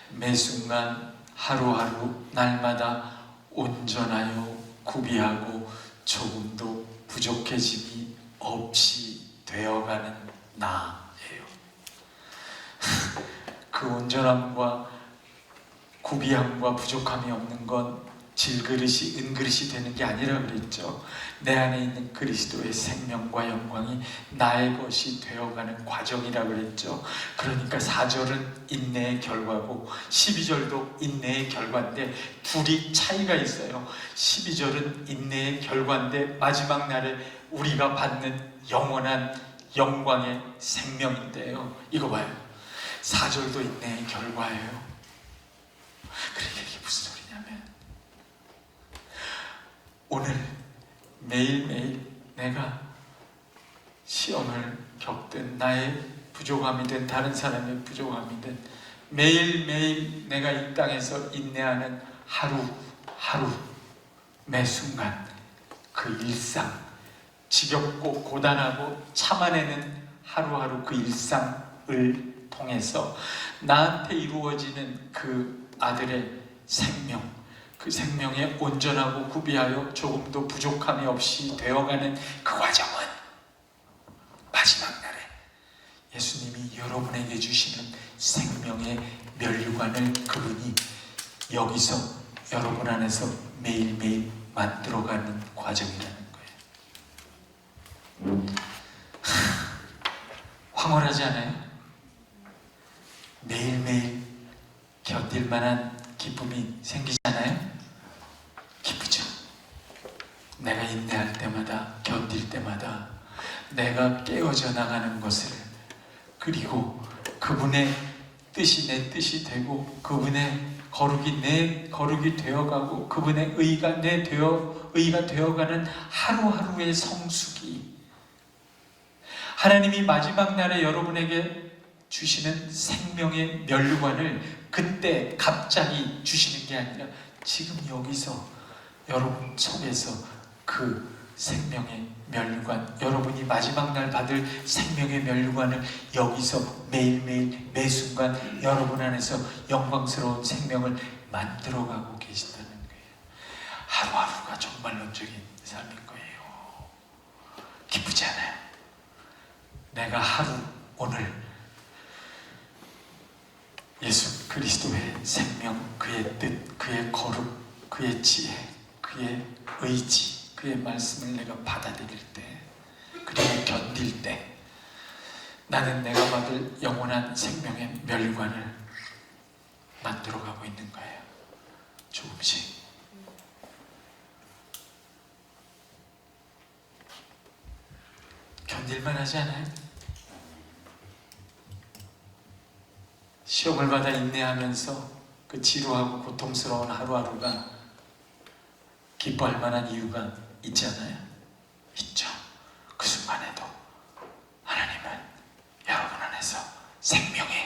매 순간 하루하루 날마다 온전하여 구비하고 조금도 부족해짐이 없이 되어가는 나예요. 그 온전함과 구비함과 부족함이 없는 건 질그릇이 은그릇이 되는 게 아니라 그랬죠. 내 안에 있는 그리스도의 생명과 영광이 나의 것이 되어가는 과정이라 그랬죠. 그러니까 4절은 인내의 결과고 12절도 인내의 결과인데 둘이 차이가 있어요. 12절은 인내의 결과인데 마지막 날에 우리가 받는 영원한 영광의 생명인데요. 이거 봐요. 4절도 인내의 결과예요. 그러니까 이게 무슨 소리냐면 오늘 매일매일 내가 시험을 겪든 나의 부족함이든 다른 사람의 부족함이든 매일매일 내가 이 땅에서 인내하는 하루하루 매 순간 그 일상, 지겹고 고단하고 참아내는 하루하루 그 일상을 통해서 나한테 이루어지는 그 아들의 생명, 그 생명에 온전하고 구비하여 조금도 부족함이 없이 되어가는 그 과정은 마지막 날에 예수님이 여러분에게 주시는 생명의 멸류관을 그분이 여기서 여러분 안에서 매일매일 만들어가는 과정이라는 거예요. 황홀하지 않아요? 매일매일 견딜 만한 기쁨이 생기잖아요? 기쁘죠? 내가 인내할 때마다, 견딜 때마다 내가 깨어져 나가는 것을, 그리고 그분의 뜻이 내 뜻이 되고 그분의 거룩이 내 거룩이 되어가고 그분의 의가 의가 되어가는 하루하루의 성숙이, 하나님이 마지막 날에 여러분에게 주시는 생명의 멸류관을 그때 갑자기 주시는 게 아니라 지금 여기서 여러분 속에서 그 생명의 멸류관, 여러분이 마지막 날 받을 생명의 멸류관을 여기서 매일매일 매순간 여러분 안에서 영광스러운 생명을 만들어가고 계신다는 거예요. 하루하루가 정말론적인 삶인 거예요. 기쁘지 않아요? 내가 하루 오늘 예수 그리스도의 생명, 그의 뜻, 그의 거룩, 그의 지혜, 그의 의지, 그의 말씀을 내가 받아들일 때, 그리고 견딜 때 나는 내가 받을 영원한 생명의 멸관을 만들어가고 있는 거예요. 조금씩. 견딜만 하지 않아요? 시험을 받아 인내하면서 그 지루하고 고통스러운 하루하루가 기뻐할 만한 이유가 있지 않아요? 있죠. 그 순간에도 하나님은 여러분 안에서 생명의